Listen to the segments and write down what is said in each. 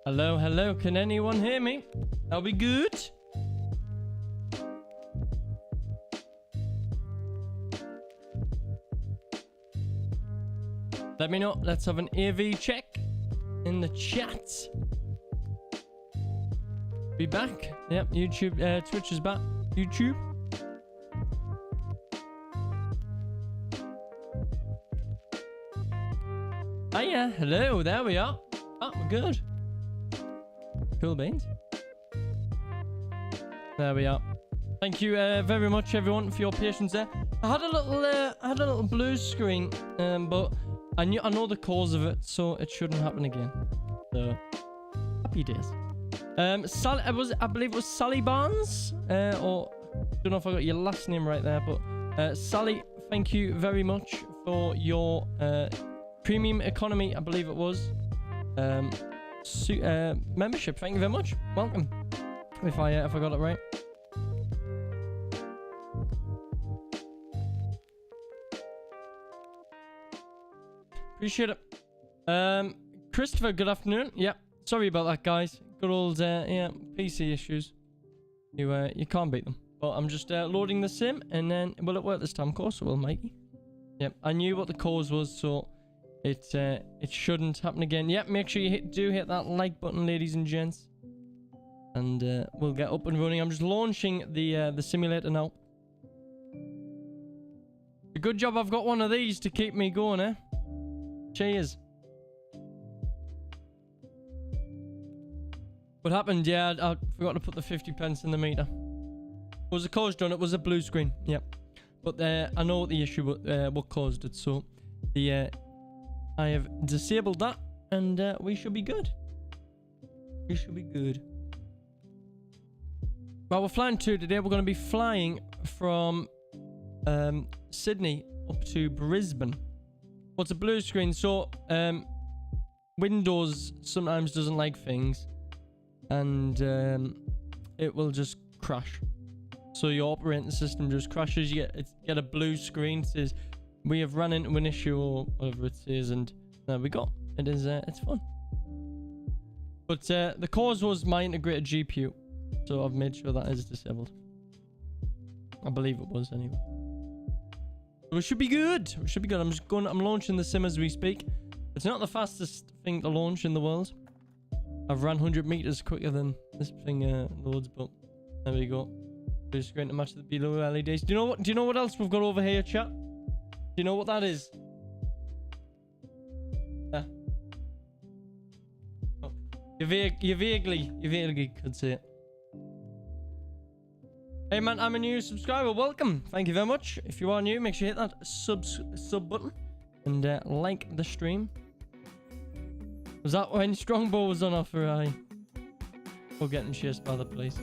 Hello, hello. Can anyone hear me? That'll be good. Let me know. Let's have an AV check in the chat. Be back. Yep, YouTube, Twitch is back. YouTube. Hiya, hello, there we are. Oh, we're good. Cool beans. There we are. Thank you very much, everyone, for your patience there. I had a little blue screen, but I know the cause of it, so it shouldn't happen again. So happy days. Sally, I believe it was Sally Barnes, or don't know if I got your last name right there, but Sally, thank you very much for your premium economy, I believe it was, membership. Thank you very much. Welcome. If I got it right. Appreciate it. Christopher, good afternoon. Yep. Sorry about that, guys. Good old yeah, PC issues. You can't beat them. But I'm just loading the sim, and then will it work this time? Of course it will, Mikey. Yep. I knew what the cause was, so it shouldn't happen again. Yep. Make sure you do hit that like button, ladies and gents, and we'll get up and running. I'm just launching the simulator now. A good job I've got one of these to keep me going, eh? Cheers. What happened? Yeah, I forgot to put the 50 pence in the meter. Was the cause done? It was a blue screen. Yep. But I know what the issue, what caused it. So I have disabled that, and we should be good. We should be good. Well, we're flying to today. We're going to be flying from Sydney up to Brisbane. What's a blue screen? So Windows sometimes doesn't like things, and it will just crash. So your operating system just crashes. You get a blue screen. It says we have run into an issue, or whatever it says, and there we go. It is it's fun. But the cause was my integrated GPU, so I've made sure that is disabled. I believe it was anyway. We should be good. We should be good. I'm launching the sim as we speak. It's not the fastest thing to launch in the world. I've ran 100 meters quicker than this thing loads, but there we go. Blue screen to match the below LEDs. Do you know what else we've got over here, chat? Do you know what that is? Yeah. Oh. You vaguely could see it. Hey man, I'm a new subscriber. Welcome. Thank you very much. If you are new, make sure you hit that sub button and like the stream. Was that when Strongbow was on offer? Or getting chased by the police?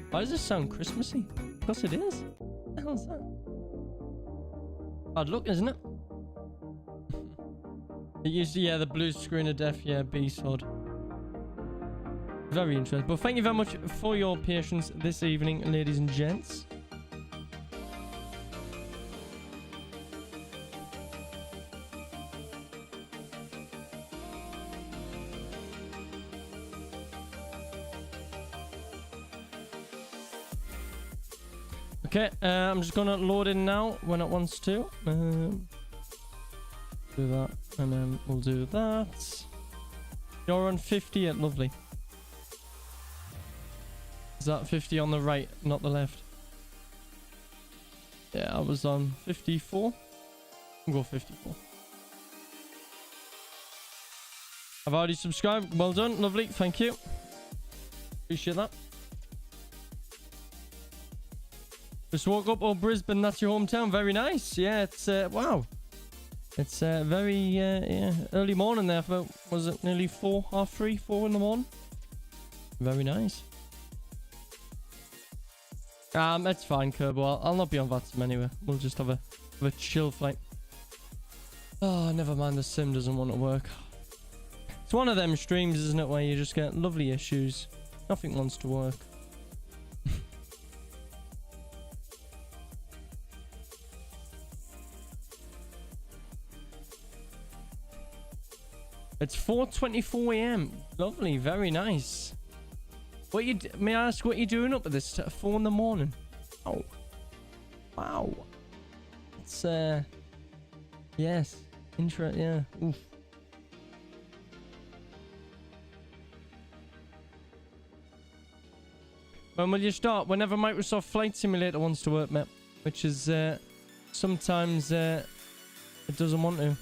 Why does this sound Christmassy? Because it is. What the hell is that? Bad luck, isn't it? It used to, yeah, the blue screen of death, yeah, B-sod. Very interesting. But thank you very much for your patience this evening, ladies and gents. Okay, I'm just gonna load in now when it wants to. Do that, and then we'll do that. You're on 50 yet, lovely. Is that 50 on the right, not the left? Yeah, I was on 54. I'll go 54. I've already subscribed. Well done, lovely, thank you. Appreciate that. Just woke up. Oh, Brisbane, that's your hometown. Very nice. Yeah, it's wow. It's very yeah, early morning there. For, was it nearly 4, half 3, 4 in the morning? Very nice. It's fine, Kerbo. I'll not be on VATSIM anyway. We'll just have a chill flight. Oh, never mind. The sim doesn't want to work. It's one of them streams, isn't it, where you just get lovely issues. Nothing wants to work. It's 4:24 a.m. Lovely, very nice. May I ask what you're doing up at this 4 in the morning? Oh, wow. It's yes, yeah. Oof. When will you start? Whenever Microsoft Flight Simulator wants to work, mate. Which is sometimes it doesn't want to.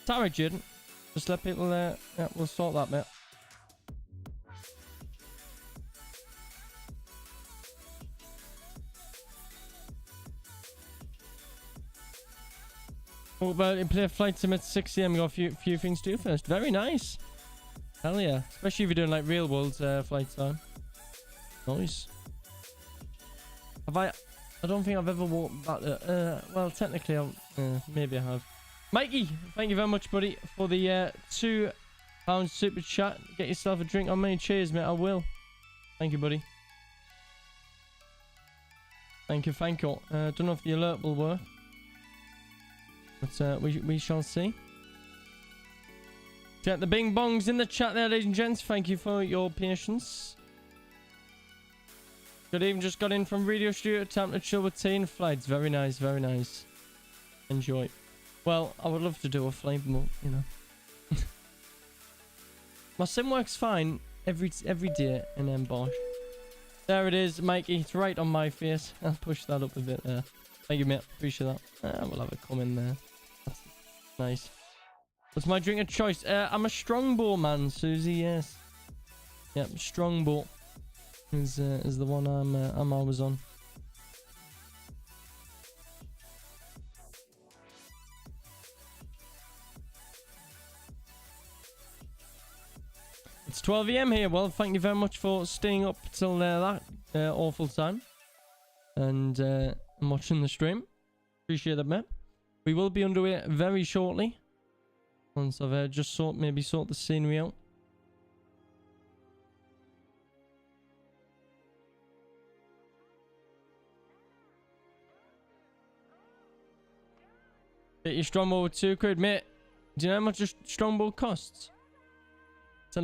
Sorry, Jaden. Just let people. Yeah, we'll sort that, mate. What about you play a flight sim at 6 a.m. You got a few things to do first. Very nice. Hell yeah. Especially if you're doing like real world flight time. Nice. I don't think I've ever walked that. Well, technically, maybe I have. Mikey, thank you very much, buddy, for the £2 super chat. Get yourself a drink on me. Cheers, mate. I will. Thank you, buddy. Thank you, thank you. Don't know if the alert will work. But we shall see. Get the bing bongs in the chat there, ladies and gents. Thank you for your patience. Good evening. Just got in from Radio Studio. Time to chill with tea and flights. Very nice, very nice. Enjoy. Well, I would love to do a flight, but, you know. My sim works fine every day in Bosch. There it is, Mikey. It's right on my face. I'll push that up a bit there. Thank you, mate. Appreciate that. We'll have a come in there. That's nice. What's my drink of choice? I'm a Strongbow man, Susie. Yes. Yep, Strongbow is the one I'm always on. It's 12 a.m. here. Well, thank you very much for staying up till that awful time and watching the stream. Appreciate it, mate. We will be underway very shortly. Once I've just maybe sort the scenery out. Get your Strongbow with £2, mate. Do you know how much a Strongbow costs? It's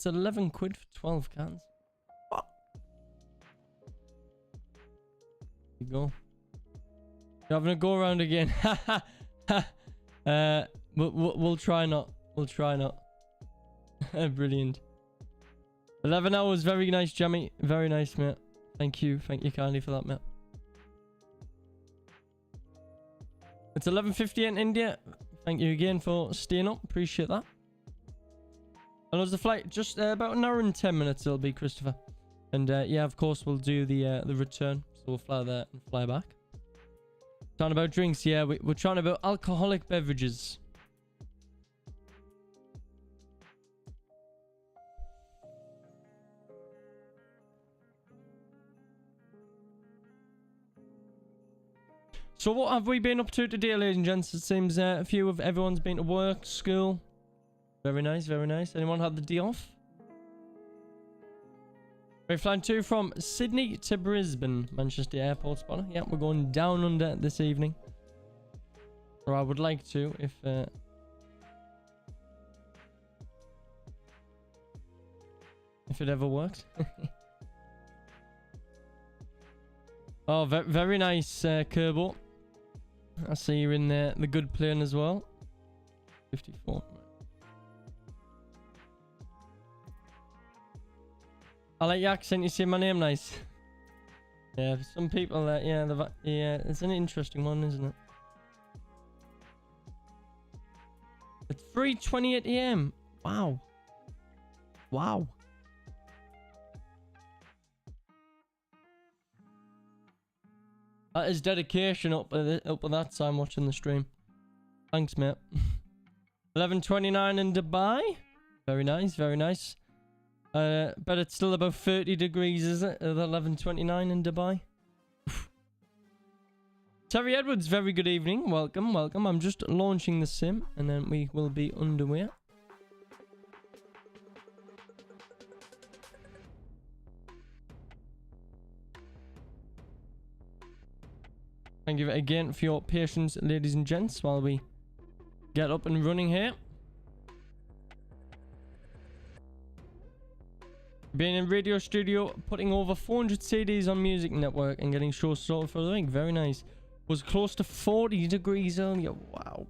11 quid for 12 cans. What? There you go. You're having a go around again. We'll try not. We'll try not. Brilliant. 11 hours. Very nice, Jammy. Very nice, mate. Thank you. Thank you kindly for that, mate. It's 11:50 in India. Thank you again for staying up. Appreciate that. And there's the flight. Just about an hour and 10 minutes it'll be, Christopher. And yeah, of course, we'll do the return. So we'll fly there and fly back. Talking about drinks, yeah. We're trying about alcoholic beverages. So what have we been up to today, ladies and gents? It seems a few of everyone's been to work, school. Very nice, very nice. Anyone had the day off? We're flying to from Sydney to Brisbane, Manchester Airport spotter. Yeah, we're going down under this evening. Or I would like to, if it ever works. Oh, very nice, Kerbo. I see you're in there, the good plane as well. 54. I like your accent. You say my name nice. Yeah, for some people, yeah, it's an interesting one, isn't it? It's 3:28 a.m. Wow. Wow. That is dedication up at that time watching the stream. Thanks, mate. 11:29 in Dubai. Very nice, very nice. But it's still about 30 degrees, is it? At 11:29 in Dubai. Terry Edwards, very good evening. Welcome, welcome. I'm just launching the sim, and then we will be underway. Thank you again for your patience, ladies and gents, while we get up and running here. Being in radio studio, putting over 400 CDs on Music Network and getting shows sorted for the week. Very nice. Was close to 40 degrees earlier. Wow.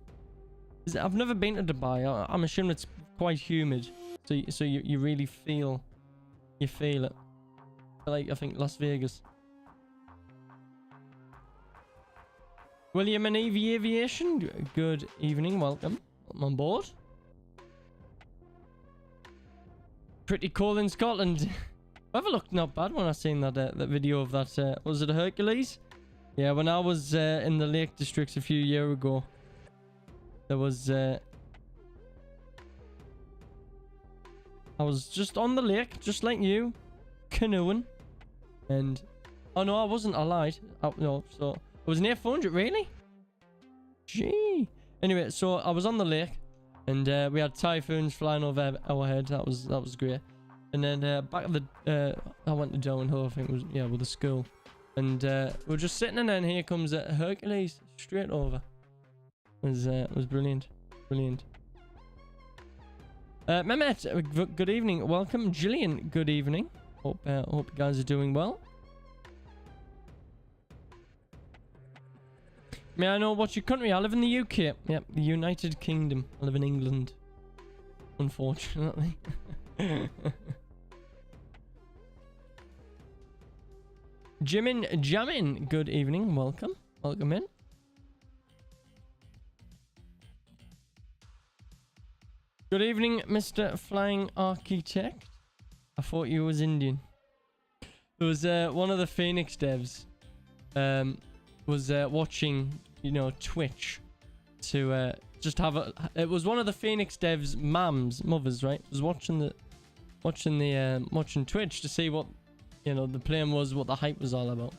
I've never been to Dubai. I'm assuming it's quite humid. So you really feel... You feel it. Like, I think, Las Vegas. William and Evie Aviation. Good evening. Welcome. I'm on board. Pretty cold in Scotland. Weather looked not bad when I seen that that video of that. Was it a Hercules? Yeah, when I was in the Lake Districts a few years ago, there was... I was just on the lake, just like you, canoeing, and... Oh no, I wasn't. I lied. No, so it was near 400. Really? Gee. Anyway, so I was on the lake. And we had typhoons flying over our head. That was great. And then back at the I went to downhill, I think it was, yeah, with the school. And we were just sitting, and then here comes a Hercules straight over. It was brilliant. Brilliant. Mehmet, good evening. Welcome. Gillian, good evening. Hope you guys are doing well. May I know what's your country? I live in the UK. Yep, the United Kingdom. I live in England. Unfortunately. Jamin, good evening. Welcome. Welcome in. Good evening, Mr. Flying Architect. I thought you was Indian. There was one of the Phoenix devs was watching, you know, Twitch to just have a... It was one of the Phoenix devs' mothers, right? Was watching Twitch to see what, you know, the plan was, what the hype was all about.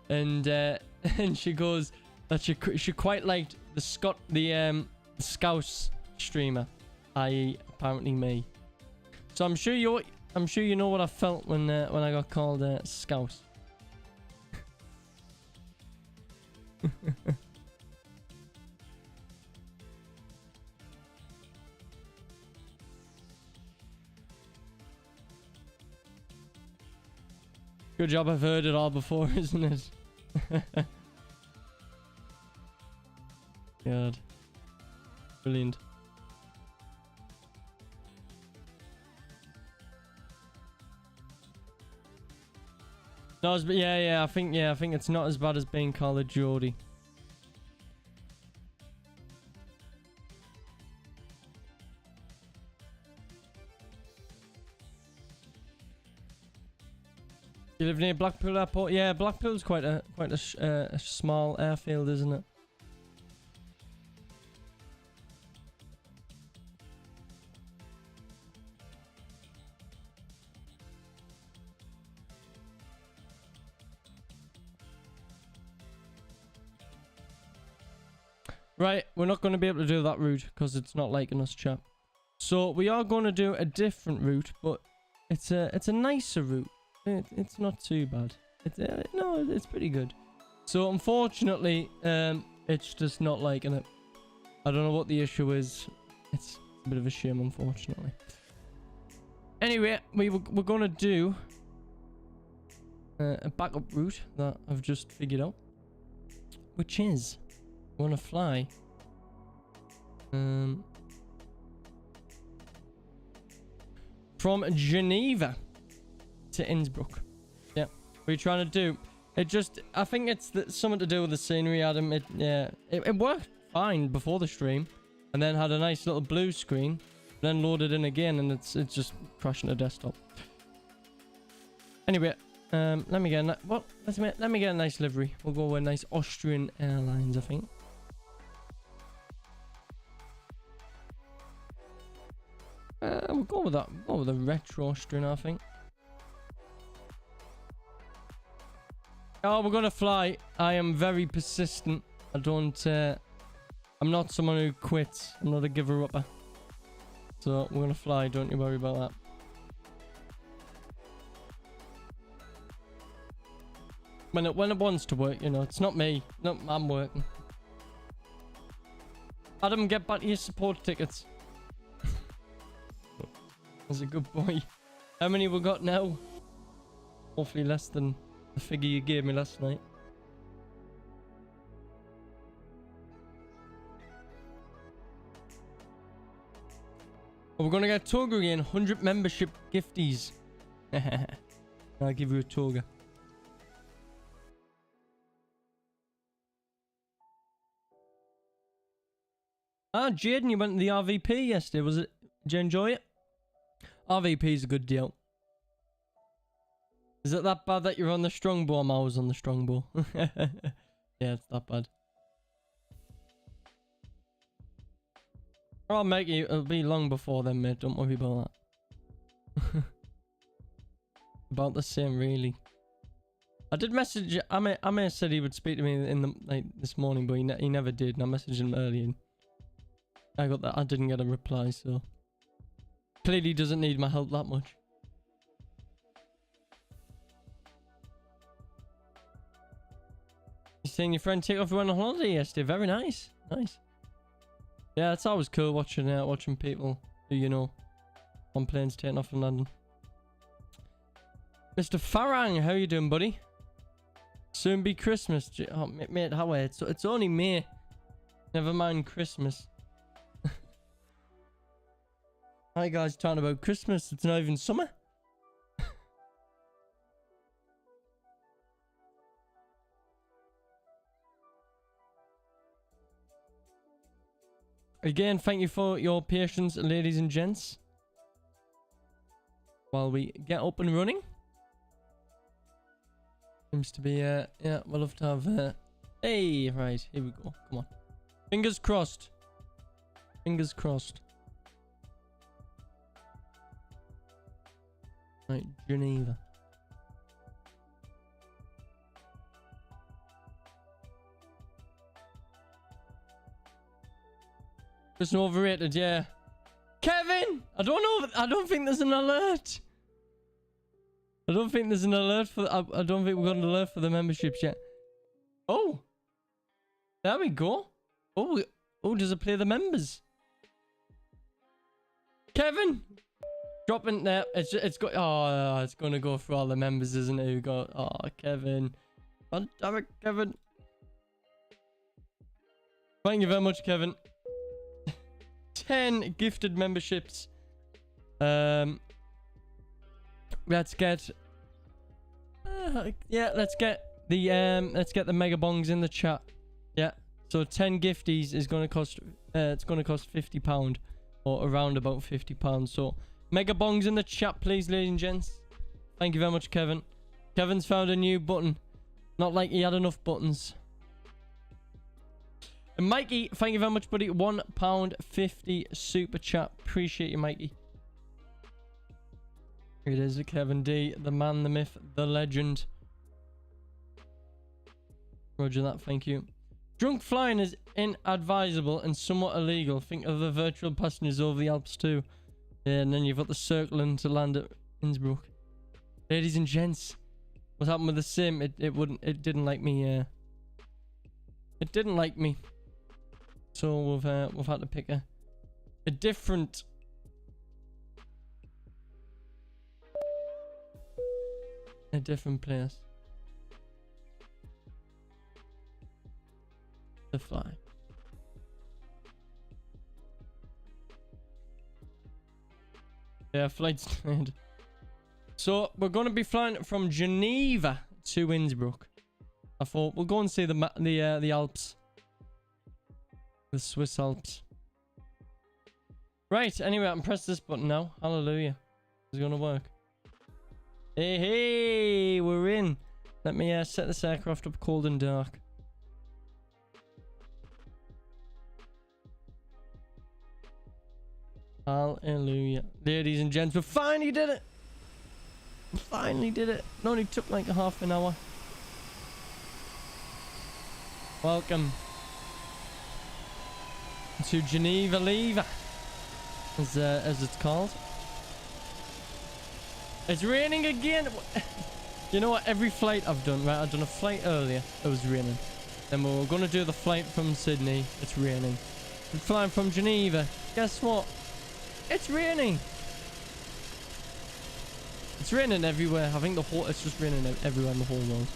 And and she goes that she quite liked the Scouse streamer, i.e. apparently me. So I'm sure you know what I felt when I got called Scouse. Good job, I've heard it all before, isn't it? God. Brilliant. No, yeah, I think it's not as bad as being called a Geordie. You live near Blackpool Airport? Yeah, Blackpool's quite a small airfield, isn't it? Right, we're not going to be able to do that route because it's not liking us, chap. So we are going to do a different route, but it's a nicer route. It's not too bad. No, it's pretty good. So unfortunately, it's just not liking it. I don't know what the issue is. It's a bit of a shame, unfortunately. Anyway, we're going to do a backup route that I've just figured out, which is we're going to fly from Geneva to Innsbruck. Yeah, what are you trying to do? I think it's something to do with the scenery, Adam. It worked fine before the stream, and then had a nice little blue screen, then loaded in again, and it's just crashing the desktop. Anyway, let me get a nice livery. We'll go with a nice Austrian Airlines, I think. We'll go with that. We'll go with a retro Austrian, I think. Oh, we're gonna fly. I am very persistent. I'm not someone who quits. I'm not a giver-upper. So we're gonna fly. Don't you worry about that. When it wants to work, you know. It's not me. No, I'm working. Adam, get back to your support tickets. That's a good boy. How many we got now? Hopefully less than the figure you gave me last night. Oh, we're gonna get Toga again. 100 membership gifties. I'll give you a Toga. Ah, Jaden, you went to the RVP yesterday. Was it? Did you enjoy it? RVP is a good deal. Is it that bad that you're on the strongbow? I was on the strongbow. Yeah, it's that bad. Oh, mate, it'll be long before then, mate. Don't worry about that. About the same, really. I did message. Amir said he would speak to me in the like this morning, but he never did. And I messaged him earlier. I got that. I didn't get a reply, so clearly doesn't need my help that much. You saying your friend Takeoff went on holiday yesterday? Very nice, nice. Yeah, it's always cool watching people who you know on planes taking off from London. Mr. Farang, how you doing, buddy? Soon be Christmas. Oh, mate, how it's only May. Never mind Christmas. Hi guys, talking about Christmas. It's not even summer. Again, thank you for your patience, ladies and gents. While we get up and running. Seems to be, yeah, we'll have to have, hey, right, here we go. Come on. Fingers crossed. Fingers crossed. Right, Geneva. Just overrated, yeah. Kevin! I don't know. I don't think there's an alert. I don't think there's an alert for... I don't think we've got an alert for the memberships yet. Oh! There we go. Oh, does it play the members? Kevin! Dropping there. It's got... Oh, it's going to go for all the members, isn't it? We got... Oh, Kevin. God damn it, Kevin. Thank you very much, Kevin. 10 gifted memberships. Let's get let's get the mega bongs in the chat. Yeah, so 10 gifties is going to cost it's going to cost £50 or around about £50. So mega bongs in the chat, please, ladies and gents. Thank you very much, Kevin. Kevin's found a new button. Not like he had enough buttons. And Mikey, thank you very much, buddy. £1.50 super chat. Appreciate you, Mikey. Here it is, Kevin D, the man, the myth, the legend. Roger that, thank you. Drunk flying is inadvisable and somewhat illegal. Think of the virtual passengers over the Alps too. Yeah, and then you've got the circling to land at Innsbruck. Ladies and gents, what happened with the sim? It didn't like me. It didn't like me. So we've had to pick a different. A different place to fly. Yeah, flight's delayed. So we're going to be flying from Geneva to Innsbruck. I thought we'll go and see the Alps, the Swiss Alps. Right. Anyway, I can press this button now. Hallelujah. It's going to work. Hey, we're in. Let me set this aircraft up cold and dark. Hallelujah. Ladies and gents, we finally did it. We finally did it. It only took like a half an hour. Welcome to Geneva Lever, as it's called. It's raining again. You know what? Every flight I've done, right? I've done a flight earlier. It was raining. Then we were going to do the flight from Sydney. It's raining. We're flying from Geneva. Guess what? It's raining. It's raining everywhere. I think it's just raining everywhere in the whole world.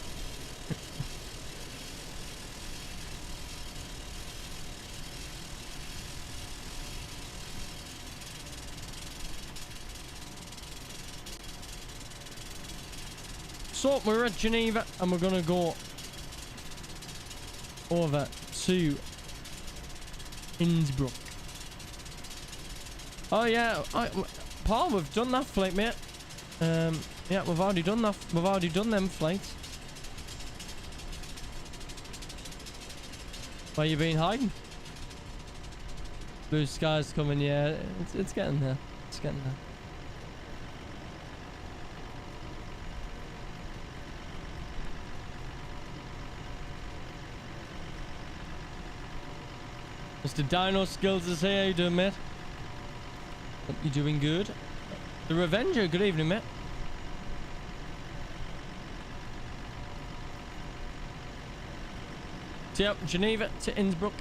So we're at Geneva and we're gonna go over to Innsbruck. Oh yeah, Paul, we've done that flight, mate. Yeah, we've already done that. We've already done them flights. Where you been hiding? Blue skies coming, yeah. It's getting there. It's getting there. Mr. Dino Skills is here. How you doing, mate? Hope you're doing good. The Revenger, good evening, mate. So, yep, Geneva to Innsbruck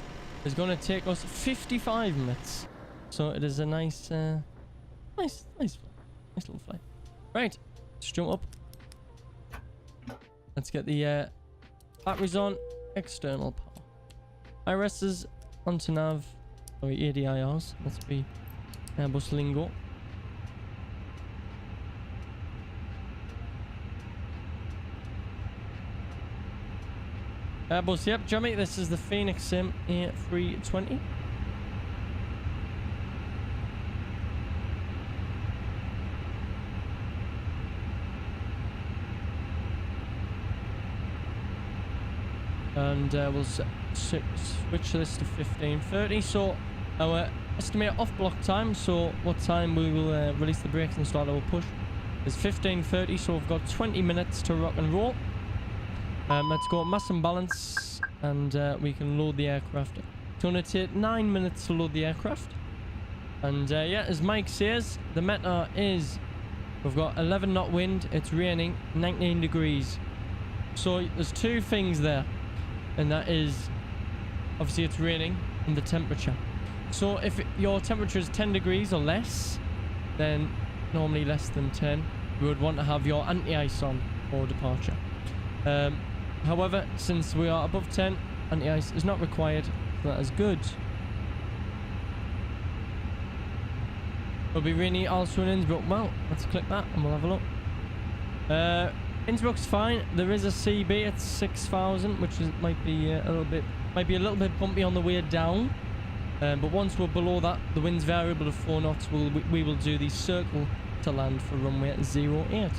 is going to take us 55 minutes. So it is a nice little flight. Right, let's jump up. Let's get the batteries on. External power. IRS is onto nav. Sorry, ADIRs. Let's be Airbus lingo. Airbus, yep, Jimmy, this is the Phoenix Sim A320. And we'll switch this to 15:30. So our estimated off block time, so what time we will release the brakes and start our push, is 15:30. So we've got 20 minutes to rock and roll. Let's go mass and balance, and we can load the aircraft. It's going to take 9 minutes to load the aircraft. And yeah, as Mike says, the meta is, we've got 11 knot wind, it's raining, 19 degrees. So there's two things there, and that is, obviously it's raining, and the temperature. So if your temperature is 10 degrees or less, then normally less than 10, you would want to have your anti-ice on for departure. However, since we are above 10, anti-ice is not required, so that is good. It'll be really also in Innsbruck. Well, let's click that and we'll have a look. Innsbruck's fine. There is a CB at 6,000, which might be a little bit bumpy on the way down. But once we're below that, the wind's variable to 4 knots. We will do the circle to land for runway 08.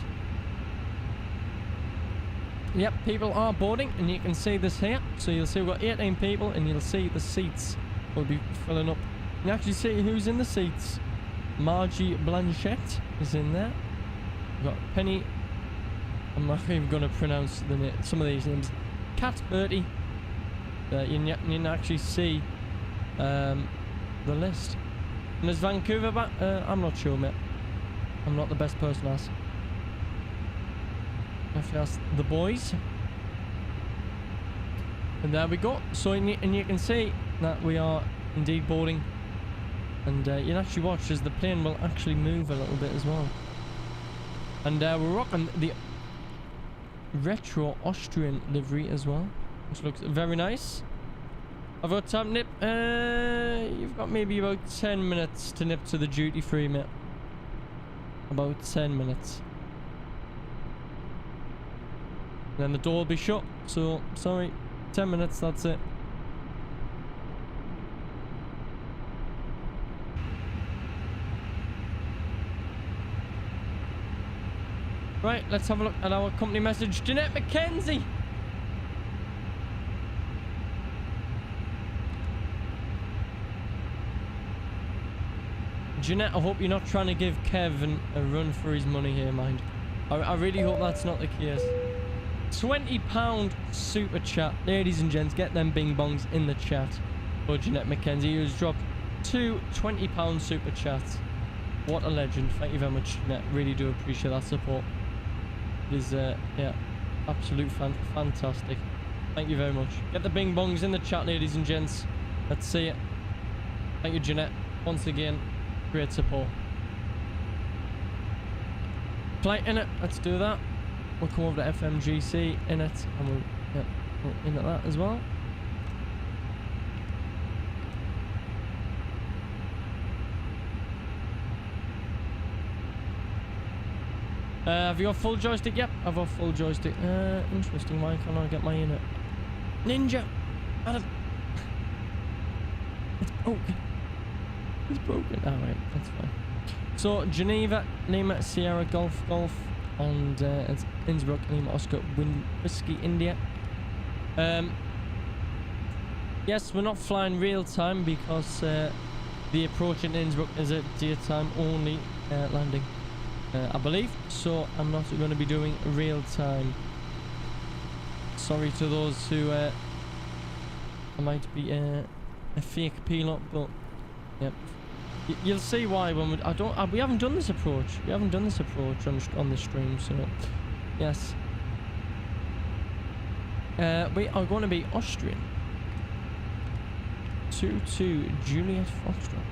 Yep, people are boarding, and you can see this here. So you'll see we've got 18 people, and you'll see the seats will be filling up. You can actually see who's in the seats. Margie Blanchette is in there. We've got Penny. I'm not even going to pronounce some of these names. Kat Bertie. You can actually see the list. And there's Vancouver back. I'm not sure, mate. I'm not the best person to ask. I have to ask the boys. And there we go. So and you can see that we are indeed boarding. And you can actually watch as the plane will actually move a little bit as well. And we're rocking the retro Austrian livery as well, which looks very nice. I've got time nip. You've got maybe about 10 minutes to nip to the duty free, mate. About 10 minutes. Then the door will be shut. So, sorry. 10 minutes, that's it. Right, let's have a look at our company message. Jeanette McKenzie! Jeanette, I hope you're not trying to give Kevin a run for his money here, mind. I really hope that's not the case. £20 super chat. Ladies and gents, get them bing bongs in the chat for Jeanette McKenzie, who's dropped 2 £20 super chats. What a legend. Thank you very much, Jeanette. Really do appreciate that support. It is, yeah, absolute fantastic. Thank you very much. Get the bing bongs in the chat, ladies and gents. Let's see it. Thank you, Jeanette. Once again, great support. Flight in it. Let's do that. We'll come over to FMGC in it, and we'll, yeah, we'll in at that as well. Have you got full joystick? Yep, I've got full joystick. Interesting. Why can't I get my unit? Ninja! Adam! It's broken. It's broken. Alright, that's fine. So, Geneva, Lima, Sierra, Golf, and it's Innsbruck, Lima, Oscar, Whiskey, India. Yes, we're not flying real time because the approach in Innsbruck is a daytime only landing. I believe, so I'm not going to be doing real time. Sorry to those who I might be a fake pilot, but yep, you'll see why when we haven't done this approach. We haven't done this approach on the stream, so yes, we are going to be Austrian. 2-2 Juliet Foxtrot.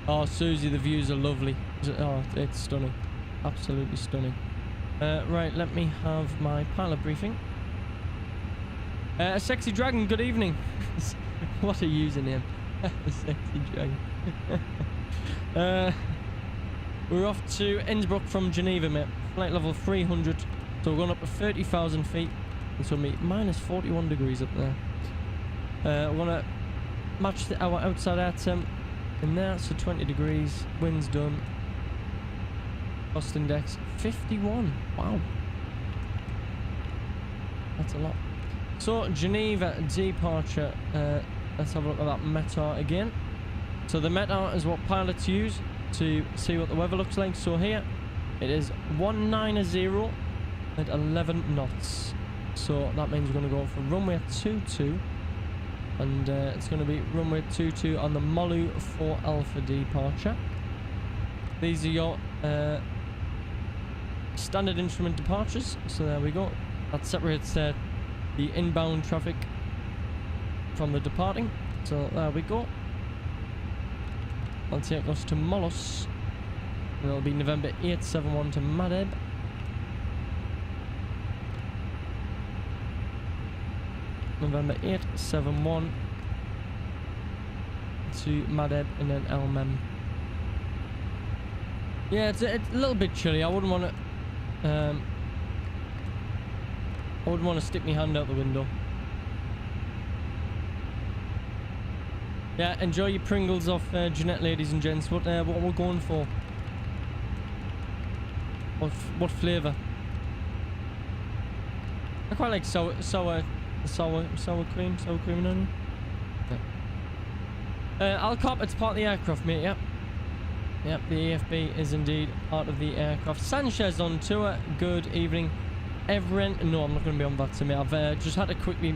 Oh, Susie, the views are lovely. Oh, it's stunning. Absolutely stunning. Right, let me have my pilot briefing. Sexy Dragon, good evening. What a username. Sexy Dragon. We're off to Innsbruck from Geneva, mate. Flight level 300. So we're going up to 30,000 feet. It's going to be minus 41 degrees up there. We're going to match our outside air temp in there, so 20 degrees, wind's done. Cost index 51. Wow, that's a lot. So Geneva departure, let's have a look at that METAR again. So the METAR is what pilots use to see what the weather looks like. So here it is 190 at 11 knots. So that means we're going to go for runway 22. And it's going to be runway 22 on the Molu 4 Alpha departure. These are your standard instrument departures. So there we go. That separates the inbound traffic from the departing. So there we go. I'll take us to Molus. And it'll be November 871 to Madeb. November 871 to Madeb and then Elmem. Yeah, it's a little bit chilly. I wouldn't want to stick my hand out the window. Yeah, enjoy your Pringles off Jeanette, ladies and gents. What we're going for? What flavour? I quite like sour cream and onion. Yeah. Alcop, it's part of the aircraft, mate. Yep. Yep, the AFB is indeed part of the aircraft. Sanchez on tour. Good evening, Evren. No, I'm not going to be on that, mate. I've just had to quickly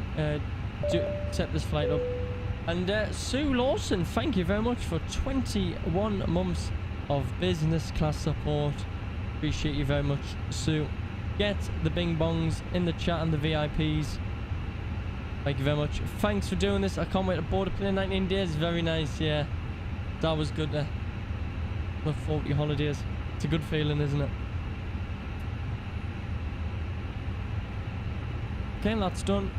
set this flight up. And Sue Lawson, thank you very much for 21 months of business class support. Appreciate you very much, Sue. Get the bing bongs in the chat and the VIPs. Thank you very much. Thanks for doing this. I can't wait to board a plane. 19 days. Very nice. Yeah. That was good. Look forward to your holidays. It's a good feeling, isn't it? Okay, that's done.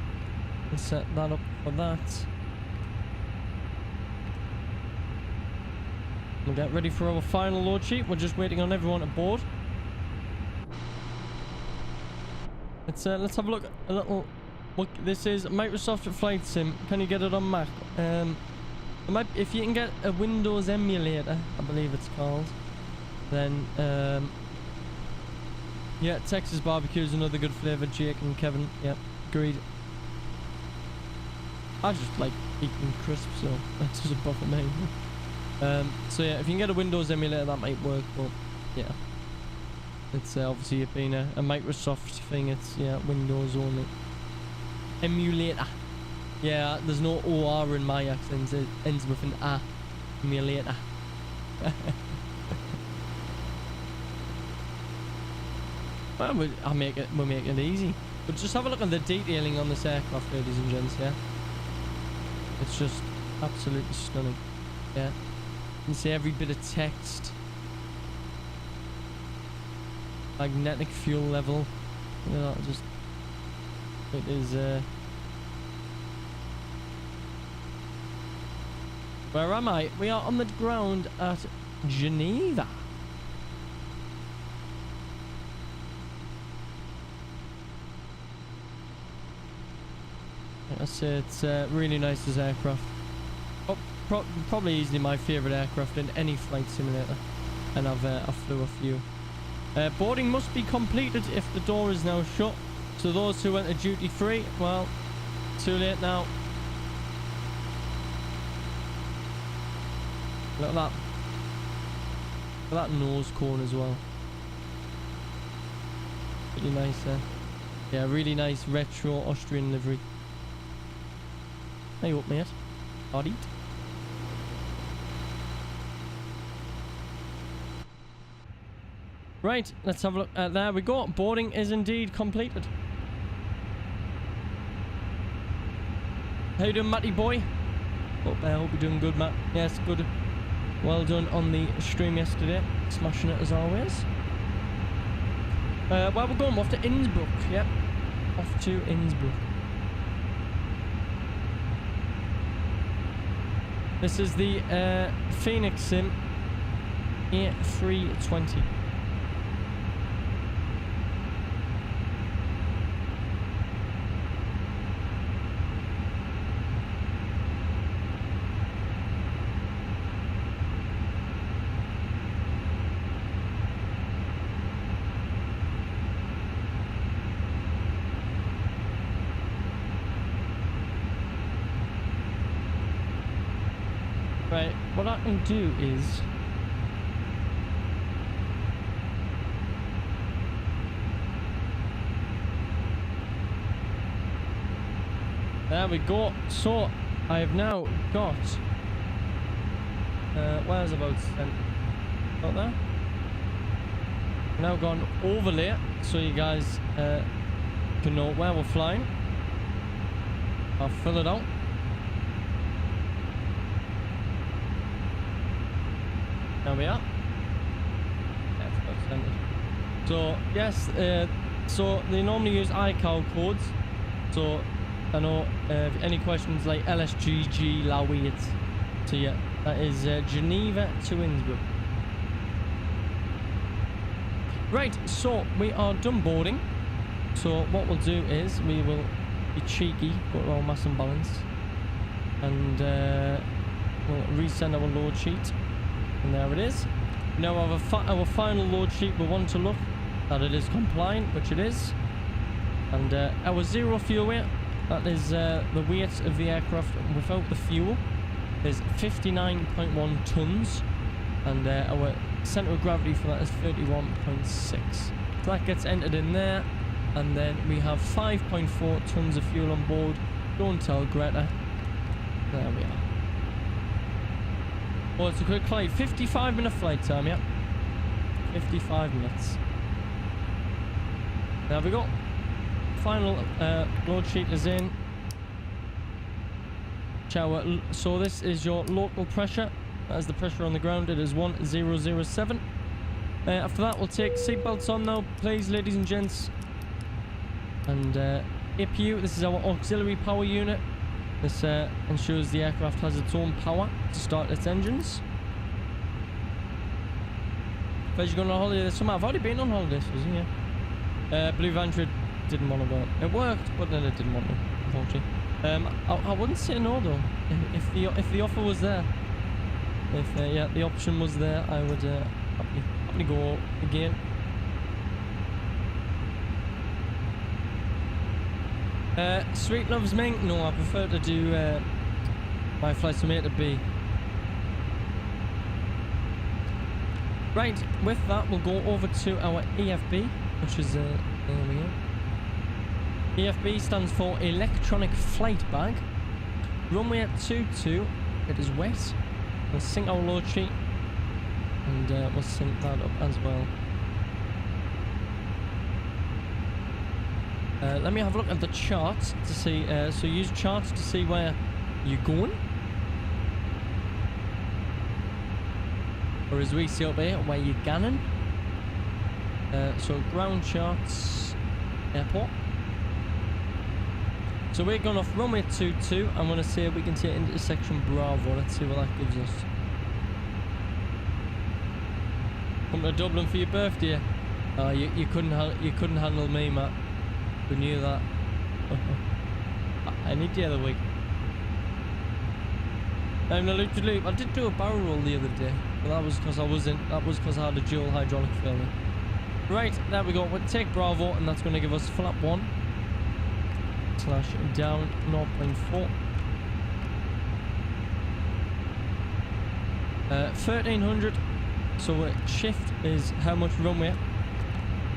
Let's set that up for that. We'll get ready for our final load sheet. We're just waiting on everyone to board. Let's have a look. A little. Look, this is Microsoft Flight Sim. Can you get it on Mac? If you can get a Windows emulator, I believe it's called, then yeah, Texas barbecue is another good flavour. Jake and Kevin, yeah, agreed. I just like eating crisps, so that doesn't bother me. So yeah, if you can get a Windows emulator, that might work, but yeah, it's obviously it being a Microsoft thing. It's Windows only. Emulator. Yeah, there's no OR in my accent. It ends with an A. Emulator. Well, we'll make it easy. But just have a look at the detailing on this aircraft, ladies and gents, yeah? It's just absolutely stunning. Yeah. You can see every bit of text. Magnetic fuel level. You know, just... It is, Where am I? We are on the ground at Geneva. I say it's really nice, this aircraft. Oh, probably easily my favourite aircraft in any flight simulator. And I've flew a few. Boarding must be completed if the door is now shut. So those who went to duty free, well, too late now. Look at that. Look at that nose cone as well. Really nice there. Yeah, really nice retro Austrian livery. Hey up, mate. Alright. Right, let's have a look. There we go. Boarding is indeed completed. How you doing, Matty boy? I hope you're doing good, Matt. Yes, good. Well done on the stream yesterday. Smashing it as always. Well, we're going off to Innsbruck. Yep. Off to Innsbruck. This is the Phoenix Sim A320. Right, what I can do is there we go. So I have now got where's about sent? Got there? Now gone overlay so you guys can know where we're flying. I'll fill it out. There we are. So yes, so they normally use iCal codes. So I know any questions like LSGG, Lawi, it's so yeah, that is Geneva to Innsbruck. Right, so we are done boarding. So what we'll do is we will be cheeky, go to our mass and balance, and we'll resend our load sheet. And there it is. Now our final load sheet, we want to look that it is compliant, which it is. And our zero fuel weight, that is the weight of the aircraft without the fuel, is 59.1 tons. And our centre of gravity for that is 31.6. So that gets entered in there. And then we have 5.4 tons of fuel on board. Don't tell Greta. There we are. Well, it's a quick flight. 55-minute flight time, yeah. 55 minutes. There we go. Final load sheet is in. So this is your local pressure. That is the pressure on the ground. It is 1007. After that, we'll take seatbelts on now, please, ladies and gents. And APU, this is our auxiliary power unit. This ensures the aircraft has its own power to start its engines. First, you're going on holiday this summer. I've already been on holiday, Susan, yeah. Blue Vantra didn't want to go. It worked, but then it didn't want to, unfortunately. I wouldn't say no though. If the offer was there, if yeah, the option was there, I would happily go again. Sweet loves Mink? No, I prefer to do my flights from A to B. Right, with that we'll go over to our EFB, which is there we go. EFB stands for Electronic Flight Bag. Runway at 22, it is wet. We'll sync our load sheet and we'll sync that up as well. Let me have a look at the charts to see. So use charts to see where you're going. Or as we see up here, where you're gunning. So ground charts, airport. So we're going off runway 22. I'm going to see if we can take intersection Bravo. Let's see what that gives us. Come to Dublin for your birthday. You couldn't handle me, Matt. We knew that. I need the other week. I'm the loop to loop. I did do a barrel roll the other day, but that was because I had a dual hydraulic failure. Right, there we go. We'll take Bravo, and that's going to give us flap 1 / down 0.4. 1300. So shift is how much runway.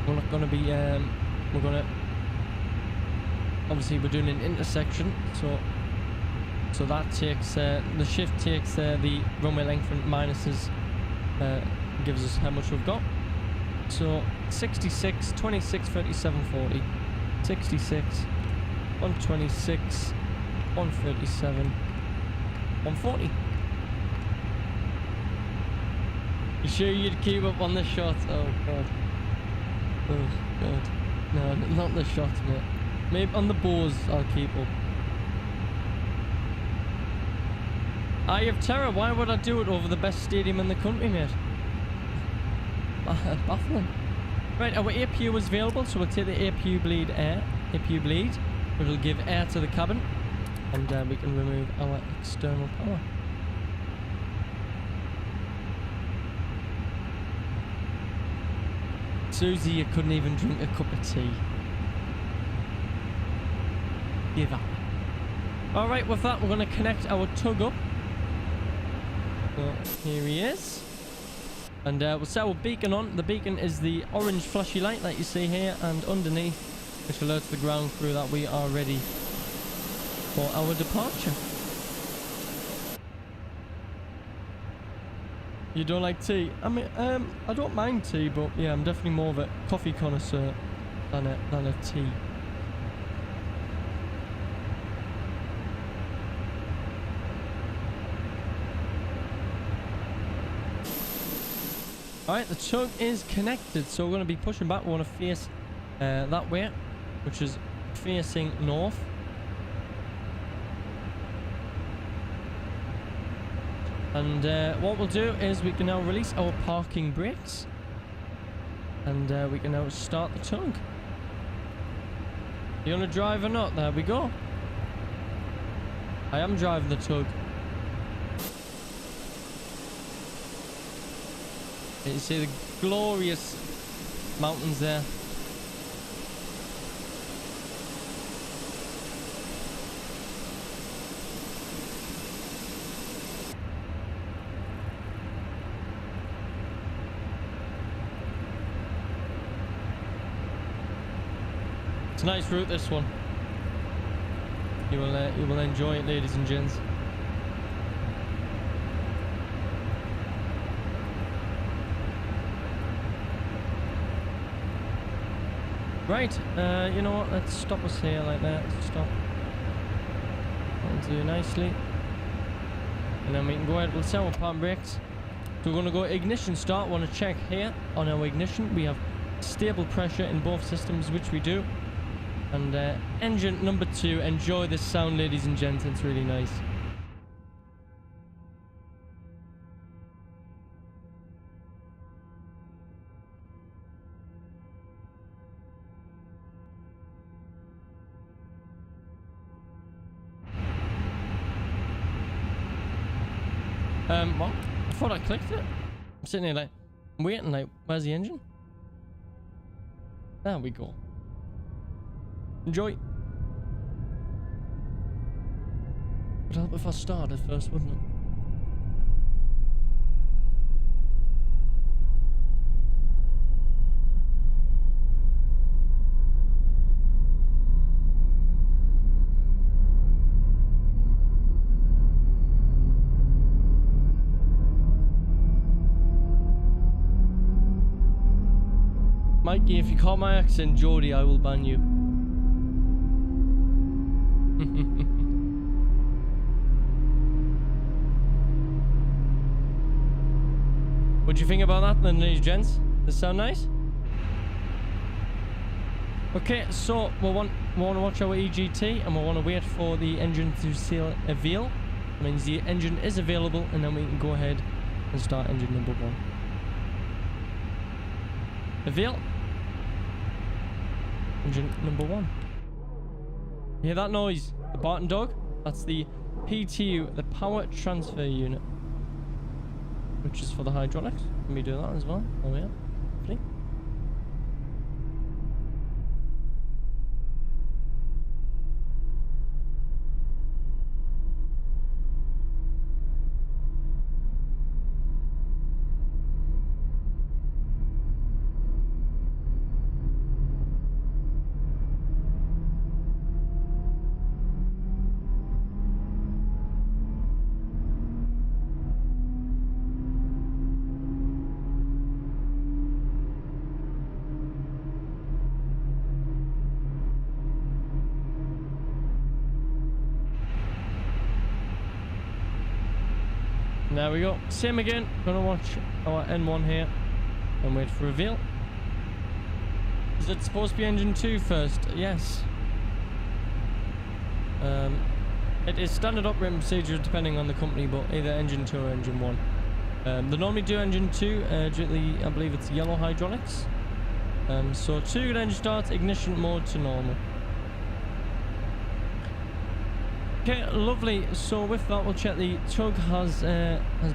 We're not going to be. We're going to. Obviously, we're doing an intersection, so that takes the shift takes the runway length and minuses, gives us how much we've got. So 66, 26, 37, 40, 66, 126, 137, 140. You sure you'd keep up on the shot? Oh god. Oh god. No, not the shots, mate. Maybe on the bows I'll keep up. Eye of Terror, why would I do it over the best stadium in the country, mate? Baffling. Right, our APU is available, so we'll take the APU bleed air. APU bleed, which will give air to the cabin, and we can remove our external power. Susie, you couldn't even drink a cup of tea. Give up. Alright, with that, we're going to connect our tug up. So, here he is. And we'll set our beacon on. The beacon is the orange flashy light that you see here, and underneath, which alerts the ground crew that we are ready for our departure. You don't like tea? I mean, I don't mind tea, but yeah, I'm definitely more of a coffee connoisseur than a tea. Alright, the tug is connected, so we're going to be pushing back. We want to face that way, which is facing north. And what we'll do is we can now release our parking brakes, and we can now start the tug. You want to drive or not? There we go. I am driving the tug. You see the glorious mountains there. It's a nice route, this one. You will enjoy it, ladies and gents. Right, you know what, let's stop us here like that. Stop. That'll do nicely. And then we can go ahead, we'll set our park brakes. So we're going to go ignition start. Want to check here on our ignition. We have stable pressure in both systems, which we do. And engine number 2. Enjoy this sound, ladies and gents. It's really nice. What? I thought I clicked it. I'm sitting here like, I'm waiting like, where's the engine? There we go. Enjoy. Would help if I started first, wouldn't it? Mikey, if you call my accent Geordie, I will ban you. What do you think about that, then, ladies and gents? Does that sound nice? Okay, so we want to watch our EGT, and we want to wait for the engine to seal avail. That means the engine is available, and then we can go ahead and start engine number 1. Avail. Engine number 1. Hear that noise? The Barton dog? That's the PTU, the power transfer unit, which is for the hydraulics. Let me do that as well. Oh yeah. Lovely. There we go. Same again. Gonna watch our N1 here and wait for reveal. Is it supposed to be engine 2 first? Yes. It is standard operating procedure depending on the company, but either engine 2 or engine 1. They normally do engine 2 due to the, I believe it's yellow hydraulics. So 2 good engine starts, ignition mode to normal. Okay, lovely. So with that, we'll check the tug has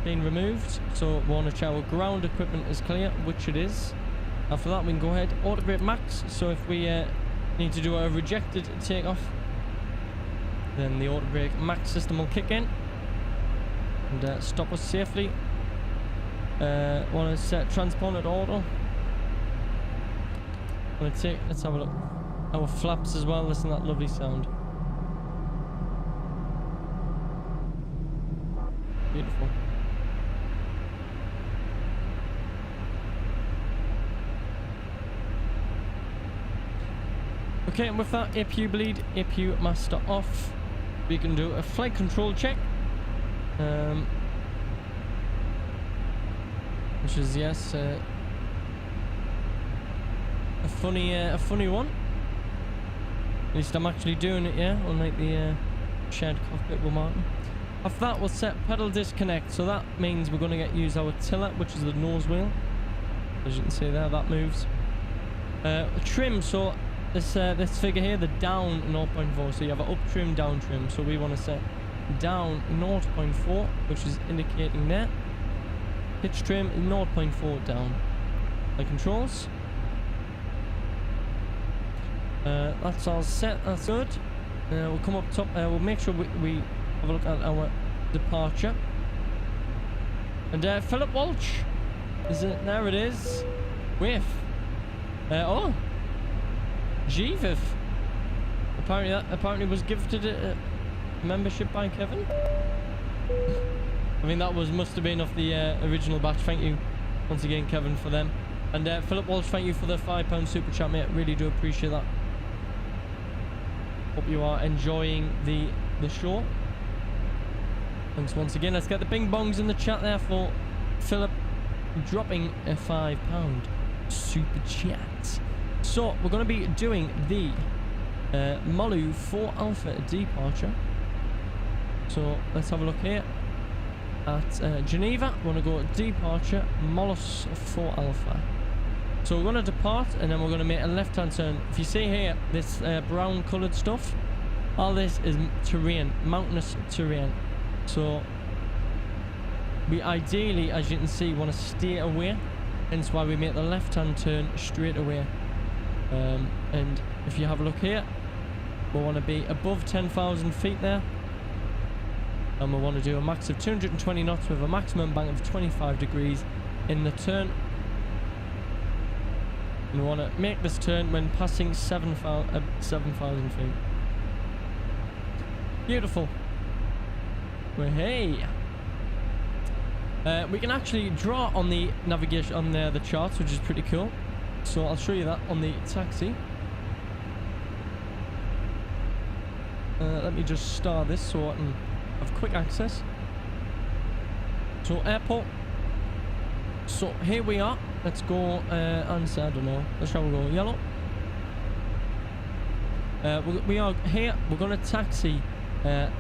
been removed. So we want to check our ground equipment is clear, which it is. After that, we can go ahead auto brake max. So if we need to do a rejected takeoff, then the auto brake max system will kick in and stop us safely. Want to set transponder auto. Let's have a look. Our flaps as well. Listen to that lovely sound. Beautiful. Okay, and with that, APU bleed, APU master off. We can do a flight control check. Which is, yes, a funny one. At least I'm actually doing it, yeah, unlike the shared cockpit with Martin. After that, we'll set pedal disconnect. So that means we're going to use our tiller, which is the nose wheel. As you can see there, that moves. Trim. So this figure here, the down 0.4. So you have an up trim, down trim. So we want to set down 0.4, which is indicating there. Pitch trim 0.4 down. The controls. That's all set. That's good. We'll come up top. We'll make sure we have a look at our departure. And Philip Walsh. Is it? There it is. With. Oh. GVIF. Apparently was gifted a membership by Kevin. I mean, that must have been off the original batch. Thank you once again, Kevin, for them. And Philip Walsh, thank you for the £5 super chat, mate. Really do appreciate that. Hope you are enjoying the show. Thanks once again. Let's get the bing bongs in the chat there for Philip dropping a £5 super chat. So we're going to be doing the Molu 4 Alpha departure. So let's have a look here at Geneva. We want to go departure Molus 4 Alpha. So we're going to depart and then we're going to make a left hand turn. If you see here this brown coloured stuff, all this is terrain, mountainous terrain. So we ideally, as you can see, want to stay away, hence why we make the left hand turn straight away. And if you have a look here, we want to be above 10,000 feet there, and we want to do a max of 220 knots with a maximum bank of 25 degrees in the turn. And we want to make this turn when passing 7,000 feet. Beautiful. Well, hey. We can actually draw on the navigation on the charts, which is pretty cool. So I'll show you that on the taxi. Let me just start this so I can have quick access. So airport. So here we are. Let's go answer. I don't know. Let's shall we go yellow. We are here. We're gonna taxi. We're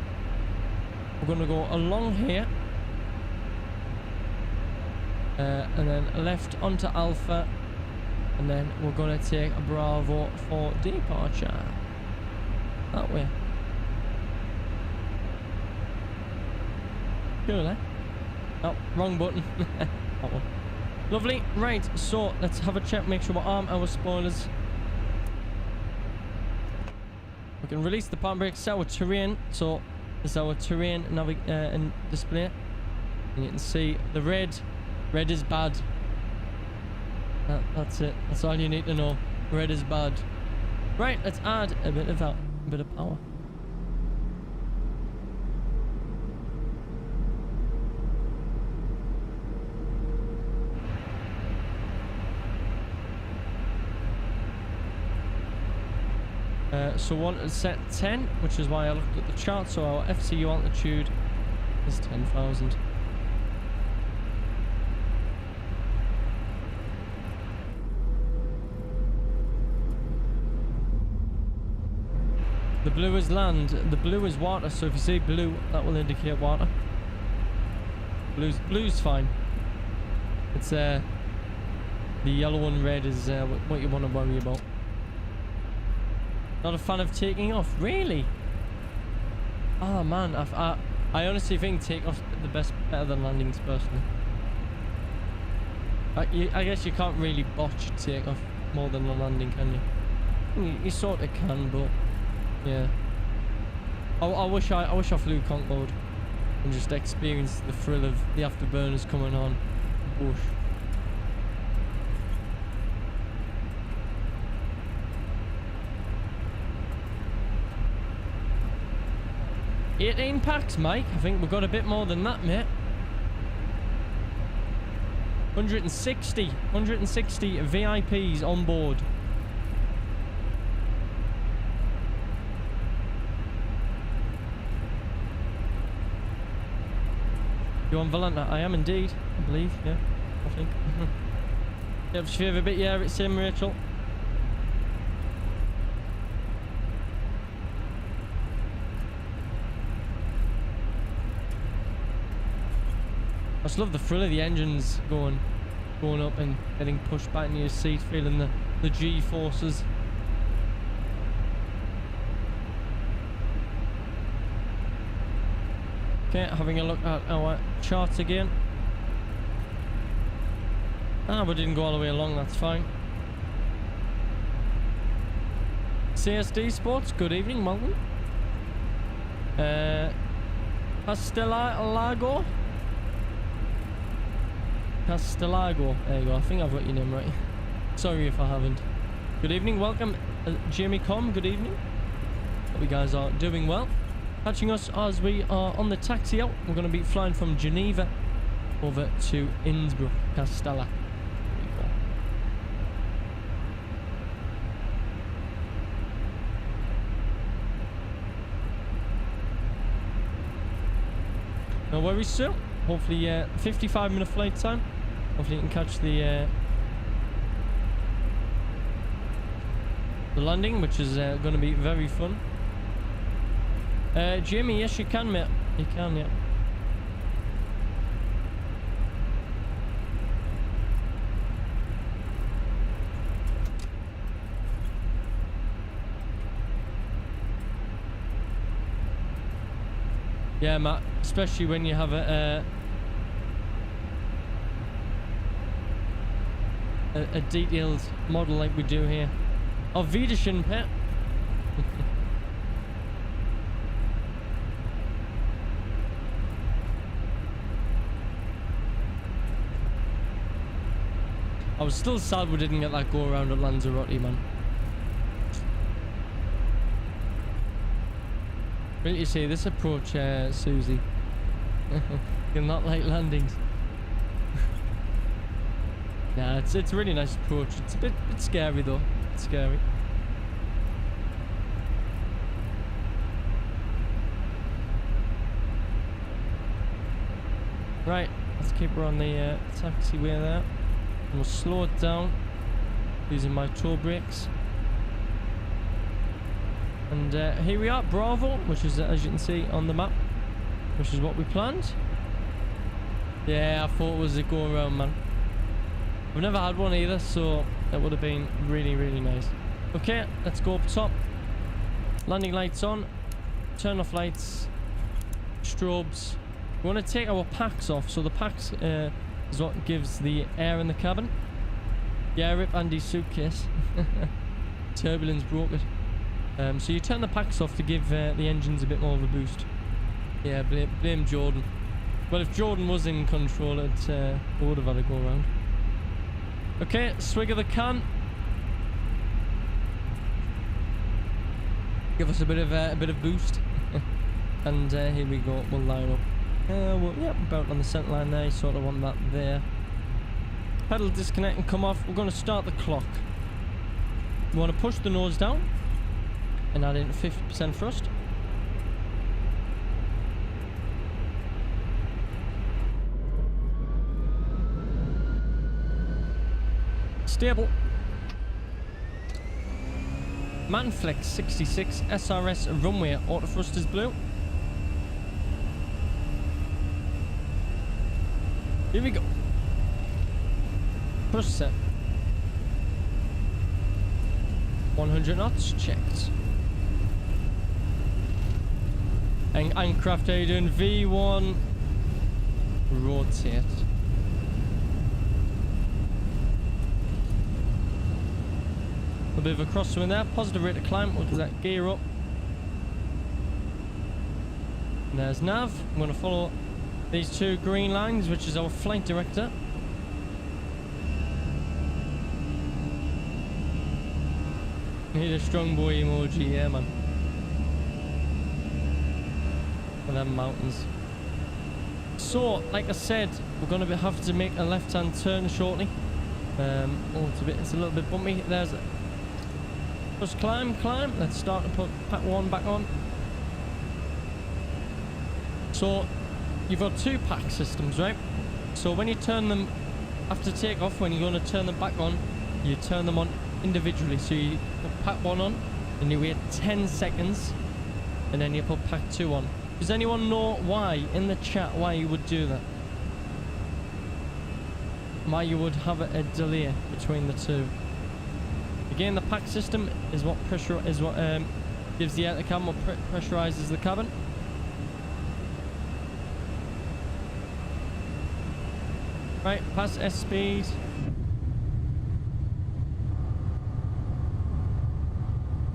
gonna go along here. And then left onto Alpha. And then we're gonna take a Bravo for departure. That way. Cool, eh? Oh, wrong button. That one. Lovely. Right, so let's have a check, make sure we arm our spoilers. We can release the park brake, set our terrain. So this is our terrain and display. And you can see the red. Red is bad. That's it. That's all you need to know. Red is bad. Right, let's add a bit of that, a bit of power. So one is set 10, which is why I looked at the chart. So our FCU altitude is 10,000. The blue is land, the blue is water, so if you see blue, that will indicate water. Blue's fine. It's the yellow and red is what you want to worry about. Not a fan of taking off, really? Oh man, I honestly think takeoff's better than landings personally. I guess you can't really botch takeoff more than a landing, can you? You sort of can, but yeah. I wish I flew Concorde and just experienced the thrill of the afterburners coming on. Whoosh. $18 packs, Mike. I think we've got a bit more than that, mate. 160 VIPs on board. You on Valenta? I am indeed, I believe, yeah, I think. Yep, your favourite bit, yeah, it's him, Rachel. I just love the thrill of the engines going up and getting pushed back in your seat, feeling the G-forces. Okay, having a look at our chart again. We didn't go all the way along, that's fine. CSD Sports, good evening, welcome. Castellago, there you go, I think I've got your name right. Sorry if I haven't. Good evening, welcome. Jamie Com, good evening. Hope you guys are doing well. Catching us as we are on the taxi out. We're going to be flying from Geneva over to Innsbruck, Castella. No worries, sir. Hopefully 55-minute flight time. Hopefully you can catch the landing, which is going to be very fun. Jamie, yes you can, mate. You can, yeah. Yeah, Matt, especially when you have a detailed model like we do here. Auf Wiedersehen, pet. I was still sad we didn't get that go around at Lanzarote, man. Really, you see this approach, Susie? You're not like landings. Nah, it's a really nice approach. It's a bit scary though. It's scary. Right, let's keep her on the taxiway there. And we'll slow it down using my toe brakes. And here we are, Bravo, which is, as you can see on the map, which is what we planned. Yeah, I thought it was a go around, man. I've never had one either, so that would have been really, really nice. Okay, let's go up top. Landing lights on. Turn off lights. Strobes. We want to take our packs off. So the packs is what gives the air in the cabin. Yeah, rip Andy's suitcase. Turbulence broke it. So you turn the packs off to give the engines a bit more of a boost. Yeah, blame Jordan. Well, if Jordan was in control, it would have had a go around. Okay, swig of the can. Give us a bit of boost. And here we go. We'll line up. Well, yeah, about on the centre line there. You sort of want that there. Pedal disconnect and come off. We're going to start the clock. We want to push the nose down and add in 50% thrust. Stable. Manflex 66 SRS runway. Auto thrust is blue. Here we go. Push set. 100 knots checked. And Anchorcraft, how you doing? V1. Rotate. A bit of a crosswind there. Positive rate of climb. We'll do that gear up. And there's nav. I'm going to follow these two green lines, which is our flight director. Need a strong boy emoji, yeah, man. For them mountains. So, like I said, we're going to have to make a left-hand turn shortly. Oh, it's a little bit bumpy. There's a just climb. Let's start to put pack one back on. So, you've got two pack systems, right? So when you turn them after takeoff, when you're going to turn them back on, you turn them on individually. So you put pack one on, and you wait 10 seconds, and then you put pack two on. Does anyone know why, in the chat, why you would do that? Why you would have a delay between the two? Again, the pack system is what gives the air to cabin, what pressurizes the cabin. Right, pass S speed.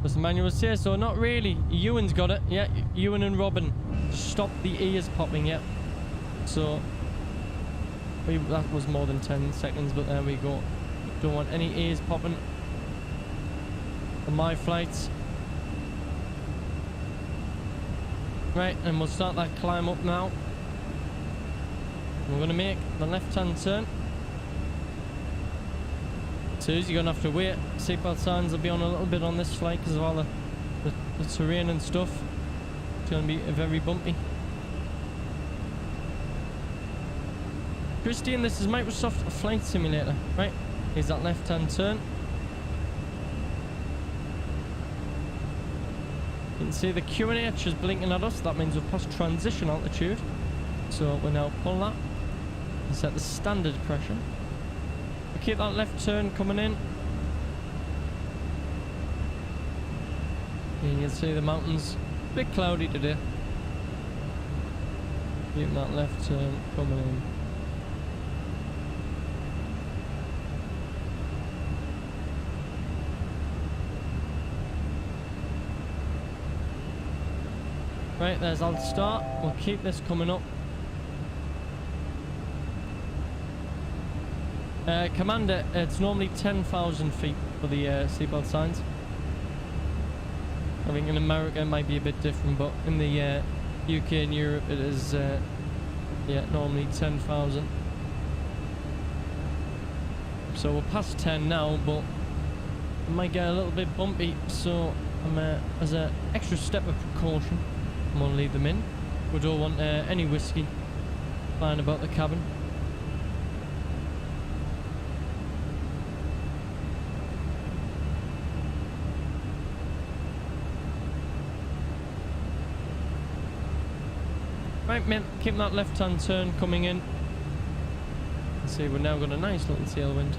Does the manual say so? Not really. Ewan's got it. Yeah, Ewan and Robin. Stop the ears popping, yeah. So, that was more than 10 seconds, but there we go. Don't want any ears popping on my flights. Right, and we'll start that climb up now. We're going to make the left-hand turn. So you're going to have to wait. Seatbelt signs will be on a little bit on this flight because of all the terrain and stuff. It's going to be very bumpy. Christian, this is Microsoft Flight Simulator. Right, here's that left-hand turn. You can see the QNH is blinking at us. That means we've passed transition altitude. So we'll now pull that and set the standard pressure. We keep that left turn coming in. And you can see the mountains. A bit cloudy today. Keep that left turn coming in. Right, there's our start. We'll keep this coming up. Commander, it's normally 10,000 feet for the seatbelt signs. I think in America it might be a bit different, but in the UK and Europe it is yeah, normally 10,000. So we're past 10 now, but it might get a little bit bumpy, so I'm as an extra step of precaution, I'm going to leave them in. We don't want any whiskey flying about the cabin. Right, mate, keep that left-hand turn coming in. See, we've now got a nice little tailwind.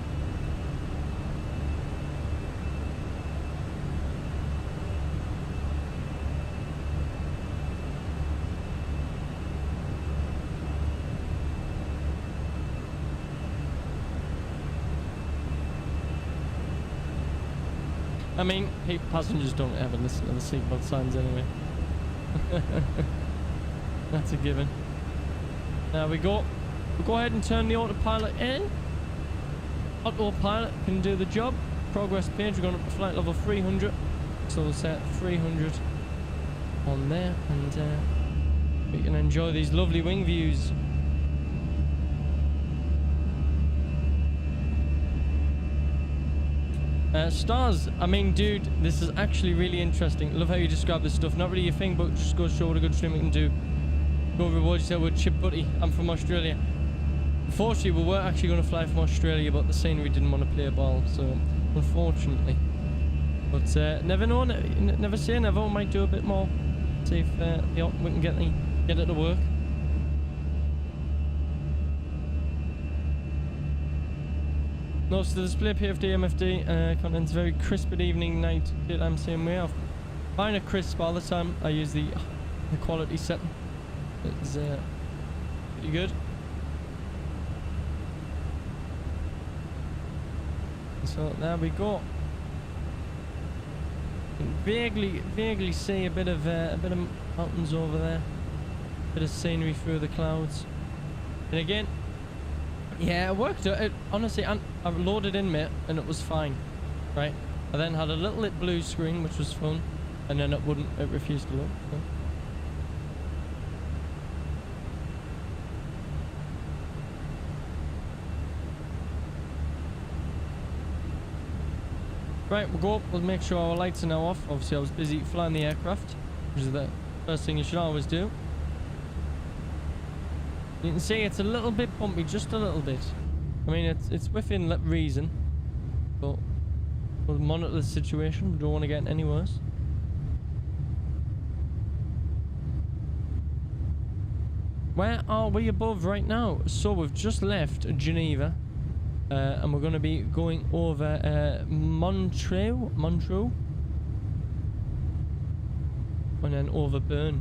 I mean, passengers don't ever listen to the seatbelt signs anyway. That's a given. There we go. We'll go ahead and turn the autopilot in. Autopilot can do the job. Progress page, we're going up to flight level 300. So we'll set 300 on there, and we can enjoy these lovely wing views. Stars, I mean, dude, this is actually really interesting. Love how you describe this stuff. Not really your thing, but just goes to show what a good stream we can do. Go reward yourself with Chip Buddy. I'm from Australia. Unfortunately, we were actually going to fly from Australia, but the scenery didn't want to play ball, so unfortunately. But never know, never say never. We might do a bit more. See if we can get it to work. Notice the display PFD MFD contents very crisp at evening, night, daytime, same way. I've fine a crisp all the time. I use the quality setting. It's pretty good. So there we go. Vaguely see a bit of mountains over there. Bit of scenery through the clouds. And again, yeah, it worked. Honestly, I loaded in, mate, and it was fine. Right. I then had a little lit blue screen, which was fun, and then it refused to load. So. Right, we'll go up, we'll make sure our lights are now off. Obviously, I was busy flying the aircraft, which is the first thing you should always do. You can see it's a little bit bumpy, just a little bit. I mean, it's within reason, but we'll monitor the situation. We don't want to get any worse. Where are we above right now? So we've just left Geneva. And we're going to be going over Montreux, and then over Bern.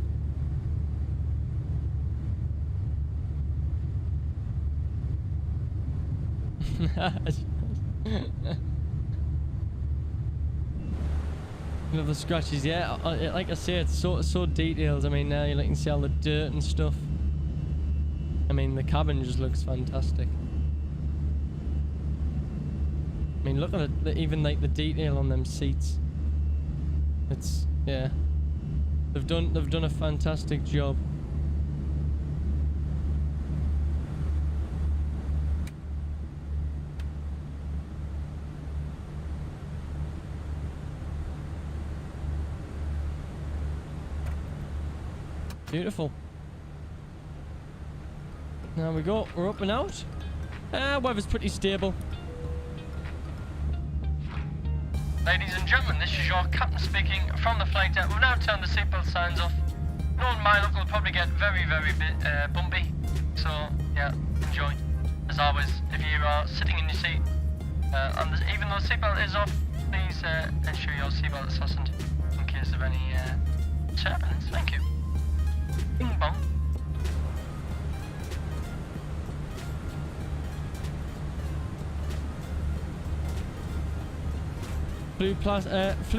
Love the scratches, yeah. Like I say, it's so detailed. I mean, now you can see all the dirt and stuff. I mean, the cabin just looks fantastic. I mean, look at it, even like the detail on them seats. It's, yeah. They've done a fantastic job. Beautiful. There we go. We're up and out. Weather's pretty stable. Ladies and gentlemen, this is your captain speaking from the flight deck. We've now turned the seatbelt signs off. Knowing my luck will probably get very bumpy. So, yeah, enjoy. As always, if you are sitting in your seat, even though the seatbelt is off, please ensure your seatbelt is fastened in case of any turbulence. Thank you. Bing bong. Flew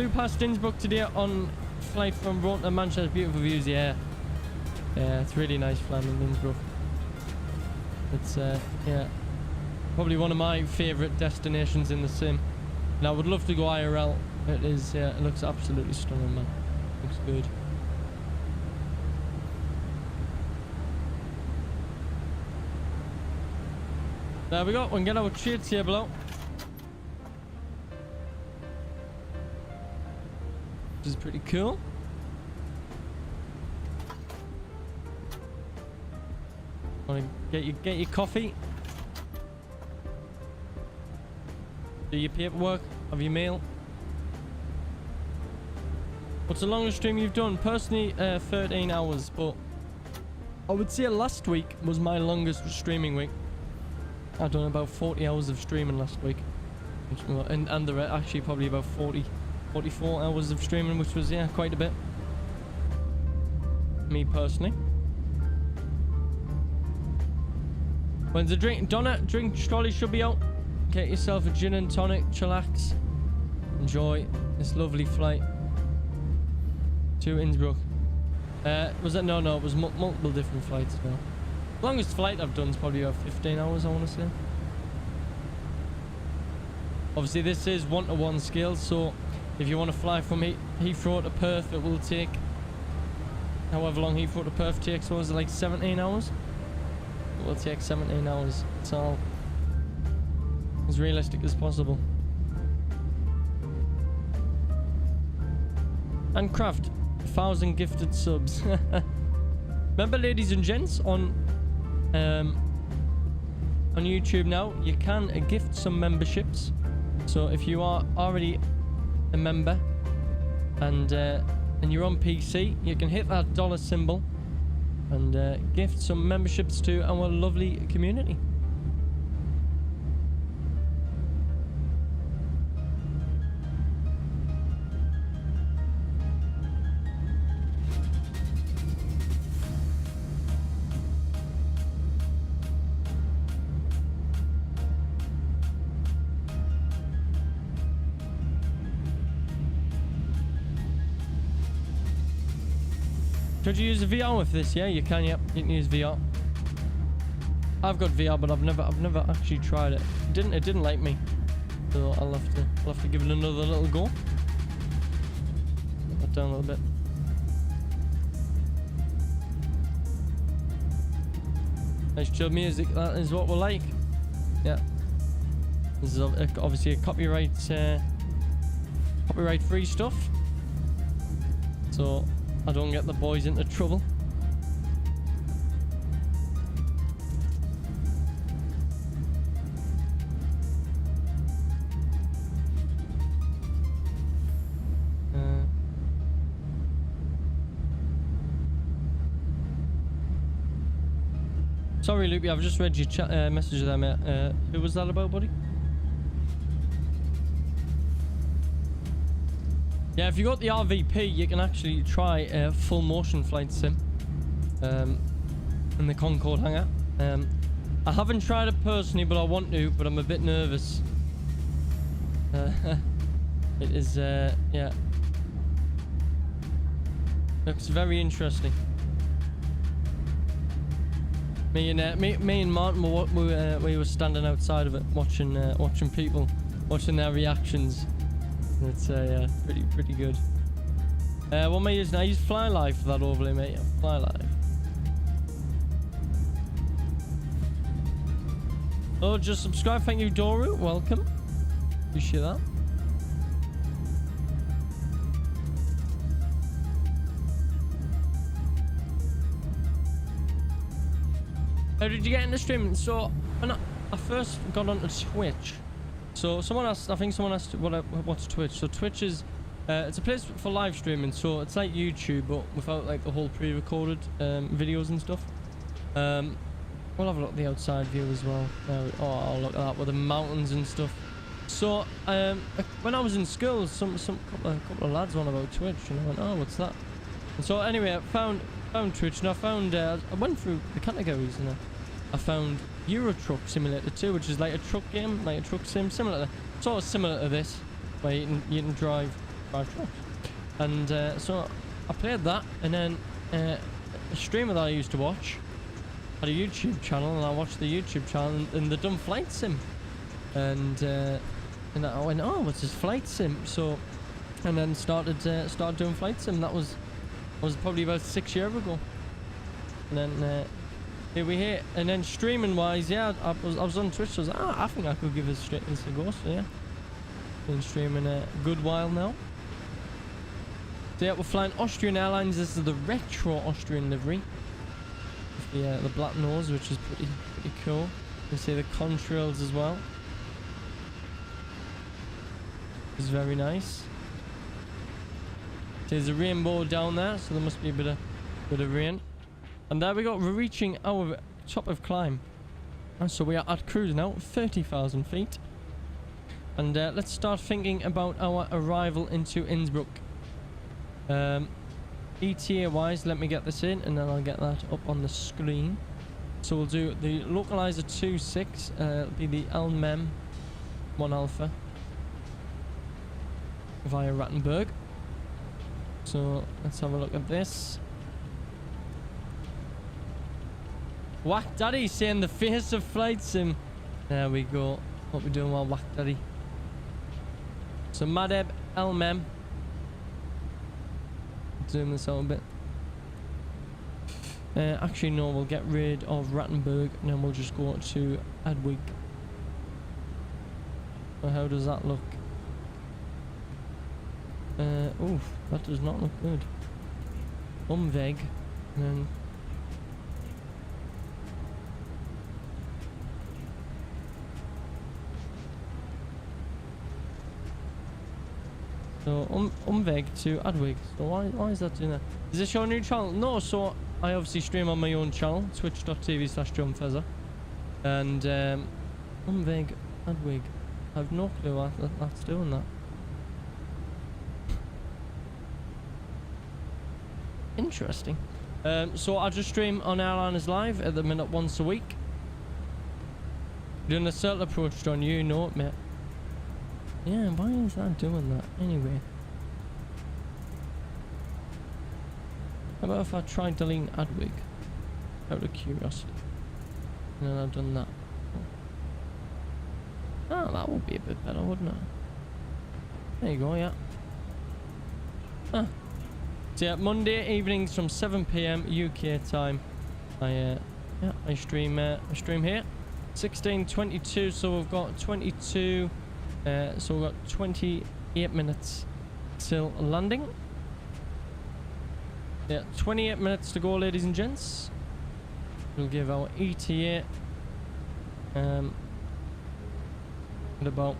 past Innsbruck today on flight from Rome to Manchester. Beautiful views, yeah. Yeah, it's really nice flying in Innsbruck. It's yeah, probably one of my favourite destinations in the sim. And I would love to go IRL. It is, yeah, it looks absolutely stunning, man. Looks good. There we go. We can get our trade table out. Which is pretty cool. Want to get your coffee? Do your paperwork? Have your meal? What's the longest stream you've done? Personally, 13 hours, but I would say last week was my longest streaming week. I've done about 40 hours of streaming last week. And there are actually probably about 44 hours of streaming, which was, yeah, quite a bit. Me personally. When's the drink? Donna, drink trolley should be out. Get yourself a gin and tonic, chillax. Enjoy this lovely flight to Innsbruck. Was that? No, it was multiple different flights. No. Longest flight I've done is probably about 15 hours, I want to say. Obviously, this is 1-to-1 scale, so if you want to fly from Heathrow to Perth, it will take however long Heathrow to Perth takes. So is it like 17 hours? It will take 17 hours. It's all as realistic as possible. And Craft, 1,000 gifted subs. Remember, ladies and gents, on YouTube now, you can gift some memberships. So if you are already a member and you're on PC, you can hit that dollar symbol and gift some memberships to our lovely community. Could you use a VR with this? Yeah, you can. Yep, you can use VR. I've got VR, but I've never actually tried it. It didn't like me, so I'll have to give it another little go. Put that down a little bit. Nice chill music. That is what we like. Yeah. This is obviously a copyright free stuff. So I don't get the boys into trouble. Sorry, Loopy, I've just read your chat message there, mate. Who was that about, buddy? Yeah, if you got the RVP, you can actually try a full motion flight sim in the Concorde hangar. I haven't tried it personally, but I want to, but I'm a bit nervous. It is, yeah. Looks very interesting. Me and Martin we were standing outside of it, watching people, watching their reactions. It's yeah, pretty good. What am I using? I use Fly Live for that overlay, mate. Yeah, Fly Live. Oh, just subscribe. Thank you, Doru. Welcome. Appreciate that. How did you get into streaming? So when I first got onto Twitch, so someone asked, I think someone asked what's Twitch. So Twitch is it's a place for live streaming. So it's like YouTube, but without like the whole pre-recorded videos and stuff. We'll have a look at the outside view as well. Oh, look at that with the mountains and stuff. So when I was in school, some couple of lads on about Twitch, and I went, oh, what's that? And so anyway, I found Twitch, and I went through the categories, and I found Euro Truck Simulator 2, which is like a truck game, like a truck sim, sort of similar to this, where you can drive trucks. And so I played that, and then a streamer that I used to watch had a YouTube channel, and I watched the YouTube channel, and they done flight sim, and I went, oh, what's this flight sim? So, and then started doing flight sim. That was probably about 6 years ago, and then here we here. And then streaming wise, yeah, I was on Twitch. So I was like, I think I could give this a go. So yeah, been streaming a good while now. So yeah, we're flying Austrian Airlines. This is the retro Austrian livery. the black nose, which is pretty cool. You see the contrails as well. It's very nice. There's a rainbow down there, so there must be a bit of rain. And there we go. We're reaching our top of climb. And so we are at cruise now, 30,000 feet. And let's start thinking about our arrival into Innsbruck. ETA wise, let me get this in and then I'll get that up on the screen. So we'll do the localizer 2.6, it'll be the LMEM 1 Alpha via Rattenberg. So let's have a look at this. Whack Daddy saying the face of flight sim. There we go. What we doing while Whack Daddy. So Madeb LMEM. Zoom this out a bit. Actually no, we'll get rid of Rattenberg and then we'll just go to Adwig. So how does that look? Oof, that does not look good. Umweg and then so Umweg to Adwig. So why is that doing that? Is this your new channel? No, so I obviously stream on my own channel, twitch.tv/jonFezza. And Umweg Adwig. I have no clue why that's doing that. Interesting. So I just stream on Airliners Live at the minute once a week. Doing a certain approach on you know it, mate. Yeah, why is that doing that? Anyway. How about if I try deleting Adwig? Out of curiosity. And then I've done that. Oh, that would be a bit better, wouldn't it? There you go, yeah. Ah. So yeah, Monday evenings from 7 PM UK time. I stream here. 16:22, so we've got 22. So we've got 28 minutes till landing. Yeah, 28 minutes to go, ladies and gents. We'll give our ETA at about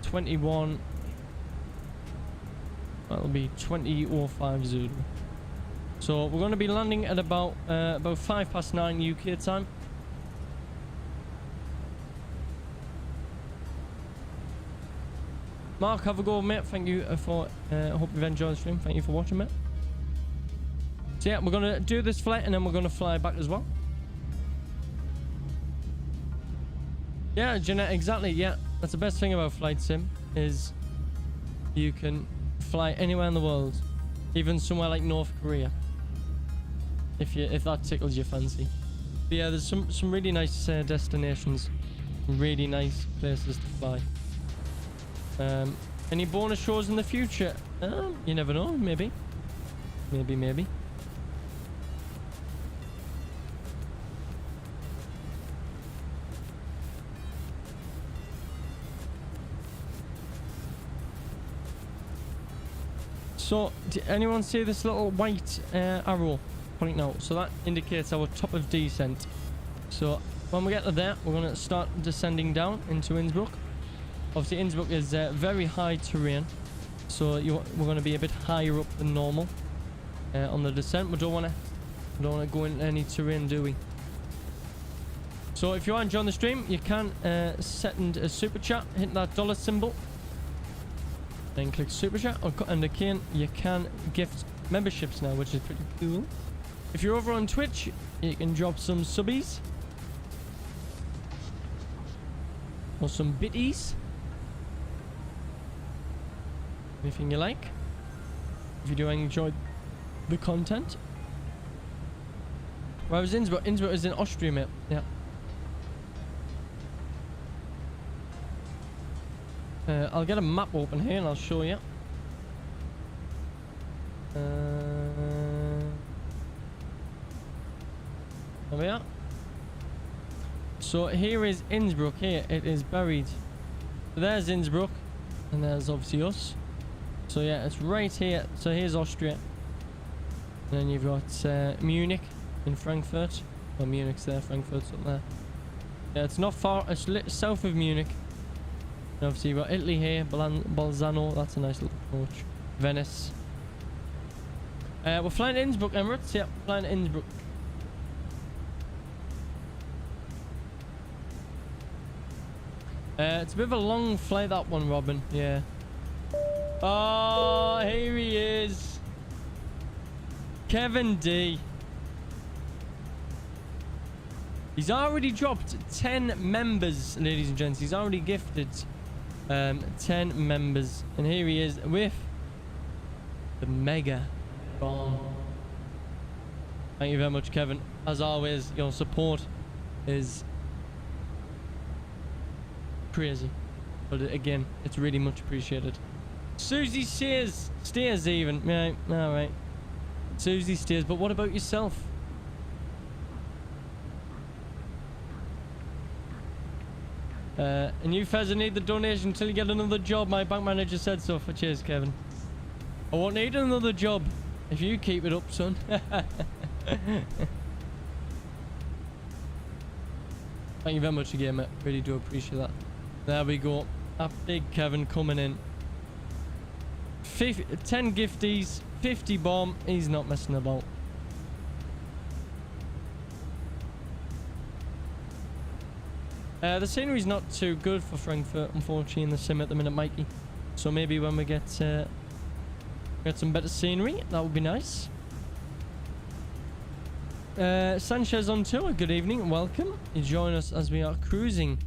21. That'll be 20:05 Zulu. So we're going to be landing at about 9:05 UK time. Mark, have a go, mate. Thank you for. Hope you've enjoyed the stream. Thank you for watching, mate. So yeah, we're gonna do this flight and then we're gonna fly back as well. Yeah, Jeanette, exactly. Yeah, that's the best thing about flight sim is you can fly anywhere in the world, even somewhere like North Korea, if that tickles your fancy. But yeah, there's some really nice destinations, really nice places to fly. Any bonus shows in the future? You never know. Maybe. So, did anyone see this little white arrow pointing out? So that indicates our top of descent. So when we get to there, we're going to start descending down into Innsbruck. Obviously, Innsbruck is very high terrain, so we're going to be a bit higher up than normal on the descent. We don't want to go into any terrain, do we? So if you are enjoying the stream, you can send a super chat, hit that dollar symbol, then click super chat, and again you can gift memberships now, which is pretty cool. If you're over on Twitch, you can drop some subbies or some bitties. Anything you like. If you do enjoy the content. Where was Innsbruck? Innsbruck is in Austria, mate. Yeah. I'll get a map open here and I'll show you. There we are. So here is Innsbruck. Here it is buried. So there's Innsbruck, and there's obviously us. So yeah, it's right here. So here's Austria, and then you've got Munich, in Frankfurt. Well, Munich's there, Frankfurt's up there. Yeah, it's not far. It's south of Munich. And obviously, you've got Italy here, Bolzano. That's a nice little approach. Venice. We're flying to Innsbruck, Emirates. Yep, flying to Innsbruck. It's a bit of a long flight, that one, Robin. Yeah. Oh, here he is. Kevin D. He's already dropped 10 members, ladies and gents. He's already gifted 10 members. And here he is with the mega bomb. Thank you very much, Kevin. As always, your support is crazy. But again, it's really much appreciated. Susie steers even. Right, alright. Susie steers, but what about yourself? And you, Fezza, need the donation until you get another job. My bank manager said so. For cheers, Kevin. I won't need another job if you keep it up, son. Thank you very much again, mate. Really do appreciate that. There we go. That big Kevin coming in. 10 gifties, 50 bomb. He's not messing about. The scenery's not too good for Frankfurt, unfortunately, in the sim at the minute, Mikey. So maybe when we get some better scenery, that would be nice. Sanchez on tour. Good evening, welcome. You join us as we are cruising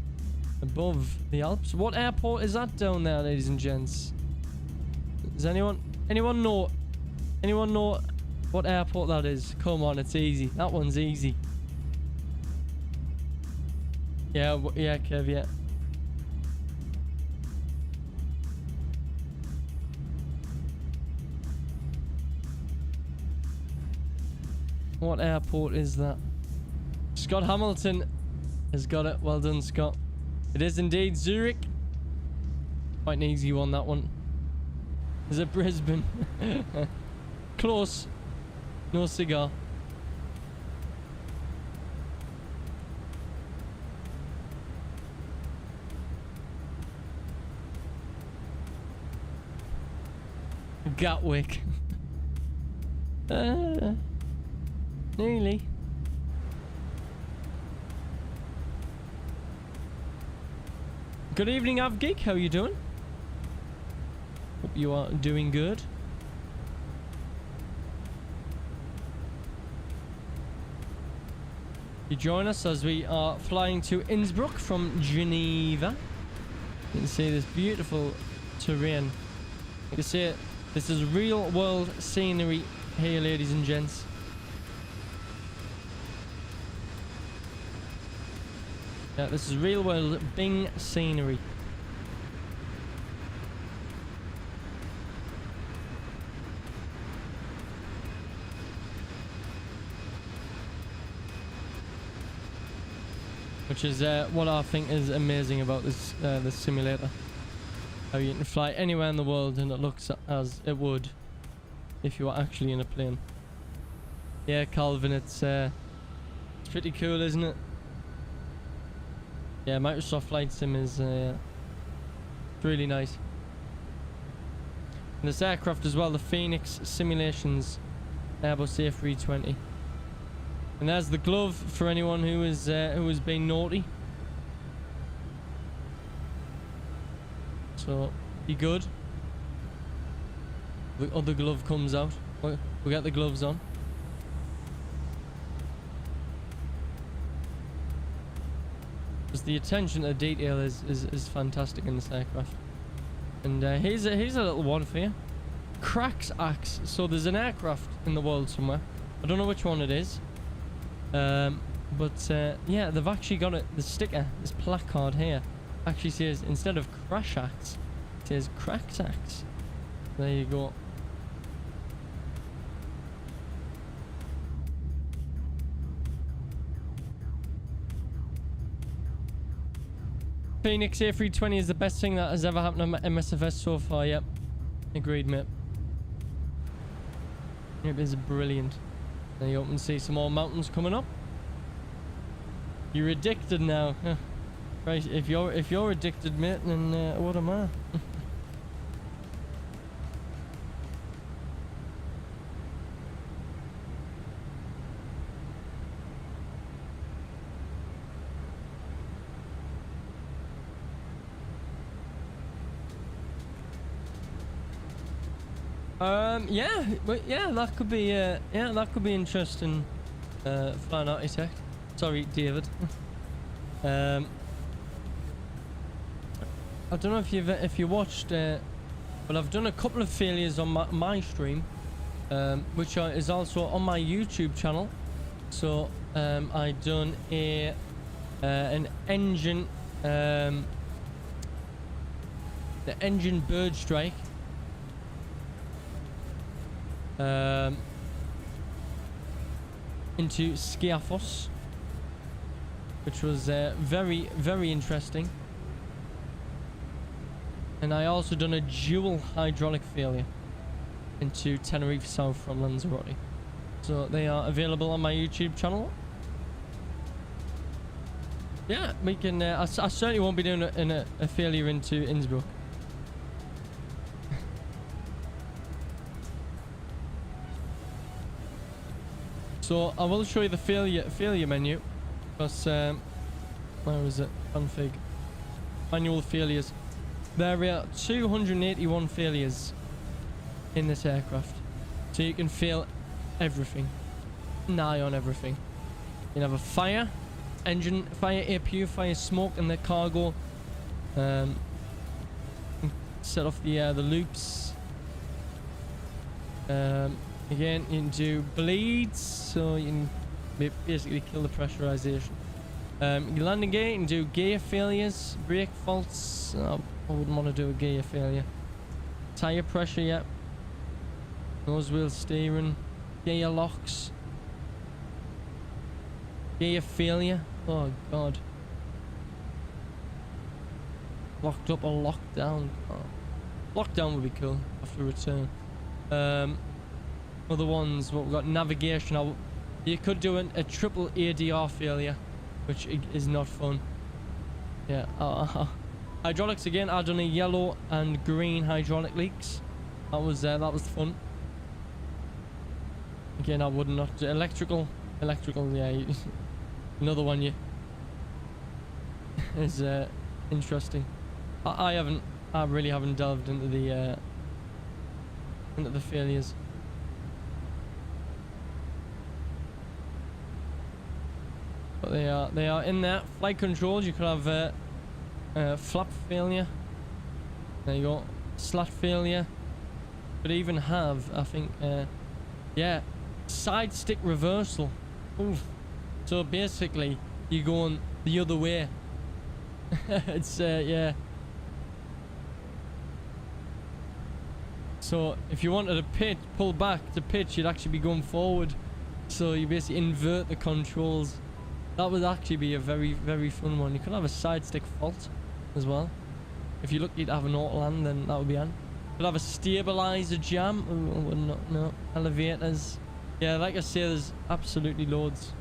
above the Alps. What airport is that down there, ladies and gents? Does anyone know what airport that is? Come on, it's easy. That one's easy. Yeah, yeah, Kev, yeah. What airport is that? Scott Hamilton has got it. Well done, Scott. It is indeed Zurich. Quite an easy one, that one. Is it Brisbane? Close. No cigar. Gatwick. Nearly. Good evening, Avgeek. How are you doing? Hope you are doing good. You join us as we are flying to Innsbruck from Geneva. You can see this beautiful terrain. You can see it. This is real world scenery here, ladies and gents. Yeah, this is real world Bing scenery. Which is what I think is amazing about this this simulator. How you can fly anywhere in the world and it looks as it would if you were actually in a plane. Yeah, Calvin, it's pretty cool, isn't it? Yeah, Microsoft Flight Sim is really nice. And this aircraft as well, the Phoenix Simulations Airbus A320. And there's the glove for anyone who has been naughty. So be good. The other glove comes out. We'll get the gloves on. Because the attention to detail is fantastic in this aircraft. And here's a little one for you. Cracks axe. So there's an aircraft in the world somewhere. I don't know which one it is. But yeah, they've actually got it. The sticker, this placard here, actually says, instead of crash axe, it says cracks axe. There you go. Phoenix A320 is the best thing that has ever happened to MSFS so far. Yep, agreed, mate. It is brilliant. There you can see some more mountains coming up. You're addicted now. Right, if you're addicted, mate, then what am I? Yeah, but yeah, that could be interesting. Flying architect. Sorry, David. I don't know if you watched, but I've done a couple of failures on my stream, which is also on my YouTube channel. So I done an engine, the engine bird strike. Into Skiathos, which was very, very interesting. And I also done a dual hydraulic failure into Tenerife South from Lanzarote. So they are available on my YouTube channel. Yeah, we can. I certainly won't be doing a failure into Innsbruck. So I will show you the failure menu, because where is it? Config, manual failures. There are 281 failures in this aircraft, so you can fail everything, nigh on everything. You can have a fire, engine fire, air purifier, smoke in the cargo. Set off the loops. Again, you can do bleeds, so you can basically kill the pressurization. You landing gear, you can do gear failures, brake faults. I wouldn't want to do a gear failure. Tire pressure, yeah. Nose wheel steering, gear locks, gear failure. Oh god. Locked up or locked down. Oh. Lockdown would be cool after return. Other ones, what we've got, navigation. You could do a triple ADR failure, which is not fun. Yeah. Hydraulics again. I done a yellow and green hydraulic leaks. That was fun. Again, I would not do electrical. Yeah. Another one. Is interesting. I really haven't delved into the failures. But they are in there. Flight controls, you could have flap failure. There you go. Slat failure. Could even have, I think, yeah, side stick reversal. Oof. So basically, you're going the other way. It's yeah. So if you wanted to pull back to pitch, you'd actually be going forward. So you basically invert the controls. That would actually be a very, very fun one. You could have a side stick fault as well. If you're lucky to have an auto land, then that would be on. Could have a stabilizer jam. Ooh, no. Elevators. Yeah, like I say, there's absolutely loads.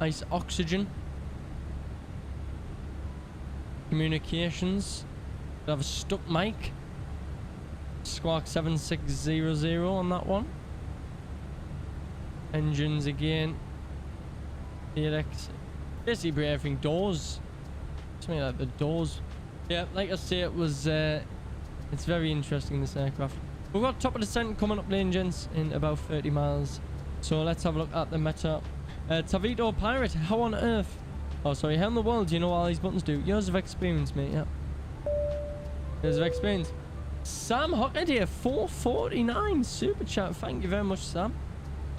Nice oxygen. Communications. Could have a stuck mic. Squawk 7600 on that one. Engines again. Basically everything. Doors. Something like the doors. Yeah, like I say, it was it's very interesting, this aircraft. We've got top of descent coming up lane, gents, in about 30 miles. So let's have a look at the meta. Tavito Pirate, how on earth? Oh, sorry, how in the world do you know what all these buttons do? Years of experience, mate, yeah. Years of experience. Sam Hockaday, 449 super chat. Thank you very much, Sam.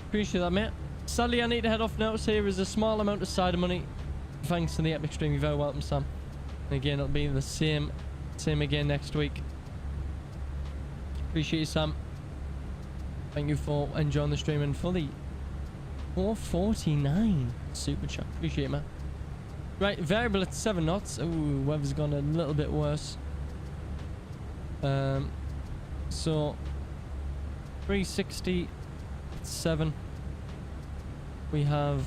Appreciate that, mate. Sadly, I need to head off now, so here is a small amount of side money. Thanks to the Epic stream. You're very welcome, Sam. And again, it'll be the same again next week. Appreciate you, Sam. Thank you for enjoying the stream and for the 449 super chat. Appreciate it, man. Right, variable at 7 knots. Ooh, weather's gone a little bit worse. So 367. We have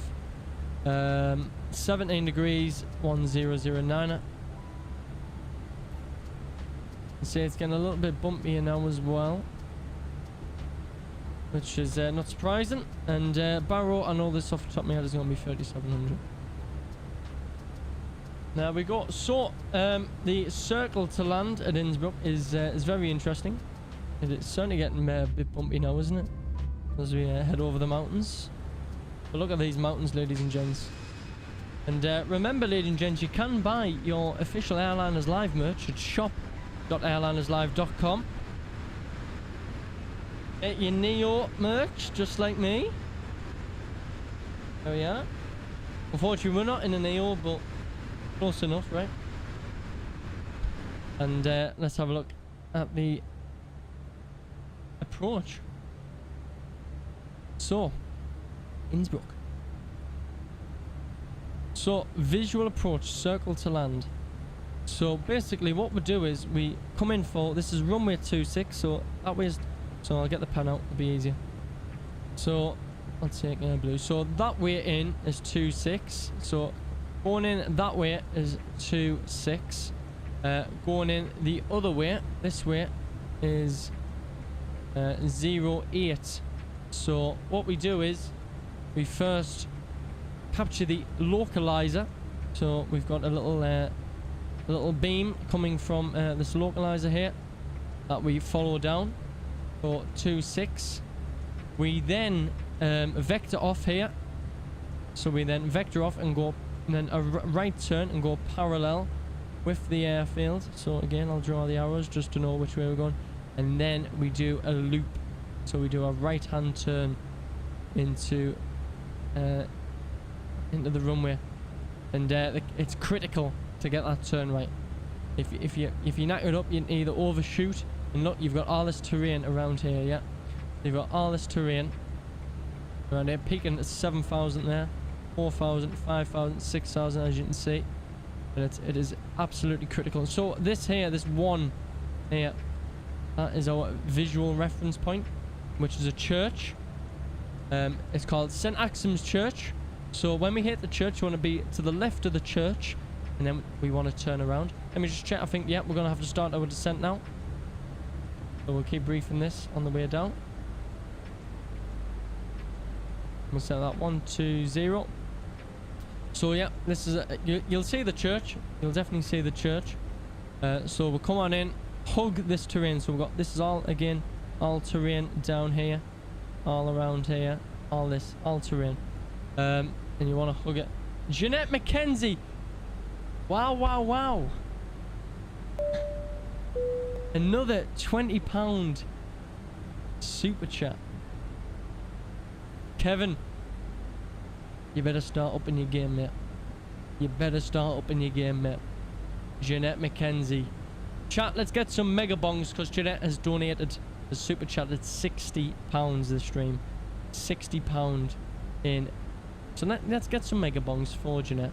17 degrees, 1009. You see it's getting a little bit bumpier now as well, which is not surprising. And Barrow, I know this off the top of my head, is going to be 3700. There we go. So the circle to land at Innsbruck is very interesting. It's certainly getting a bit bumpy now, isn't it? As we head over the mountains. But look at these mountains, ladies and gents. And remember, ladies and gents, you can buy your official Airliners Live merch at shop.airlinerslive.com. Get your Neo merch, just like me. Oh yeah. Unfortunately, we're not in a Neo, but close enough, right? And let's have a look at the approach. So, Innsbruck. So, visual approach, circle to land. So, basically what we do is we come in for, this is runway 26, so that way is, so I'll get the pen out, it'll be easier. So, let's take blue. So, that way in is 26. So, going in that way is 26. Going in the other way, this way, is 08. So what we do is we first capture the localizer. So we've got a little beam coming from this localizer here that we follow down for 26. We then vector off here. So we then vector off and go, and then a right turn and go parallel with the airfield. So again, I'll draw the arrows just to know which way we're going. And then we do a loop. So we do a right hand turn into the runway. And it's critical to get that turn right. If you knack it up, you can either overshoot, and look, you've got all this terrain around here, yeah? You've got all this terrain around here, peaking at 7,000 there, 4,000, 5,000, 6,000, as you can see. But it is absolutely critical. So this here, this one here, that is our visual reference point, which is a church. It's called St. Axim's Church. So when we hit the church, we want to be to the left of the church, and then we want to turn around. Let me just check. I think, yeah, we're going to have to start our descent now. So we'll keep briefing this on the way down. We'll set that 1, 2, 0. So yeah, this is you'll see the church. You'll definitely see the church. So we'll come on in, hug this terrain. So we've got, this is all, again, all terrain down here, all around here, all this, all terrain. And you want to hug it. Jeanette McKenzie. Wow, wow, wow. Another £20 super chat. Kevin, you better start up in your game, mate. You better start up in your game, mate. Jeanette McKenzie. Chat, let's get some mega bongs, because Jeanette has donated the super chat at £60 this stream. £60 in. So let's get some mega bongs for Jeanette.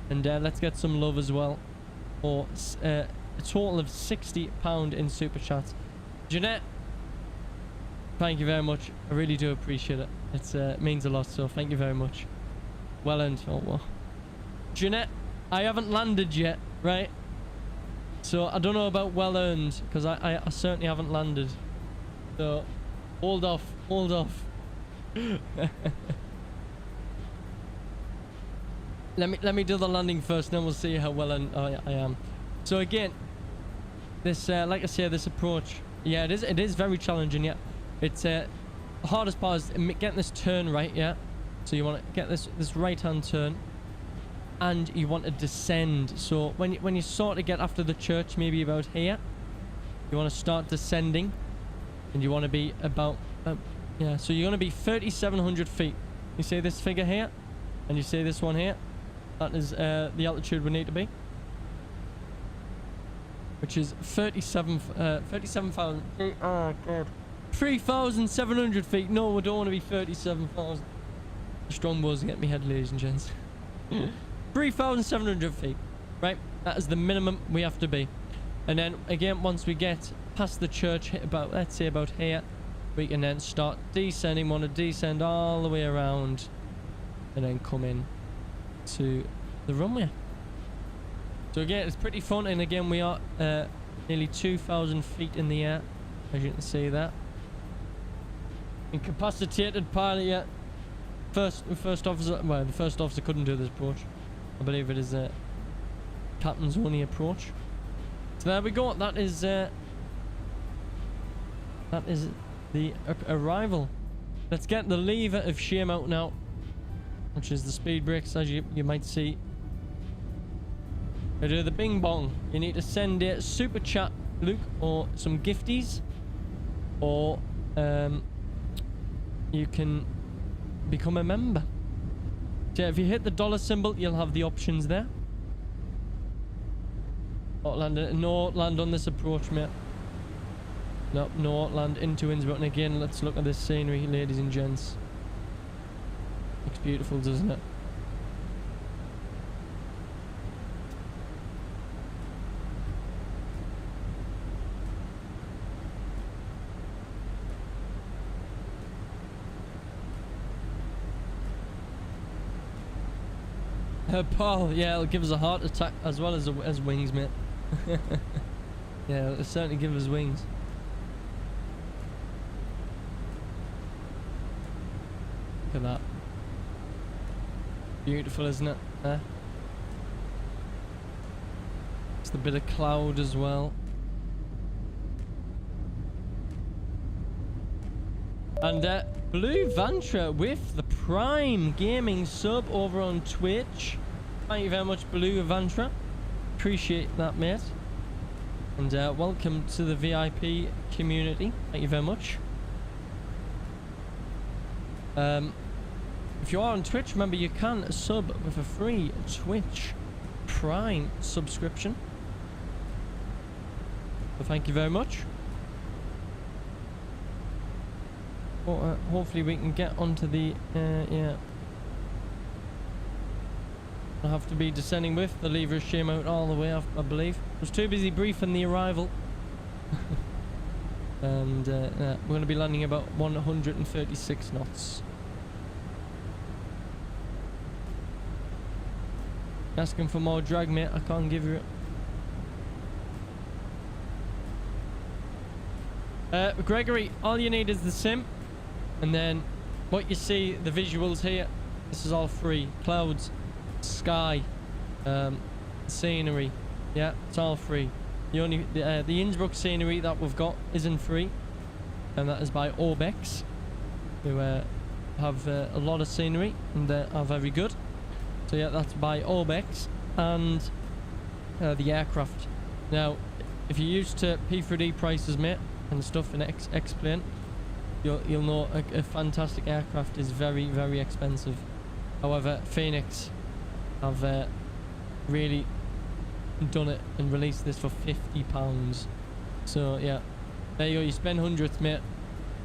And let's get some love as well. For a total of £60 in super chats. Jeanette, thank you very much. I really do appreciate it. It means a lot, so thank you very much. Well earned. Oh, well. Jeanette, I haven't landed yet, right? So I don't know about well earned, because I certainly haven't landed. So hold off, hold off. Let me do the landing first, then we'll see how well I am. So again, this like I say, this approach, yeah, it is very challenging. Yeah, it's hardest part is getting this turn right. Yeah, so you want to get this right hand turn, and you want to descend. So when you sort of get after the church, maybe about here, you want to start descending, and you want to be about yeah. So you're going to be 3,700 feet. You see this figure here, and you see this one here. That is the altitude we need to be, which is 37,000 feet. Oh god, 3,700 feet. No, we don't want to be 37,000. Strong balls to get me head, ladies and gents. 3,700 feet, right? That is the minimum we have to be. And then again, once we get past the church, about, let's say about here, we can then start descending. Want to descend all the way around and then come in to the runway. So again, it's pretty fun, and again we are nearly 2,000 feet in the air, as you can see that. Incapacitated pilot yet. First officer, well, the first officer couldn't do this approach. I believe it is captain's only approach. So there we go. That is the arrival. Let's get the lever of shame out now, which is the speed brakes, as you might see. To do the bing bong, you need to send a super chat, Luke, or some gifties, or you can become a member. So if you hit the dollar symbol, you'll have the options there. No land on this approach, mate. Nope, no land into Innsbruck. And again, let's look at this scenery, ladies and gents. Looks beautiful, doesn't it? Paul, yeah, it'll give us a heart attack as well as wings, mate. Yeah, it'll certainly give us wings. Look at that. Beautiful, isn't it? It's the bit of cloud as well. And Blue Vantra with the Prime Gaming sub over on Twitch. Thank you very much, Blue Vantra. Appreciate that, mate. And welcome to the VIP community. Thank you very much. If you are on Twitch, remember you can sub with a free Twitch Prime subscription. So thank you very much. Hopefully we can get onto the yeah. I'll have to be descending with the lever of shame out all the way, I believe. I was too busy briefing the arrival. And we're going to be landing about 136 knots. Asking for more drag, mate. I can't give you it. Gregory, all you need is the sim. And then what you see, the visuals here, this is all free. Clouds, sky, scenery. Yeah, it's all free. The only the Innsbruck scenery that we've got isn't free, and that is by Orbex, who have a lot of scenery and are very good. So yeah, that's by Orbex. And the aircraft. Now, if you're used to P3D prices, mate, and stuff in X-Plane, you'll know a fantastic aircraft is very, very expensive. However, Phoenix have really done it and released this for £50. So yeah, there you go. You spend hundreds, mate.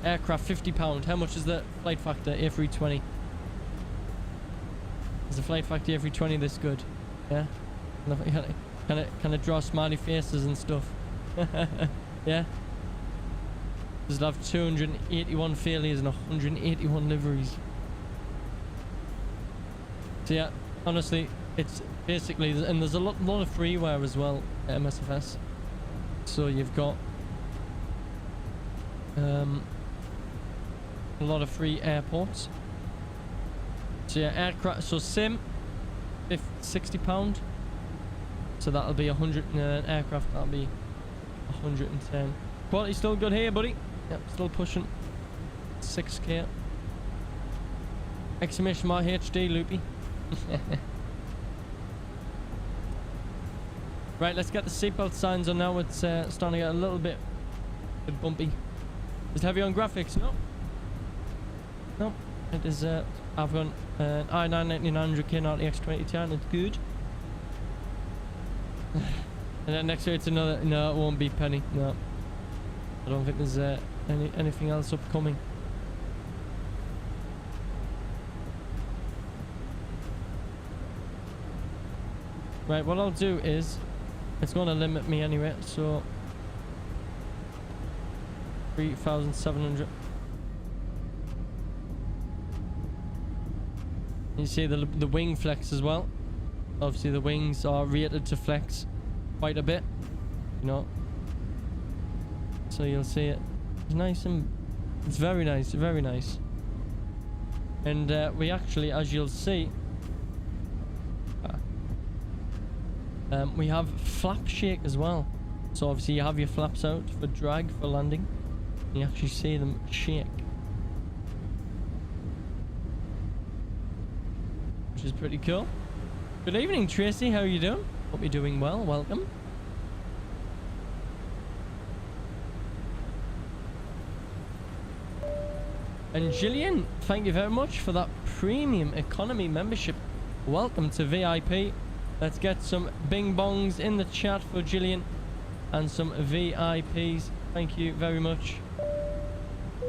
Aircraft £50. How much is the flight factor A320? Is the flight factor A320 this good? Yeah. Can it draw smiley faces and stuff? Yeah. Does it have 281 failures and 181 liveries? So yeah, honestly, it's basically, and there's a lot of freeware as well at MSFS. So you've got a lot of free airports. So yeah, aircraft. So sim, £60. So that'll be 100. Aircraft, that'll be 110. Quality still good here, buddy. Yep, still pushing 6K. Exclamation mark HD, loopy. Right, let's get the seatbelt signs on now. It's starting to get a little bit bumpy. Is it heavy on graphics? No. No. It is, I've got an i9-9900K, not the X2010. It's good. And then next year it's another. No, it won't be Penny. No. I don't think there's anything else upcoming. Right, what I'll do is, it's going to limit me anyway, so 3,700. You see the wing flex as well. Obviously the wings are rated to flex quite a bit, you know. So you'll see it. It's nice and it's very nice, very nice. And we actually, as you'll see, we have flap shake as well. So obviously you have your flaps out for drag for landing. And you actually see them shake, which is pretty cool. Good evening, Tracy. How are you doing? Hope you're doing well. Welcome. And Gillian, thank you very much for that premium economy membership. Welcome to VIP. Let's get some bing bongs in the chat for Gillian and some VIPs. Thank you very much.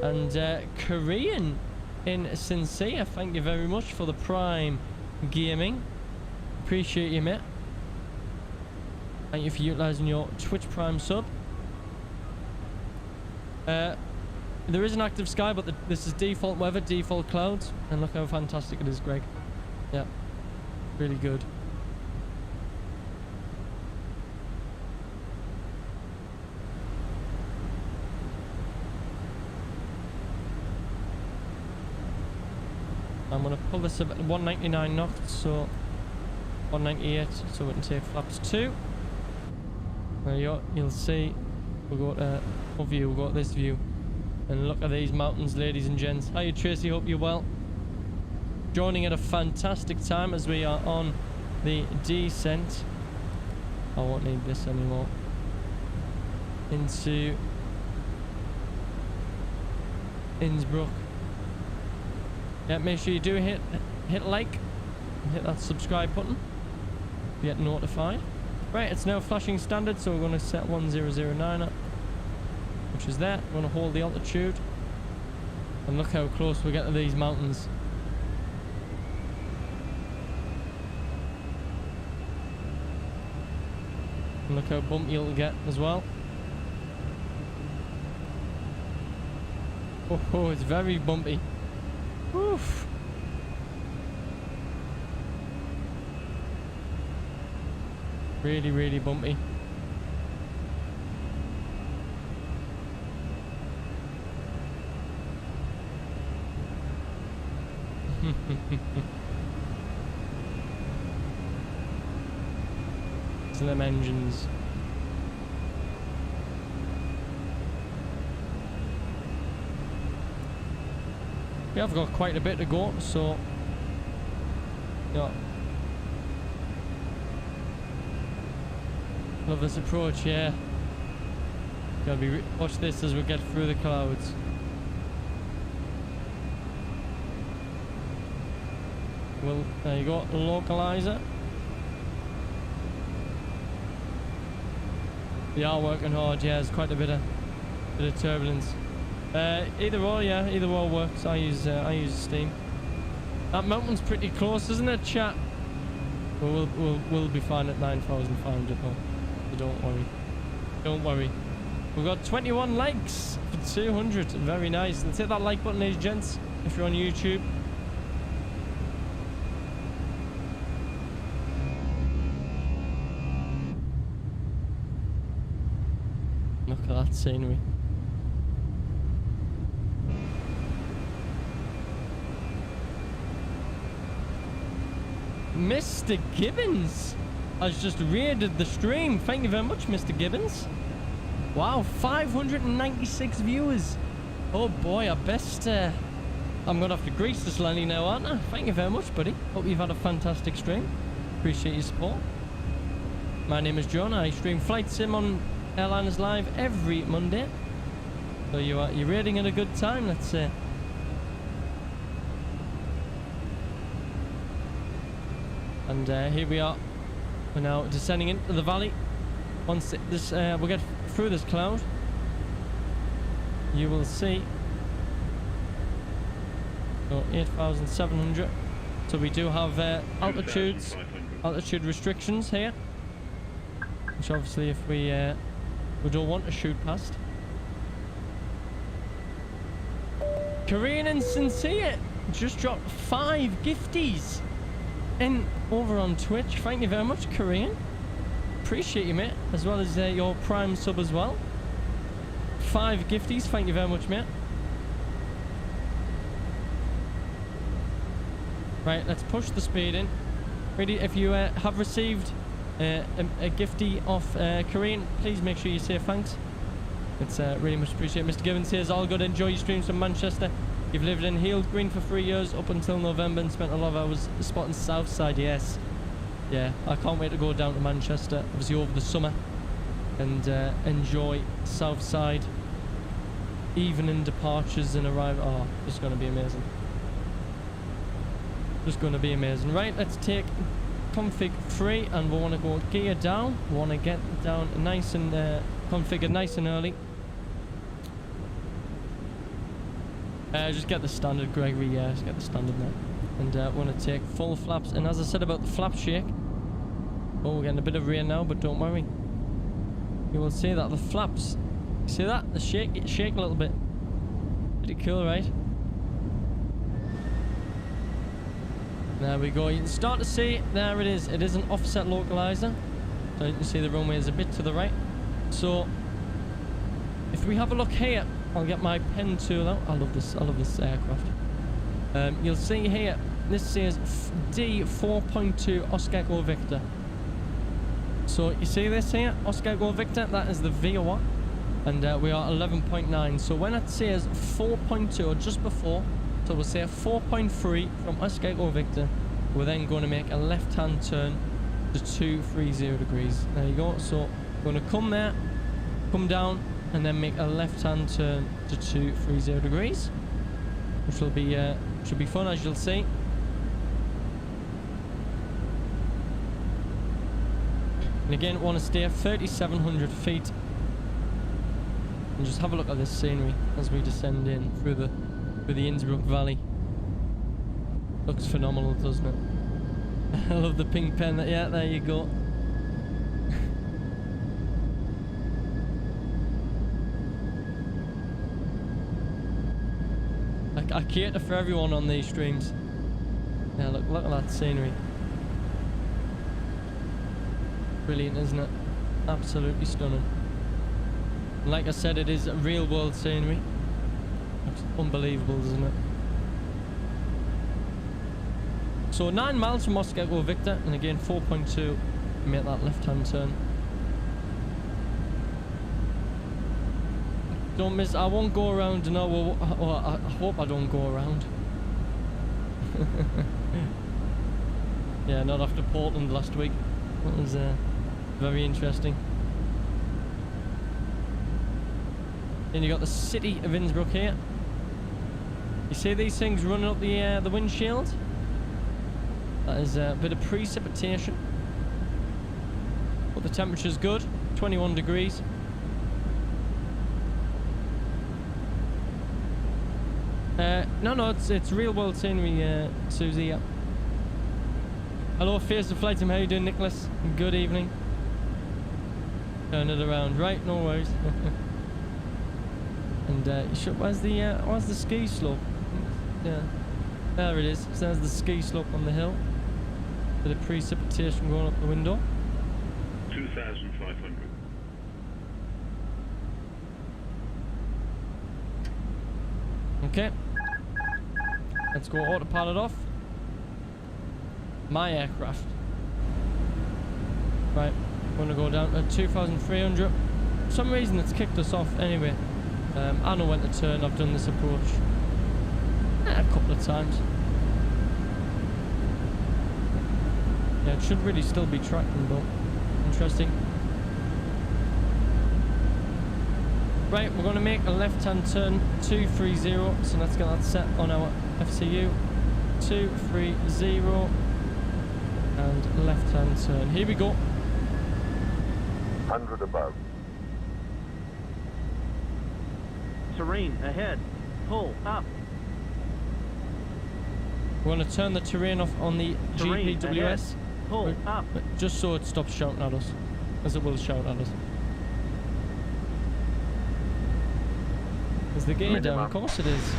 And Korean in Sincere, thank you very much for the Prime Gaming. Appreciate you, mate. Thank you for utilizing your Twitch Prime sub. There is an active sky, but this is default weather, default clouds. And look how fantastic it is, Greg. Yeah, really good. I'm going to pull this up at 199 knots, so 198, so we can take flaps 2. There you go. You'll see. We'll go to what view? We'll go to this view. And look at these mountains, ladies and gents. Hiya, Tracy. Hope you're well. Joining at a fantastic time as we are on the descent. I won't need this anymore. Into Innsbruck. Yeah, make sure you do hit like, hit that subscribe button to get notified. Right, it's now flashing standard, so we're going to set 1009 up, which is there. We're going to hold the altitude, and look how close we get to these mountains. And look how bumpy it'll get as well. Oh, it's very bumpy. Oof. Really, really bumpy. Slim engines. We have got quite a bit to go, so yeah. Love this approach, yeah. Gotta be watch this as we get through the clouds. Well, there you go, localizer. They are working hard, yeah. There's quite a bit of turbulence. Either or, yeah, either or works. I use Steam. That mountain's pretty close, isn't it, chat? We'll be fine at 9,500 though. So don't worry. Don't worry. We've got 21 likes for 200. Very nice. Let's hit that like button, ladies and gents, if you're on YouTube. Look at that scenery. Mr. Gibbons has just raided the stream. Thank you very much, Mr. Gibbons. Wow, 596 viewers. Oh boy, I best I'm gonna have to grease this Lenny now, aren't I? Thank you very much, buddy. Hope you've had a fantastic stream. Appreciate your support. My name is John. I stream Flight Sim on Airliners Live every Monday. So you're raiding at a good time, let's say. And here we are. We're now descending into the valley. Once we'll get through this cloud, you will see. So 8,700. So we do have altitude restrictions here, which obviously if we don't want to shoot past. Korean and Sincere, just dropped 5 gifties in over on Twitch. Thank you very much, Korean. Appreciate you, mate. As well as your Prime sub as well. 5 gifties. Thank you very much, mate. Right, let's push the speed in. Really, if you have received a giftie off Korean, please make sure you say thanks. It's really much appreciated. Mr. Gibbons says, all good. Enjoy your streams from Manchester. You've lived in Heald Green for 3 years up until November and spent a lot of hours spotting Southside. Yes. Yeah, I can't wait to go down to Manchester, obviously over the summer, and enjoy Southside. Evening departures and arrival. Oh, it's going to be amazing. Just going to be amazing. Right, let's take config 3 and we want to go gear down. We want to get down nice and configured nice and early. Just get the standard, Gregory. Yeah, just get the standard now. And want to take full flaps. And as I said about the flap shake, oh, we're getting a bit of rain now, but don't worry. You will see that the flaps, see that? The shake a little bit. Pretty cool, right? There we go. You can start to see, there it is. It is an offset localizer. So you can see the runway is a bit to the right. So if we have a look here, I'll get my pen tool out. I love this aircraft. You'll see here, this says D4.2 Oscar Echo Victor. So you see this here, Oscar Echo Victor, that is the VOR. And we are 11.9. So when it says 4.2 or just before, so we'll say 4.3 from Oscar Echo Victor, we're then going to make a left-hand turn to 230 degrees. There you go. So we're going to come there, come down, and then make a left-hand turn to 230 degrees, which will be should be fun, as you'll see. And again, want to stay at 3,700 feet, and just have a look at this scenery as we descend in through the Innsbruck Valley. Looks phenomenal, doesn't it? I love the pink pen. Yeah, there you go. I cater for everyone on these streams. Yeah, look at that scenery. Brilliant, isn't it? Absolutely stunning. And like I said, it is a real world scenery. Looks unbelievable, doesn't it? So 9 miles from Oscar Echo Victor, and again 4.2, make that left-hand turn. Don't miss. I won't go around. No, well, I hope I don't go around. Yeah, not after Portland last week. That was very interesting. Then you got the city of Innsbruck here. You see these things running up the windshield? That is a bit of precipitation. But the temperature's good, 21 degrees. No, it's real world scenery, Susie. Yeah. Hello, Face of Flight Team. How you doing, Nicholas? Good evening. Turn it around, right? No worries. And where's the ski slope? Yeah, there it is. So there's the ski slope on the hill. Bit of precipitation going up the window. 2,500. Okay. Let's go autopilot off. My aircraft. Right, we're gonna go down to 2,300. For some reason it's kicked us off anyway. I know when to turn. I've done this approach a couple of times. Yeah, it should really still be tracking, but interesting. Right, we're going to make a left-hand turn 230, so let's get that set on our FCU. 230 and left-hand turn. Here we go. 100 above. Terrain ahead. Pull up. We're going to turn the terrain off on the Terrain GPWS. ahead. Pull up. Just so it stops shouting at us, as it will shout at us. Is the gear down? Of course it is.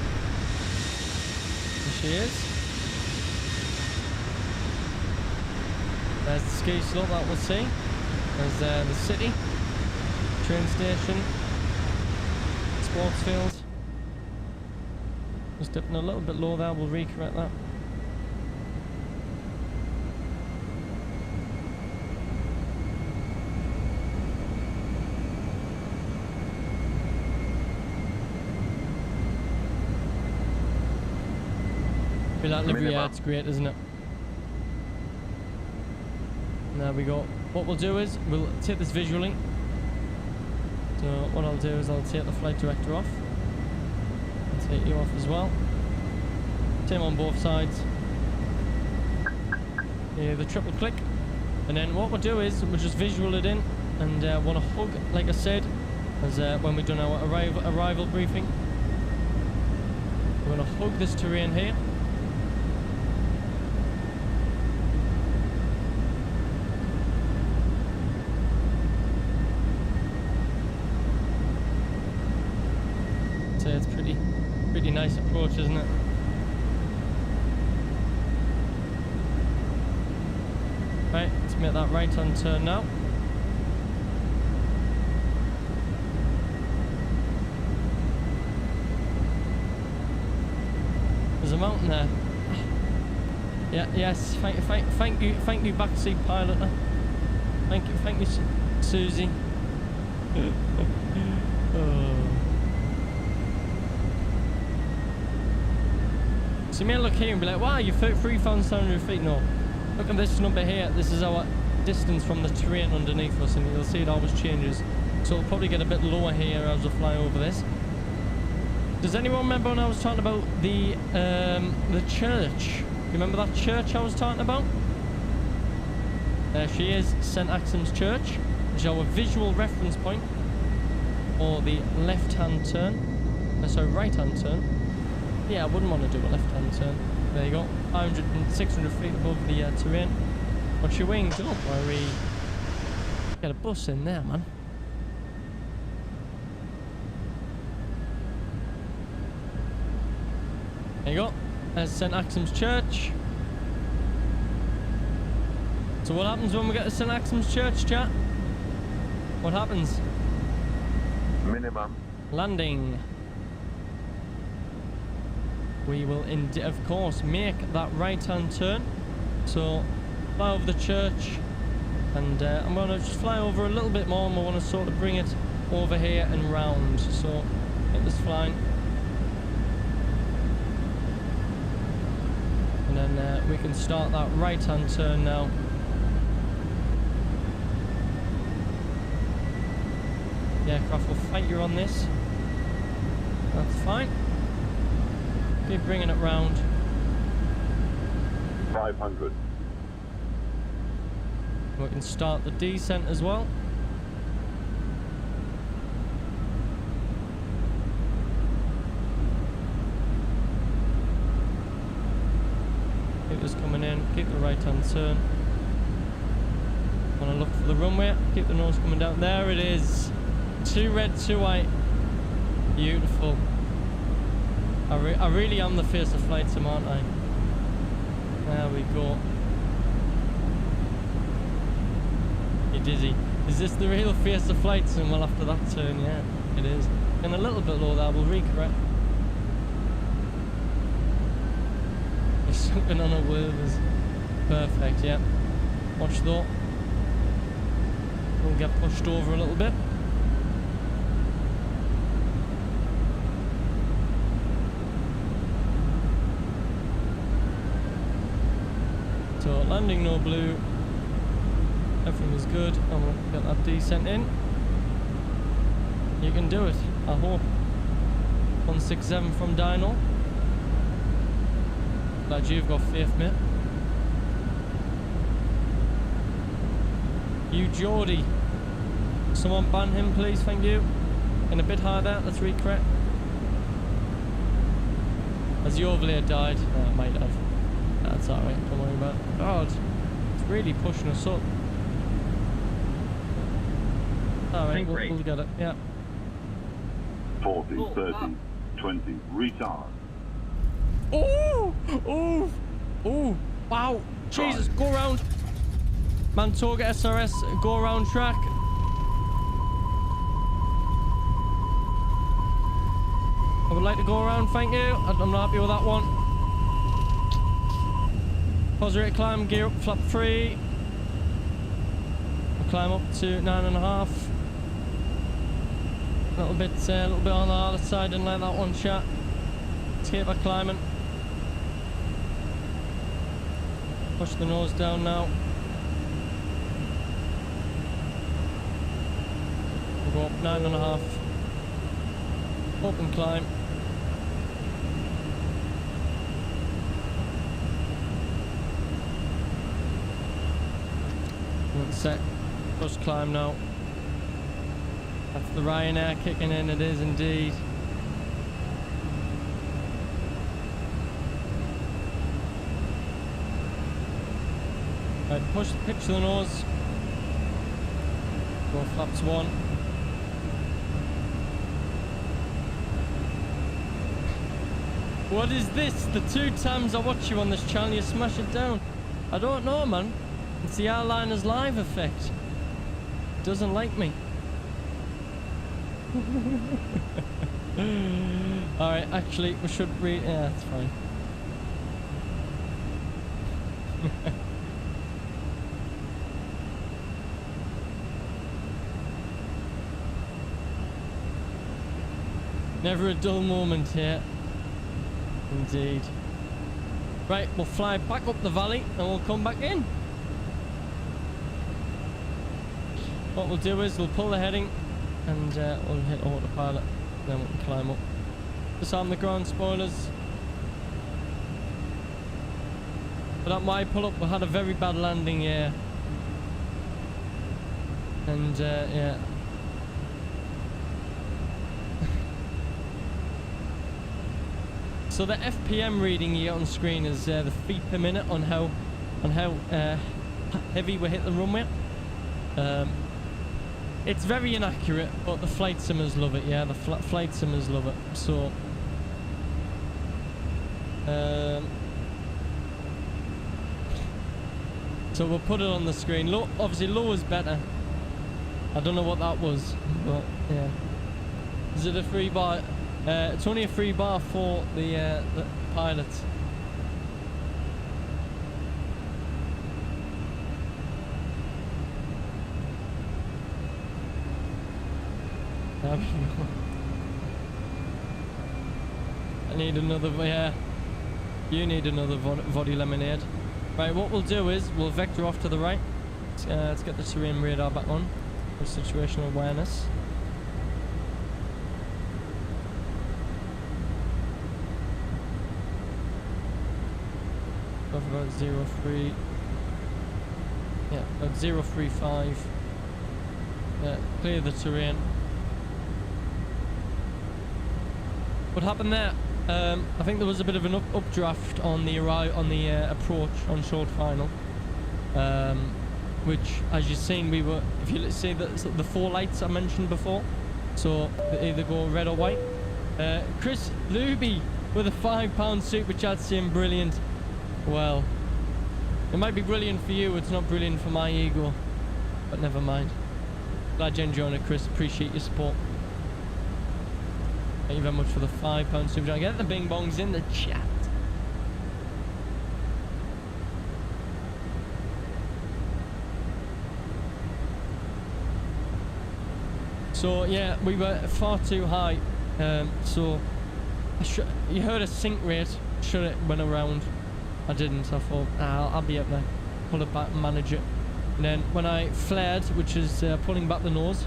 She is. There's the ski slope that we'll see. There's the city, train station, sports field. Just dipping a little bit low there, we'll recorrect that. Be like livery, yeah, it's great, isn't it? There we go. What we'll do is we'll take this visually. So what I'll do is I'll take the flight director off. I'll take you off as well. Same on both sides. Yeah, the triple click. And then what we'll do is we'll just visual it in and want to hug, like I said, as when we've done our arrival briefing. We're going to hug this terrain here. So it's pretty nice approach, isn't it? Right, let's make that right hand turn now. There's a mountain there. Yeah, yes. Thank you, backseat pilot. Thank you, Susie. Oh. So you may look here and be like, wow, you're 3,700 feet. No, look at this number here. This is our distance from the terrain underneath us, and you'll see it always changes. So it'll probably get a bit lower here as we fly over this. Does anyone remember when I was talking about the church? You remember that church I was talking about? There she is, St. Axel's Church, which is our visual reference point for the left-hand turn. Sorry, right-hand turn. Yeah, I wouldn't want to do a left-hand turn. There you go. 500 and 600 feet above the terrain. Watch your wings, don't worry. Get a bus in there, man. There you go. There's St. Axel's Church. So what happens when we get to St. Axel's Church, chat? What happens? Minimum. Landing. We will, of course, make that right-hand turn. So, fly over the church, and I'm going to just fly over a little bit more, and we want to sort of bring it over here and round. So, get this flying. And then we can start that right-hand turn now. The aircraft will fight you on this. That's fine. Keep bringing it round. 500. We can start the descent as well. Keep this coming in. Keep the right hand turn. Want to look for the runway. Keep the nose coming down. There it is. 2 red, 2 white. Beautiful. I really am the face of flight sim, aren't I? There we go. You're dizzy. Is this the real face of flight sim? Well, after that turn, yeah, it is. And a little bit low there, we'll recorrect. You're sucking on a wheels. Perfect, yeah. Watch though. We'll get pushed over a little bit. So landing no blue, everything is good. I'm going to get that descent in. You can do it, I hope. 167 from Dino. Glad you've got faith, mate. You Geordie. Someone ban him please, thank you. And a bit harder, let's recorrect. Has the overlay died? Oh, it might have. That's alright, don't worry about it. God, it's really pushing us up. Alright, we'll get it, yeah. 40, 30, 20, retard. Oh! Oh! Oh! Wow! Jesus, go around. Mantorga SRS, go around track. I would like to go around, thank you. I'm not happy with that one. Positive climb, gear up, flap 3. I'll climb up to 9.5. A little bit on the harder side, didn't like that one, chat. Let's keep our climbing. Push the nose down now. We'll go up 9.5. Open climb. One set. First climb now. That's the Ryanair kicking in, it is indeed. Right, pitch the nose. Go flaps 1. What is this? The 2 times I watch you on this channel, you smash it down. I don't know, man. It's the Airliners Live effect. It doesn't like me. Alright, actually, we should read. Yeah, that's fine. Never a dull moment here. Indeed. Right, we'll fly back up the valley and we'll come back in. What we'll do is we'll pull the heading and we'll hit autopilot. Then we can climb up. Disarm the ground spoilers. But at my pull up we had a very bad landing here. And yeah. So the FPM reading here on screen is the feet per minute on how heavy we hit the runway. It's very inaccurate, but the flight simmers love it. Yeah, the flight simmers love it. So so we'll put it on the screen. Low, obviously low is better. I don't know what that was, but yeah. Is it a 3 bar? It's only a 3 bar for the pilots. I need another, yeah. You need another Voddy lemonade. Right, what we'll do is we'll vector off to the right. Let's get the terrain radar back on for situational awareness. About 03. Yeah, about 035. Yeah, clear the terrain. What happened there? I think there was a bit of an updraft on the approach on short final, which, as you've seen, we were. If you see the 4 lights I mentioned before, so they either go red or white. Chris Luby with a £5 super chat saying brilliant. Well, it might be brilliant for you, it's not brilliant for my ego, but never mind. Glad you're enjoying it, Chris. Appreciate your support. Thank you very much for the £5 super chat. Get the bing bongs in the chat. So yeah, we were far too high. So you heard a sink rate. Should it went around? I didn't. I thought I'll be up there, pull it back and manage it. And then when I flared, which is pulling back the nose,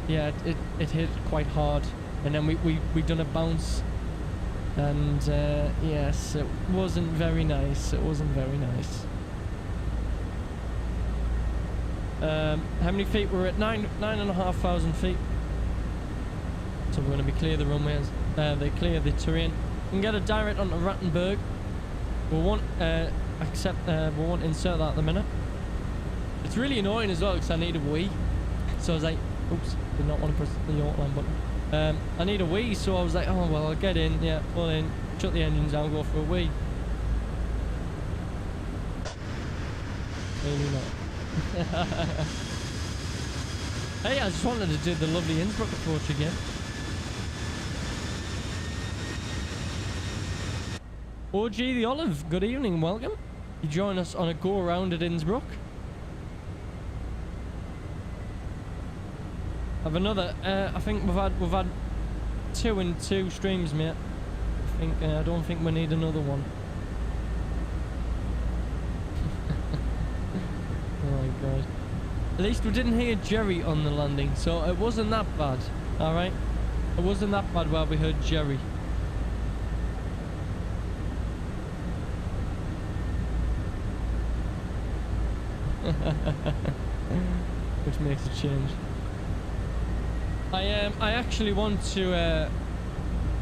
yeah, it hit quite hard. And then we done a bounce, and yes, it wasn't very nice. It wasn't very nice. How many feet? We're at 9,500 feet. So we're going to be clear the runways. They clear the terrain. We can get a direct onto Rattenberg. We won't insert that at the minute. It's really annoying as well because I need a wee. So I was like, oops, did not want to press the autoline button. I need a wee, so I was like, oh well, I'll get in, yeah, pull in, shut the engines down, go for a wee. Maybe not. Hey, I just wanted to do the lovely Innsbruck approach again. OG the Olive, good evening, welcome. You join us on a go around at Innsbruck. Have another. I think we've had 2 in 2 streams, mate. I don't think we need another one. Oh my god. At least we didn't hear Jerry on the landing, so it wasn't that bad. All right, it wasn't that bad while we heard Jerry. Which makes a change. I actually want to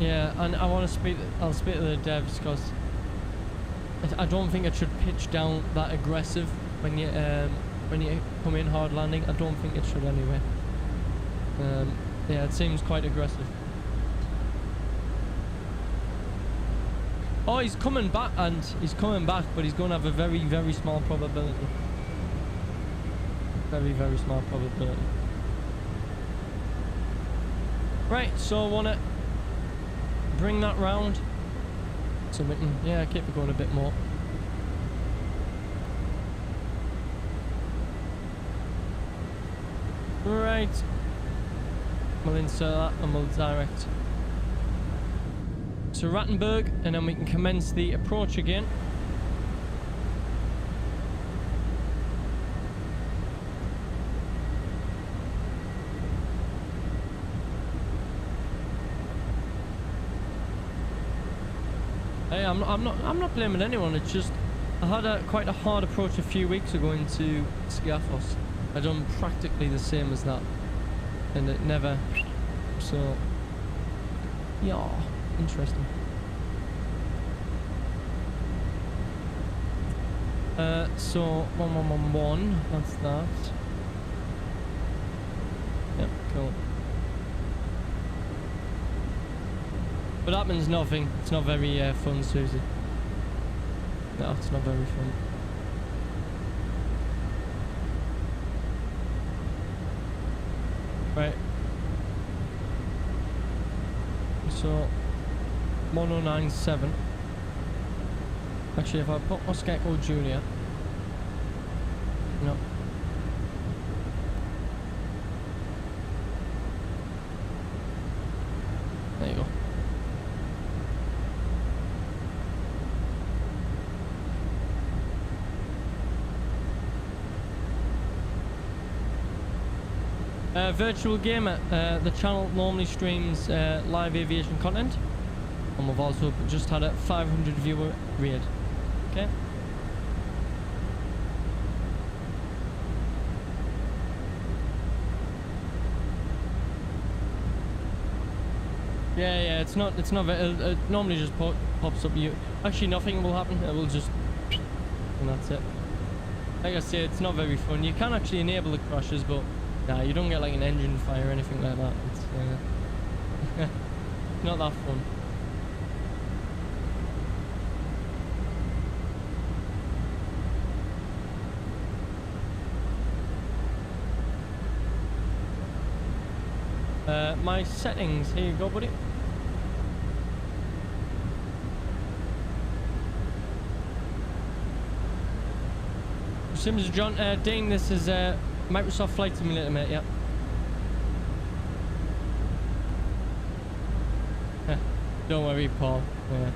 yeah, and I want to speak. I'll speak to the devs because I don't think it should pitch down that aggressive when you come in hard landing. I don't think it should anyway. Yeah, it seems quite aggressive. Oh, he's coming back, and he's coming back, but he's going to have a very, very small probability. Very, very small probability. Right, so I want to bring that round so we can, yeah, keep it going a bit more. Right, we'll insert that and we'll direct to Rattenberg, and then we can commence the approach again. Hey, I'm not blaming anyone. It's just I had quite a hard approach a few weeks ago into Skiathos. I done practically the same as that, and it never. So yeah, interesting. So 1111. That's that. Yep, cool. But that means nothing. It's not very fun, Susie. No, it's not very fun. Right. So 1097. Actually, if I put Oscar Echo Junior. No. There you go. Virtual Gamer, the channel normally streams live aviation content, and we've also just had a 500 viewer raid. Okay. Yeah, it's not it normally just pops up. Actually, nothing will happen. It will just, and that's it. Like I say, it's not very fun. You can actually enable the crashes, but nah, you don't get like an engine fire or anything like that. It's not that fun. My settings, here you go, buddy. Sims John, Dean, this is Microsoft Flight Simulator, mate, yeah. Don't worry, Paul. Yeah,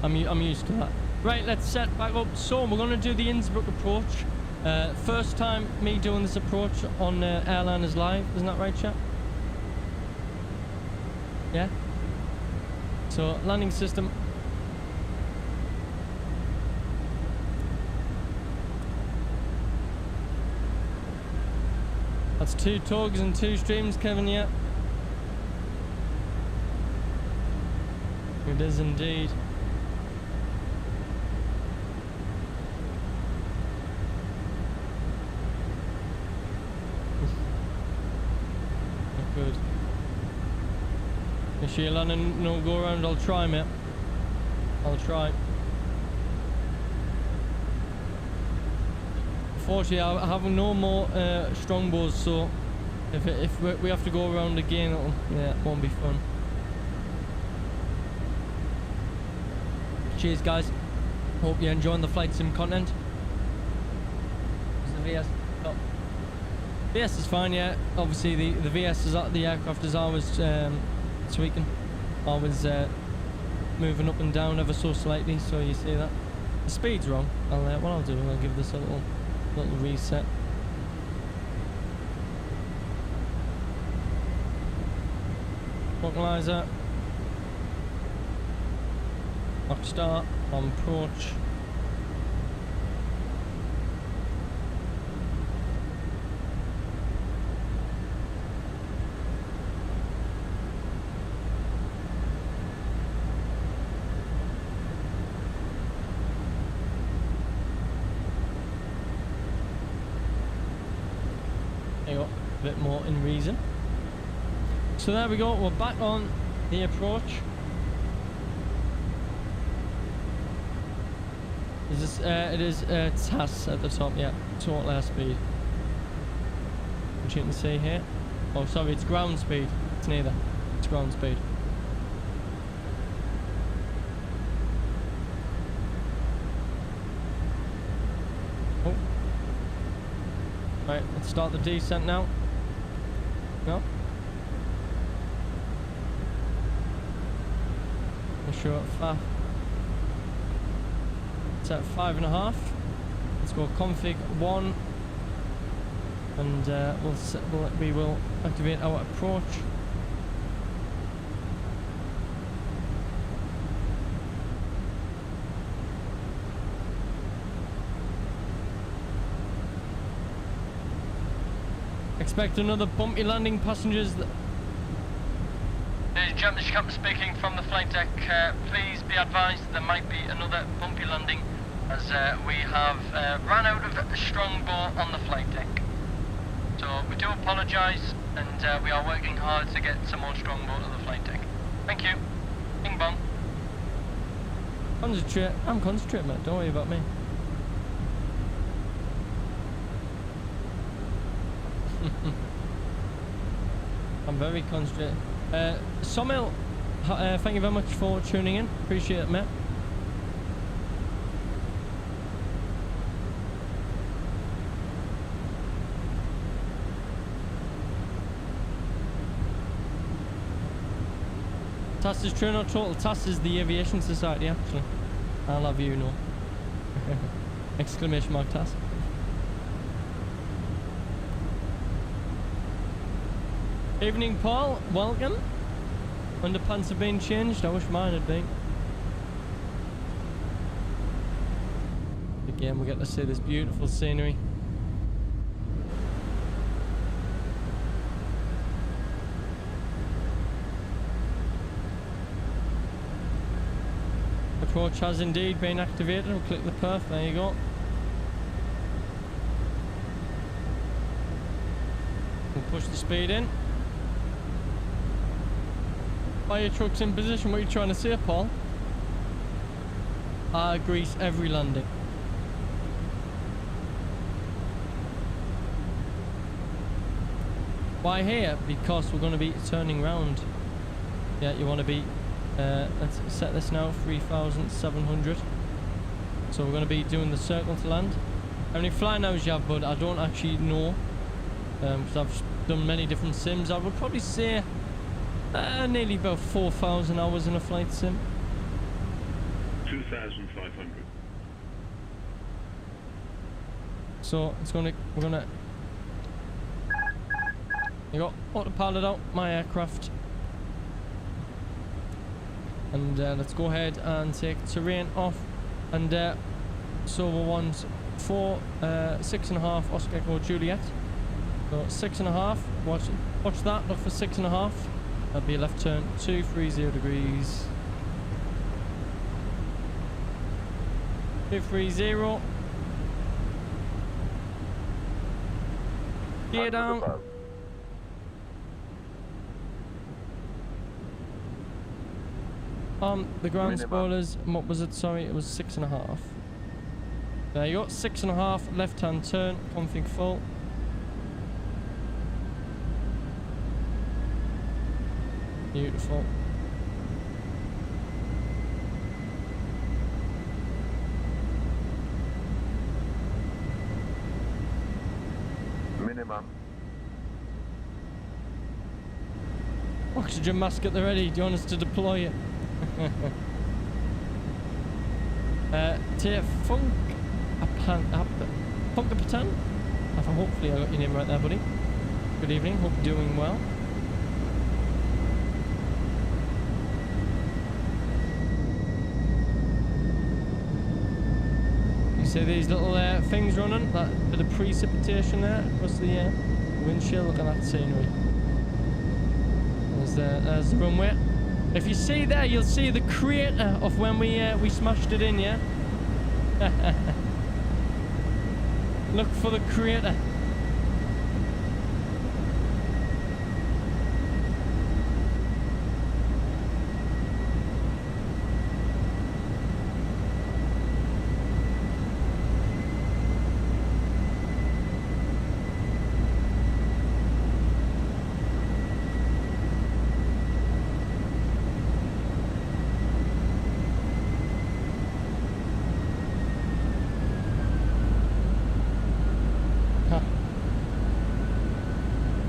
I'm used to that. Right, let's set back up. So we're gonna do the Innsbruck approach. First time me doing this approach on Airliners Live, isn't that right, chat? Yeah. So landing system. That's 2 togs and 2 streams, Kevin, yeah. It is indeed. Not good. If she landing no go around, I'll try, mate. I'll try. Unfortunately, I have no more strongbows, so if we have to go around again, it won't be fun. Cheers, guys. Hope you're enjoying the flight sim content. Is the VS? Oh. VS is fine, yeah. Obviously, the VS is the aircraft is always tweaking. Always moving up and down ever so slightly, so you see that. The speed's wrong. What I'll do, I'll give this a little reset. Vocalizer. Lock start. On approach. There you go, a bit more in reason. So there we go, we're back on the approach. Is this, it is TAS at the top, yeah, total airspeed. Which you can see here. Oh, sorry, it's ground speed. It's neither. It's ground speed. Oh. Right, let's start the descent now. No? Make sure at set 5.5. Let's go config 1, and we will activate our approach. Expect another bumpy landing, passengers. Ladies and gentlemen, this is Captain speaking from the flight deck. Please be advised there might be another bumpy landing, as we have ran out of strong bow on the flight deck. So we do apologise, and we are working hard to get some more strong bow to the flight deck. Thank you. Bing bong. Concentrate. I'm concentrating, mate. Don't worry about me. I'm very concentrated. Somil, thank you very much for tuning in. Appreciate it, mate. TAS is true, not total. TAS is the Aviation Society, actually. I love you, no. Exclamation mark TAS. Evening, Paul. Welcome. Underpants have been changed. I wish mine had been. Again, we get to see this beautiful scenery. Approach has indeed been activated. We'll click the perf. There you go. We'll push the speed in. Fire trucks in position. What are you trying to say, Paul? Grease every landing. Why here? Because we're going to be turning round. Yeah, you want to be. Let's set this now. 3,700. So we're going to be doing the circle to land. How many flying hours you have, bud? I don't actually know. Because I've done many different sims. I would probably say nearly about 4,000 hours in a flight sim. 2,500. So it's we're gonna. You got autopilot out my aircraft, and let's go ahead and take terrain off. And so we want 6.5 Oscar Echo Juliet. So 6.5. Watch that. Look for 6.5. That'll be a left turn, 230 degrees. 230. Gear down. the ground Minimum. spoilers. What was it? Sorry, it was 6.5. There you go. 6.5. Left-hand turn. Config full. Beautiful. Minimum. Oxygen mask at the ready. Do you want us to deploy it? Funk Punkapatan? Hopefully I got your name right there, buddy. Good evening. Hope you're doing well. You see these little things running? That bit of precipitation there across the windshield. Look at that scenery. There's the runway. If you see there, you'll see the crater of when we smashed it in, yeah? Look for the crater.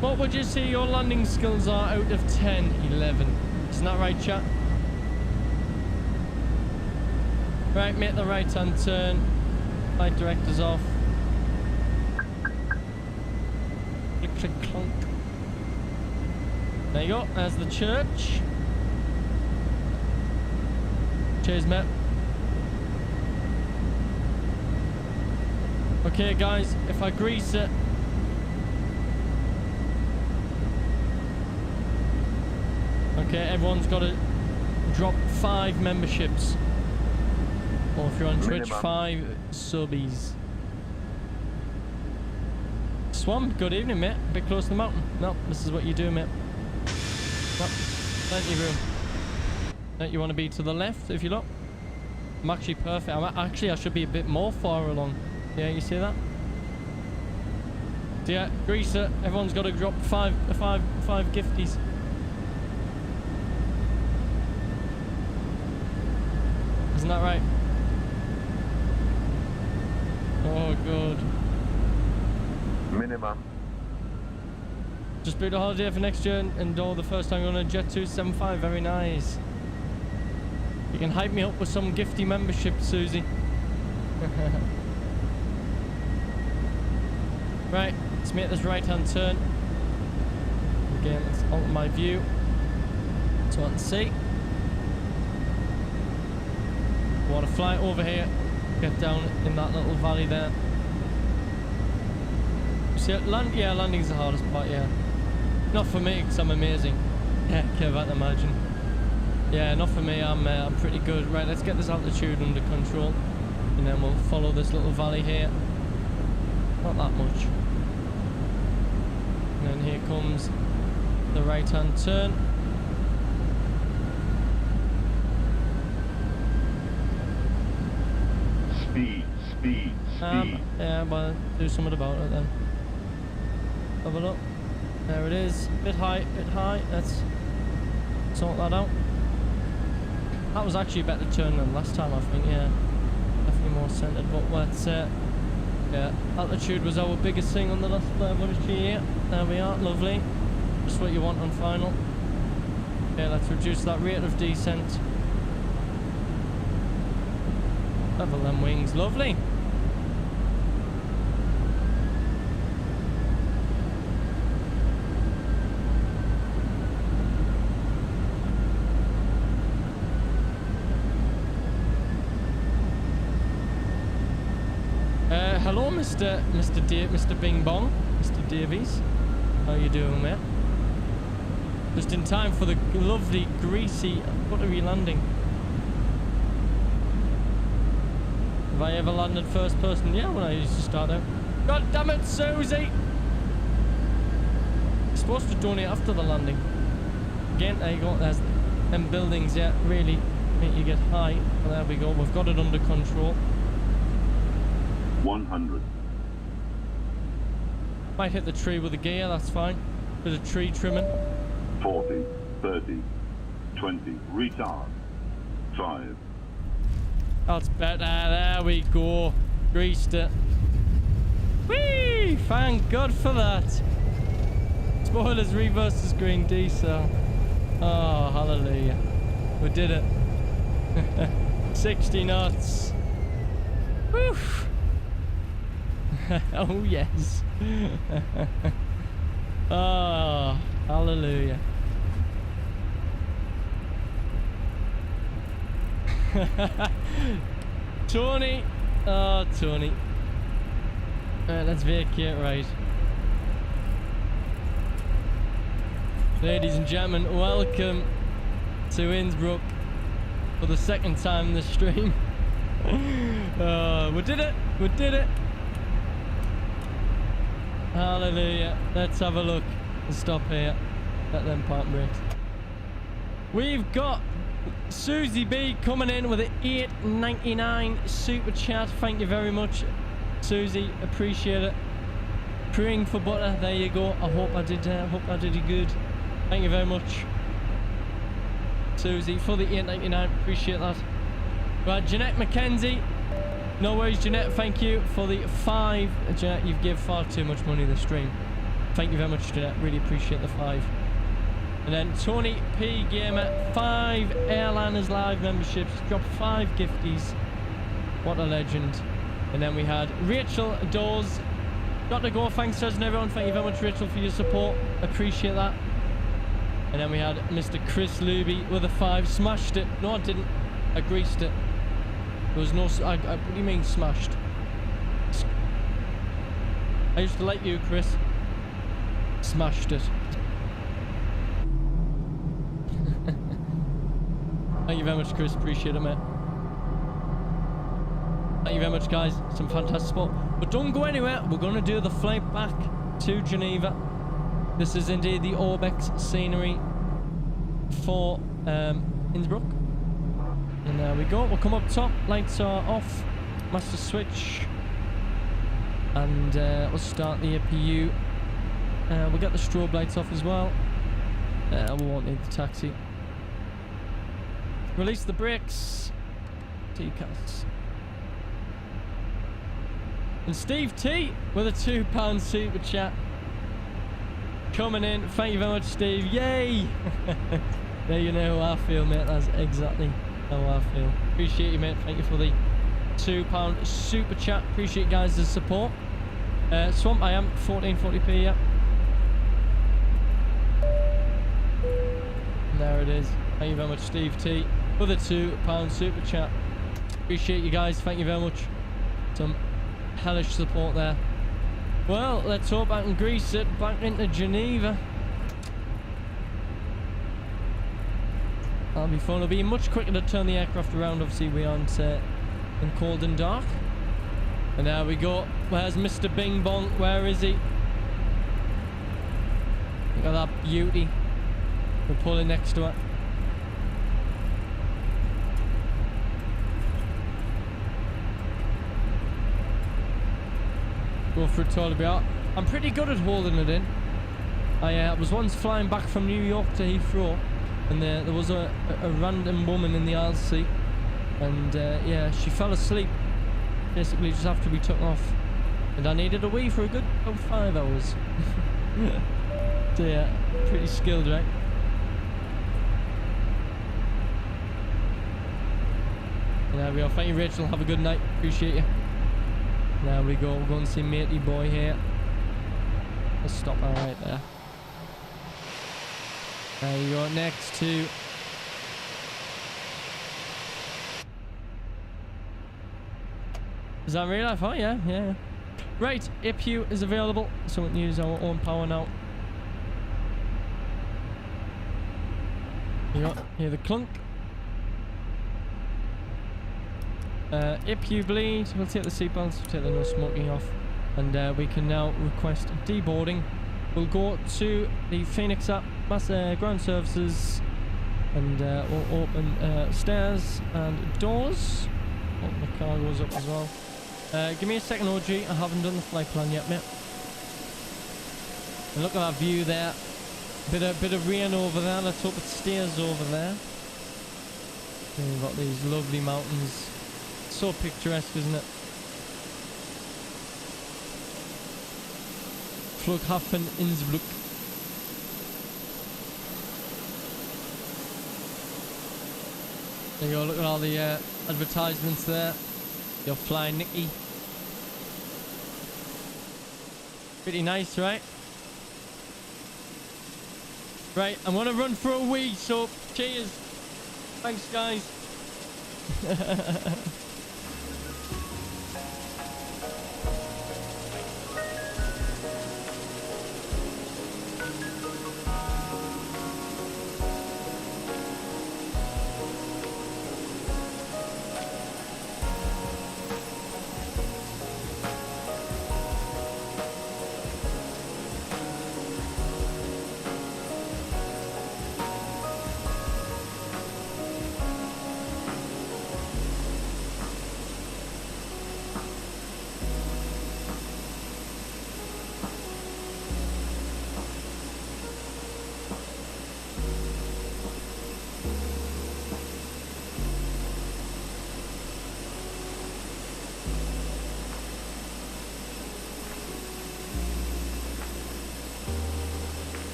What would you say your landing skills are out of 10? 11. Isn't that right, chat? Right, make the right hand turn. Flight director's off. Click, click, clunk. There you go. There's the church. Cheers, mate. Okay, guys, if I grease it. Okay, everyone's got to drop 5 memberships. Or if you're on Twitch, Minimum. 5 subbies. Swamp, good evening, mate. A bit close to the mountain. No, this is what you do, mate. No, plenty of room. No, you want to be to the left, if you look. I'm actually perfect. I should be a bit more far along. Yeah, you see that? So yeah, greaser. Everyone's got to drop 5 gifties. Isn't that right? Oh, good. Minimum. Just booked a holiday for next year and all the first time on a Jet 275. Very nice. You can hype me up with some gifty membership, Susie. Right, let's make this right hand turn. Again, let's alter my view so I can see. Want to fly over here, get down in that little valley there. See, yeah, landing's the hardest part, yeah. Not for me, because I'm amazing. Yeah, can't imagine. Yeah, not for me, I'm pretty good. Right, let's get this altitude under control. And then we'll follow this little valley here. Not that much. And then here comes the right hand turn. Speed. Yeah, well, do something about it then. Have a look. There it is. Bit high. Let's sort that out. That was actually a better turn than last time, I think, yeah. Definitely more centered, but let's, yeah, altitude was our biggest thing on the last here. There we are, lovely. Just what you want on final. Okay, let's reduce that rate of descent. Level them wings, lovely. Hello, Mr. Bing Bong, Mr. Davies. How you doing, mate? Just in time for the lovely, greasy, buttery landing. Have I ever landed first person? Yeah, when I used to start out. God damn it, Susie! You're supposed to donate after the landing. Again, there you go. There's them buildings, yeah, really make you get high. Well, there we go. We've got it under control. 100. Might hit the tree with the gear, that's fine. Bit of tree trimming. 40, 30, 20, retard. 5. That's better. There we go. Greased it. Whee! Thank God for that. Spoilers, reverse the screen, D-cell. Oh, hallelujah. We did it. 60 knots. Whew. Oh, yes. Oh, hallelujah. Tony. Oh, Tony. Alright, let's vacate right. Ladies and gentlemen, welcome to Innsbruck for the second time in the stream. We did it! We did it! Hallelujah. Let's have a look. Let's stop here. Let them park brakes. We've got Susie B coming in with an $8.99 super chat. Thank you very much, Susie. Appreciate it. Praying for butter. There you go. I hope I did you good. Thank you very much, Susie, for the $8.99. Appreciate that. Right, Jeanette McKenzie. No worries, Jeanette. Thank you for the 5. Jeanette, you've given far too much money this stream. Thank you very much, Jeanette. Really appreciate the 5. And then Tony P Gamer, 5 Airliners Live memberships. Dropped 5 gifties. What a legend. And then we had Rachel Dawes. Got to go. Thanks, President, everyone. Thank you very much, Rachel, for your support. Appreciate that. And then we had Mr. Chris Luby with a 5. Smashed it. No, I didn't. I greased it. There was no... what do you mean smashed? I used to like you, Chris. Smashed it. Thank you very much, Chris. Appreciate it, mate. Thank you very much, guys. Some fantastic support. But don't go anywhere. We're going to do the flight back to Geneva. This is indeed the Orbex scenery for Innsbruck. And there we go. We'll come up top. Lights are off. Master switch. And we'll start the APU. We'll get the strobe lights off as well. We won't need the taxi. Release the brakes. T-cast. And Steve T with a £2 super chat. Coming in. Thank you very much, Steve. Yay! There you know how I feel, mate. That's exactly how I feel. Appreciate you, mate. Thank you for the £2 super chat. Appreciate you guys' support. Swamp I am 1440p, yeah. And there it is. Thank you very much, Steve T, for the £2 super chat. Appreciate you guys. Thank you very much. Some hellish support there. Well, let's hope I can grease it back into Geneva. That'll be fun. It'll be much quicker to turn the aircraft around. Obviously, we aren't in cold and dark. And there we go. Where's Mr. Bing Bong? Where is he? Look at that beauty. We're pulling next to it. Go for a toilet break. I'm pretty good at holding it in. I was once flying back from New York to Heathrow, and there was a random woman in the aisle seat, and yeah, she fell asleep basically just after we took off, and I needed a wee for a good 5 hours. So yeah, pretty skilled, right? And there we go. Thank you, Rachel. Have a good night. Appreciate you. There we go. We'll go and see matey boy here. Let's stop that right there. There you go. Next to... Is that real life? Oh, yeah, yeah. Right, APU is available, so we can use our own power now. You got hear the clunk. APU bleed. We'll take the seatbelts, take the no smoking off, and we can now request deboarding. We'll go to the Phoenix app, ground services, And we'll open stairs and doors. Open the cargoes up as well. Give me a second, OG. I haven't done the flight plan yet, mate. And look at that view there. Bit of rain over there. Let's hope it stays over there. And we've got these lovely mountains. So picturesque, isn't it? Flughafen Innsbruck. There you go, look at all the advertisements there. You're flying Nicky. Pretty nice, right? Right, I'm gonna run for a wee, so cheers. Thanks, guys.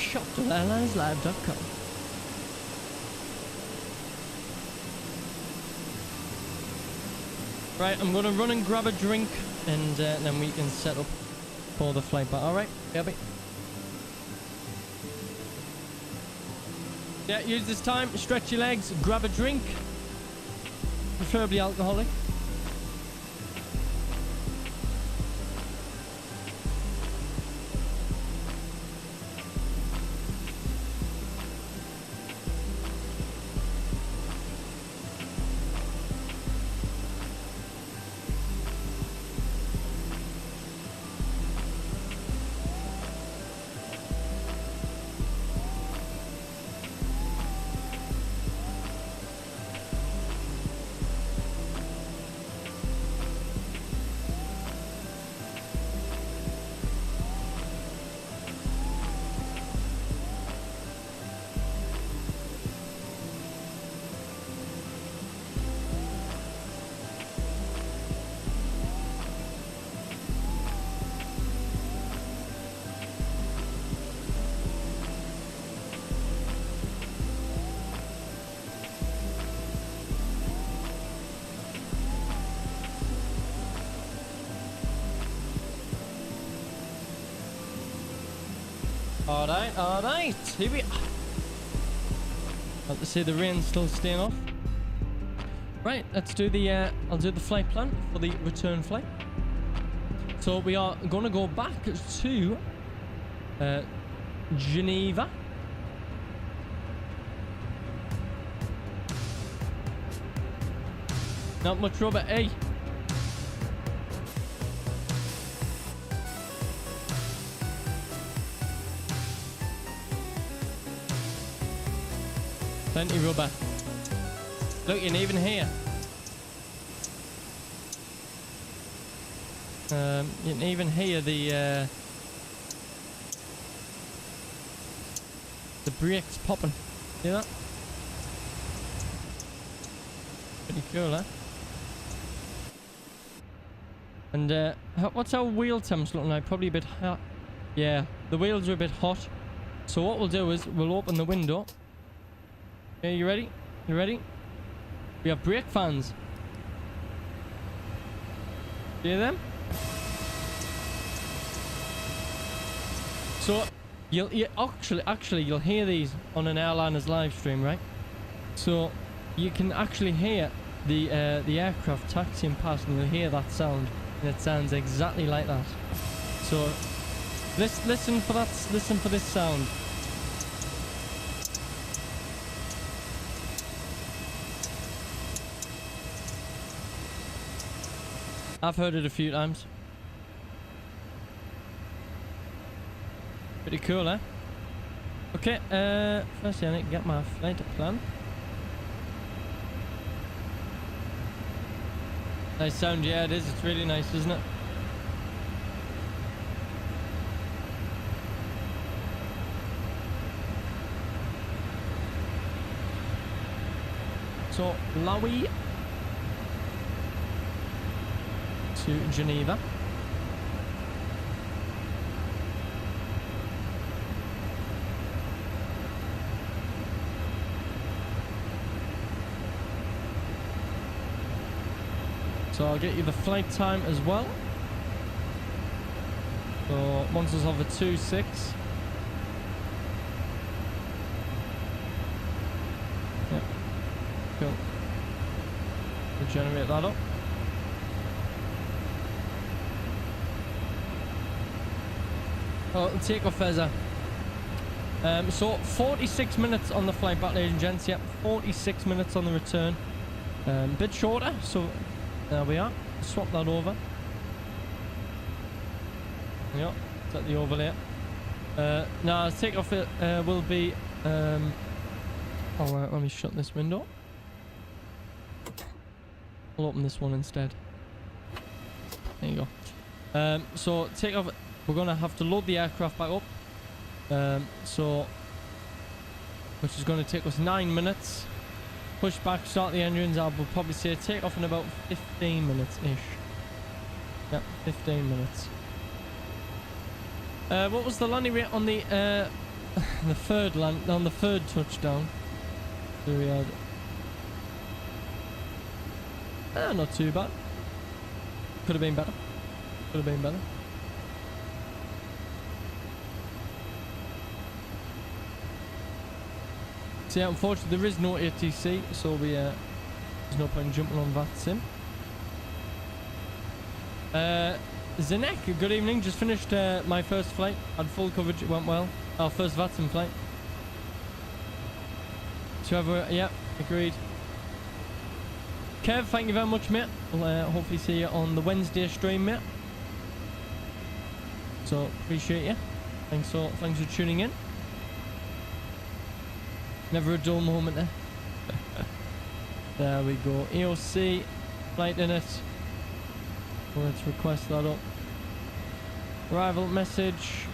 ShutdownAirlinesLive.com. Right, I'm gonna run and grab a drink, and then we can set up for the flight back. All right, Gabby. Yeah, use this time, stretch your legs, grab a drink, preferably alcoholic. Alright, here we are. Like to see the rain still staying off. Right, let's do the, I'll do the flight plan for the return flight. So we are going to go back to Geneva. Not much rubber, eh? Plenty rubber. Look, you can even hear. You can even hear the brakes popping. See that? Pretty cool, huh? And what's our wheel temps looking like? Probably a bit hot. Yeah, the wheels are a bit hot. So what we'll do is we'll open the window. Okay, you ready? You ready? We have brake fans. See them? So Actually, you'll hear these on an airliner's live stream, right? So you can actually hear the aircraft taxiing past, and you'll hear that sound, and it sounds exactly like that. So listen for that. Listen for this sound. I've heard it a few times. Pretty cool, eh? Okay, firstly I need to get my flight plan. Nice sound, yeah it is, it's really nice, isn't it? So, Lawi to Geneva. So I'll get you the flight time as well. So once it's over 2-6. Yep. Cool. We'll generate that up. Oh, Takeoff Fezza. So 46 minutes on the flight back, ladies and gents. Yep, 46 minutes on the return. Bit shorter, so there we are. Swap that over. Yep, set the overlay. Now Takeoff will be. Alright, let me shut this window. I'll open this one instead. There you go. So Takeoff. We're gonna have to load the aircraft back up, which is going to take us 9 minutes. Push back, start the engines. I would probably say take off in about 15 minutes ish. Yep, 15 minutes. What was the landing rate on the third touchdown? So we had not too bad. Could have been better. Could have been better. So yeah, unfortunately there is no ATC, so we there's no point jumping on that sim. Zinek, good evening. Just finished my first flight. Had full coverage. It went well. Our first VATSIM flight. So yeah, agreed. Kev, thank you very much, mate. We'll hopefully see you on the Wednesday stream, mate. So appreciate you. Thanks for tuning in. Never a dull moment there. There we go. EOC, flight in it. Let's request that up. Arrival message.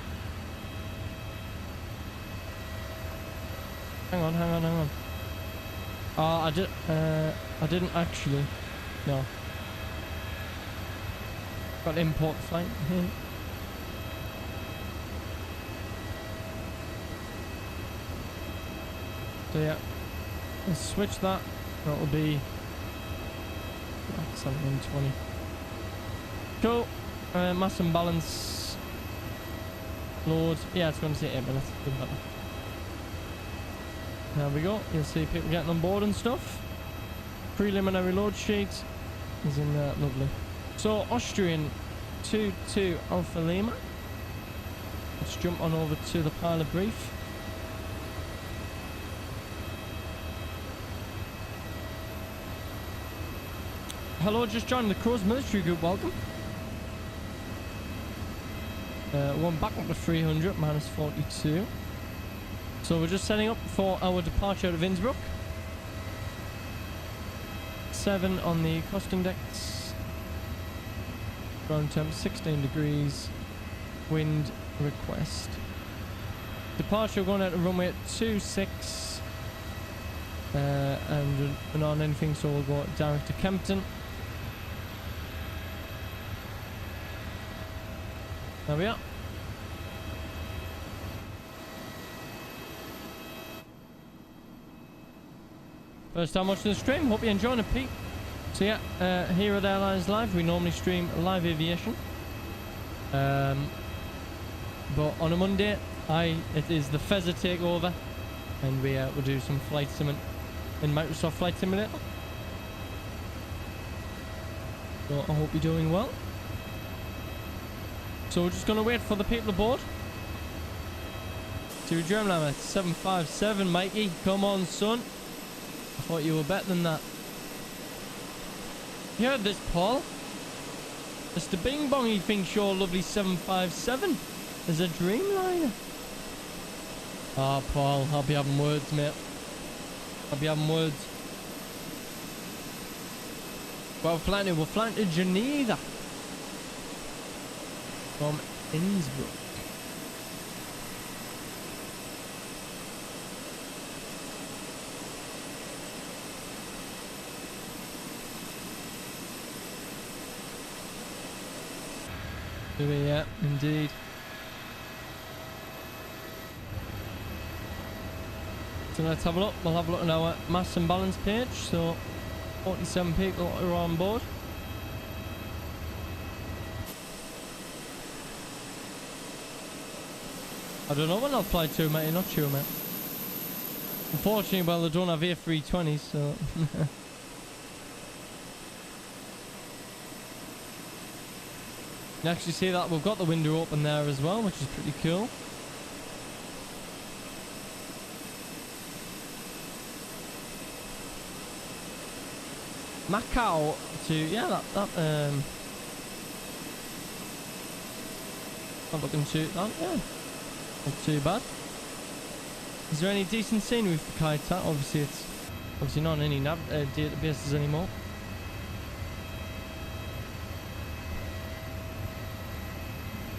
Hang on. Oh, I didn't actually. No. Got import flight here. So yeah, let's switch that. That'll be 1720. Cool. Mass and balance. Load. Yeah, it's going to take 8 minutes. Doesn't matter. There we go. You'll see people getting on board and stuff. Preliminary load sheet is in there. Lovely. So Austrian 22 Alpha Lima. Let's jump on over to the pilot brief. Hello, just joined the Crows military group, welcome. One back up to 300, minus 42. So we're just setting up for our departure out of Innsbruck. 7 on the costing decks. Ground temp 16 degrees. Wind request. Departure going out to runway at 26. And we're not on anything, so we'll go direct to Kempton. There we are. First time watching the stream, hope you're enjoying it, Pete. So yeah, here at Airlines Live, we normally stream live aviation. But on a Monday, It is the Fezza takeover, and we'll do some flight sim in Microsoft Flight Simulator. So I hope you're doing well. So we're just gonna wait for the people aboard. To German 757, Mikey. Come on, son. I thought you were better than that. You heard this, Paul? Mr. Bing Bong, he thinks your lovely 757 is a Dreamliner. Ah, Paul, I'll be having words, mate. I'll be having words. Well, we're flying to Geneva from Innsbruck. Yeah, indeed. So let's have a look. We'll have a look at our mass and balance page. So 47 people are on board. I don't know when I'll fly to, mate. Not sure, mate. Unfortunately, well, they don't have A320s, so... You can actually see that we've got the window open there as well, which is pretty cool. Macau to, yeah, not looking too, yeah, not too bad. Is there any decent scenery for Kaita? Obviously it's, not on any databases anymore.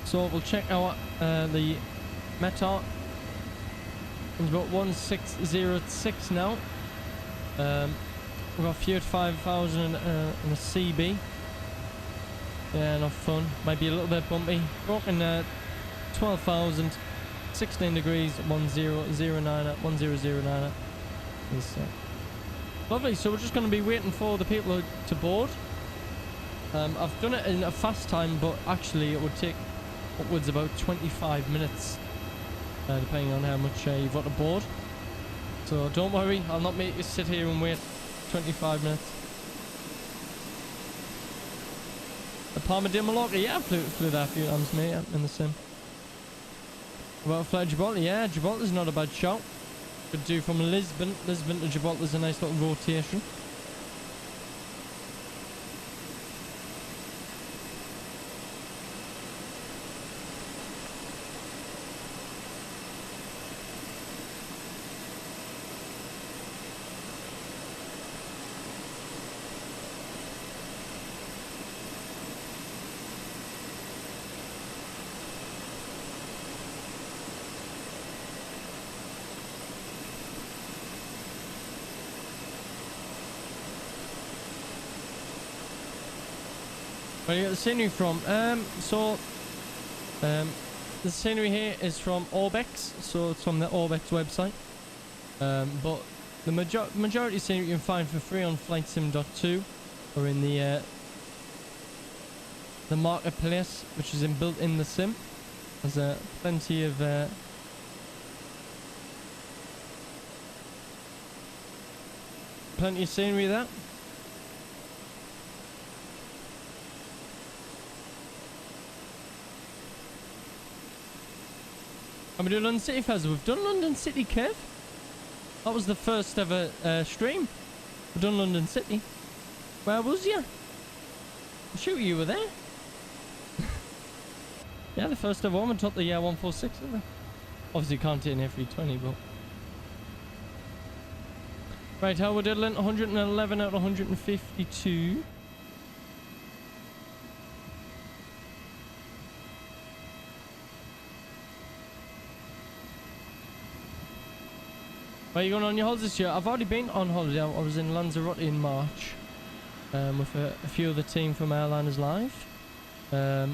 So we'll check out the METAR. It's about 1606 now. We've got fuel 5,000 and a CB. Yeah, enough fun. Might be a little bit bumpy. Broken 12,000, 16 degrees, 1009. Lovely. So we're just going to be waiting for the people to board. I've done it in a fast time, but actually it would take upwards about 25 minutes, depending on how much you've got to board. So don't worry, I'll not make you sit here and wait 25 minutes. The Palma de Mallorca, yeah, I flew there a few times, mate, in the sim. About fly to Gibraltar, yeah, Gibraltar's not a bad shout. Could do from Lisbon to Gibraltar's a nice little rotation. Where do you get the scenery from? The scenery here is from Orbex, so it's from the Orbex website. But the majority scenery you can find for free on FlightSim.2 or in the marketplace, which is built in the sim. There's plenty of scenery there. And we do London City Fez. We've done London City, Kev. That was the first ever stream. We've done London City. Where was you? I'm sure you were there. Yeah, the first ever one. We took the 146, isn't it? Obviously, you can't take an A320, but... Right, how we're diddling? 111 out of 152. Where are you going on your holidays this year? I've already been on holiday. I was in Lanzarote in March with a few of the team from Airliners Live. I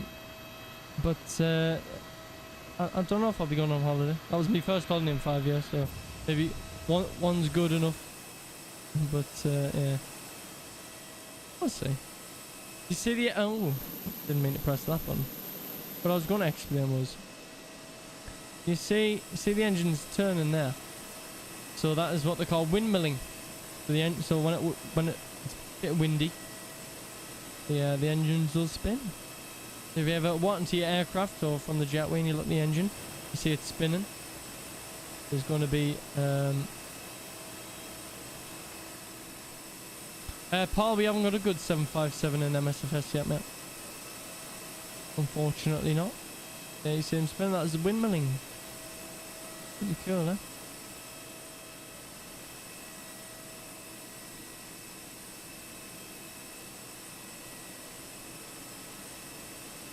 don't know if I'll be going on holiday. That was my first holiday in 5 years, so maybe one's good enough. But yeah, we'll see. You see the didn't mean to press that button. What I was going to explain was You see the engine's turning there. So that is what they call windmilling. So when it's a bit windy, the engines will spin. If you ever walk into your aircraft or from the jetway and you look at the engine, you see it spinning. There's going to be Paul, we haven't got a good 757 in MSFS yet, mate. Unfortunately not. Yeah, you see him spinning. That is windmilling. Pretty cool, eh?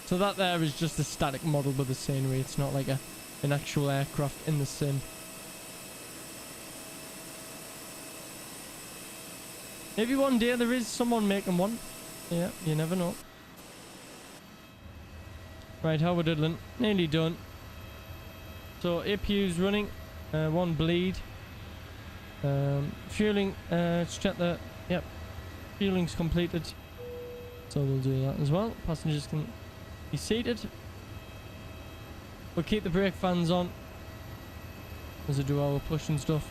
So that there is just a static model with the scenery. It's not like an actual aircraft in the sim. Maybe one day there is someone making one. Yeah, you never know. Right, how we're diddling. Nearly done. So APU's running. One bleed. Fueling. Let's check the. Yep. Fueling's completed. So we'll do that as well. Passengers can be seated. We'll keep the brake fans on as we do our push and stuff.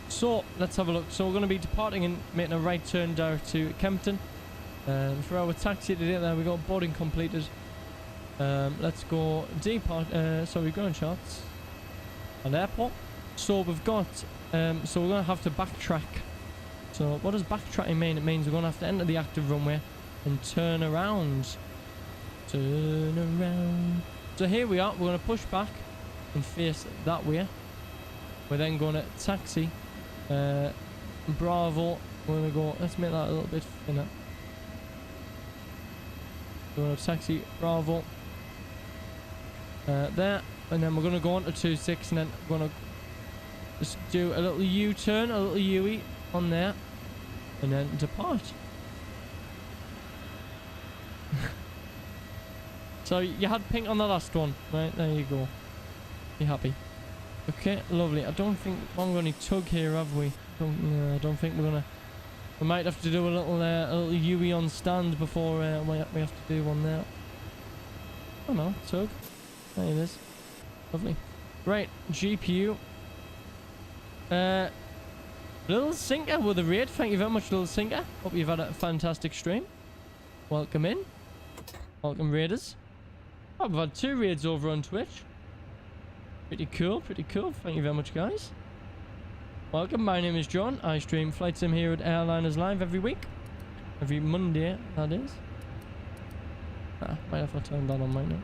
So let's have a look. So we're going to be departing and making a right turn direct to Kempton. For our taxi today, there we go. Boarding completed. Let's go depart. Sorry, ground shots at airport. So we've got. So we're going to have to backtrack. So what does backtracking mean? It means we're going to have to enter the active runway and turn around. Turn around. So here we are. We're going to push back and face that way. We're then going to taxi. Bravo. We're going to go. Let's make that a little bit thinner. We're going to taxi Bravo. There. And then we're going to go on to 26 and then we're going to just do a little U-turn, a little U-E on there. And then depart. So you had pink on the last one, right? There you go. You happy? Okay, lovely. I don't think we've got any tug here, have we? I don't think we're gonna. We might have to do a little UE on stand before we have to do one there. Oh no, tug. There it is. Lovely. Right, GPU. Little Sinker with a raid. Thank you very much, Little Sinker. Hope you've had a fantastic stream. Welcome in. Welcome, raiders. Oh, we've had 2 raids over on Twitch. Pretty cool, pretty cool. Thank you very much, guys. Welcome, my name is John. I stream Flight Sim here at Airliners Live every week. Every Monday, that is. Might have to turn that on right now.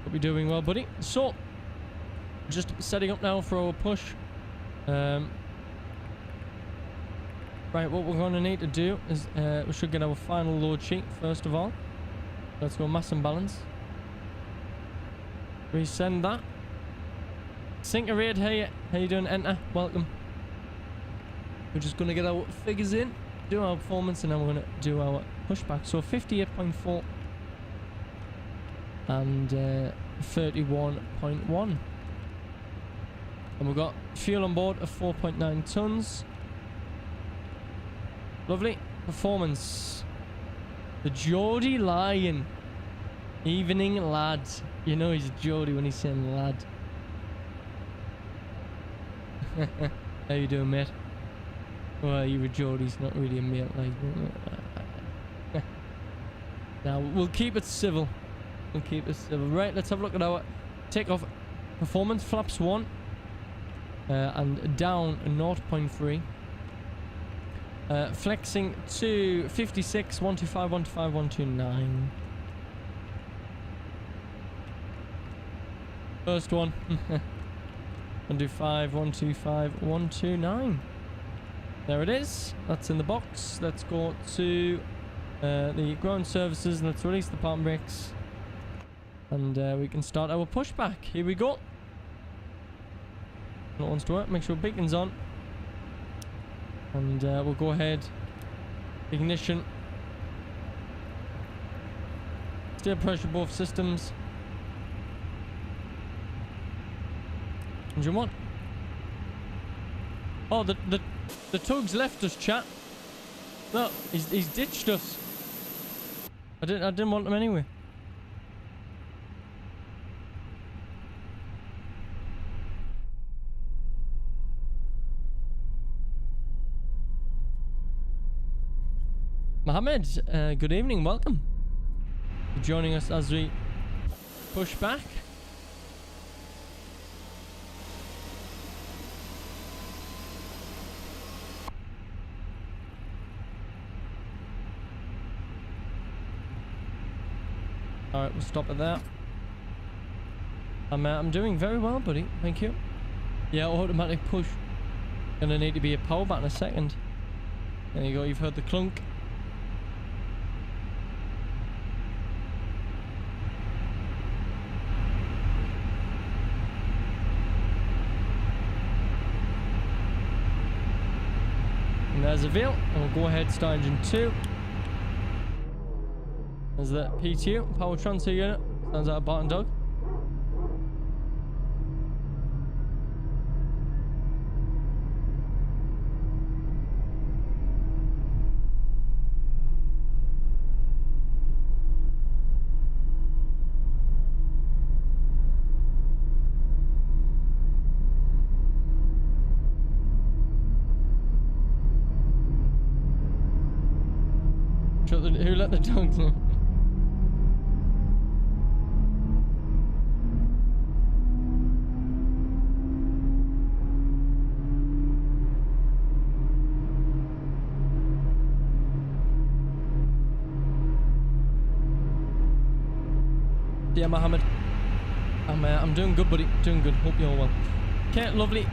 Hope you're doing well, buddy. So, just setting up now for our push. Right, what we're going to need to do is we should get our final load sheet first of all. Let's go mass and balance. Resend that. Sinker raid, hey, how you doing? Enter, welcome. We're just going to get our figures in, do our performance, and then we're going to do our pushback. So 58.4 and 31.1. And we've got fuel on board of 4.9 tons. Lovely. Performance. The Geordie Lion. Evening, lads. You know he's a Geordie when he's saying lad. How you doing, mate? Well, you're a Geordie, he's not really a mate, like. Now, we'll keep it civil. We'll keep it civil. Right, let's have a look at our takeoff performance. Flaps 1. And down 0.3. Flexing to 56, 125, 125, 129. First one. 125, 125, 129. There it is. That's in the box. Let's go to the ground services and let's release the parking brakes. And we can start our pushback. Here we go. That wants to work. Make sure beacon's on. And we'll go ahead. Ignition. Steer pressure both systems. Engine 1. Oh, the tug's left us, chat. No, he's ditched us. I didn't want him anyway. Mohammed, good evening, welcome. For joining us as we push back. Alright, we'll stop it there. I'm doing very well, buddy. Thank you. Yeah, automatic push. Gonna need to be a power back in a second. There you go, you've heard the clunk. And there's a veil. And we'll go ahead, start engine 2. There's the PTU, power transfer unit. Sounds like a Barton dog. Who let the dogs know? Yeah, Mohammed. I'm doing good, buddy. Doing good. Hope you're all well. Okay, lovely.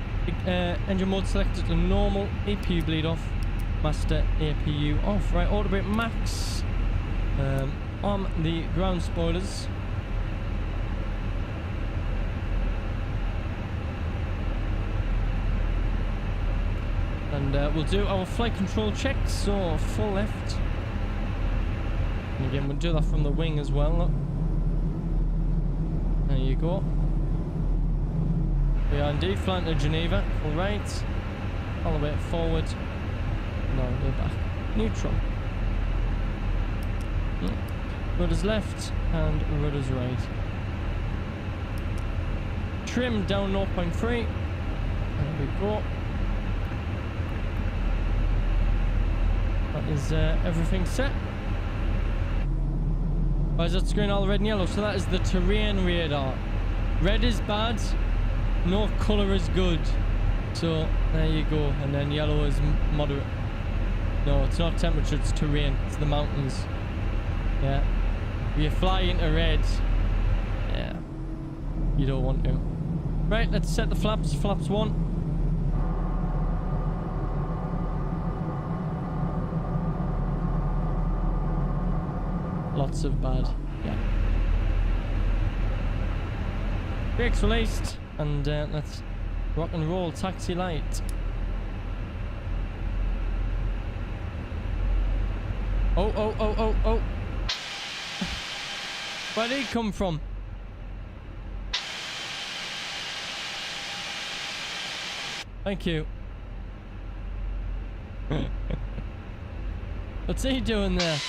Engine mode selected to normal. APU bleed off. Master APU off. Right, auto brake max. On the ground spoilers. And we'll do our flight control checks. So full left. And again, we'll do that from the wing as well. Look. There you go. We are indeed flying to Geneva. Full right. All the way forward. No, we're back. Neutral. Rudders left and rudders right. Trim down 0.3. There we go. That is everything set. Why is that screen all red and yellow? So that is the terrain radar. Red is bad, no colour is good. So there you go. And then yellow is moderate. No, it's not temperature, it's terrain. It's the mountains. Yeah. If you fly into red, yeah, you don't want to. Right, let's set the flaps. Flaps 1. Lots of bad. Yeah. Brakes released, and let's rock and roll. Taxi light. Oh. Where did he come from? Thank you. What's he doing there?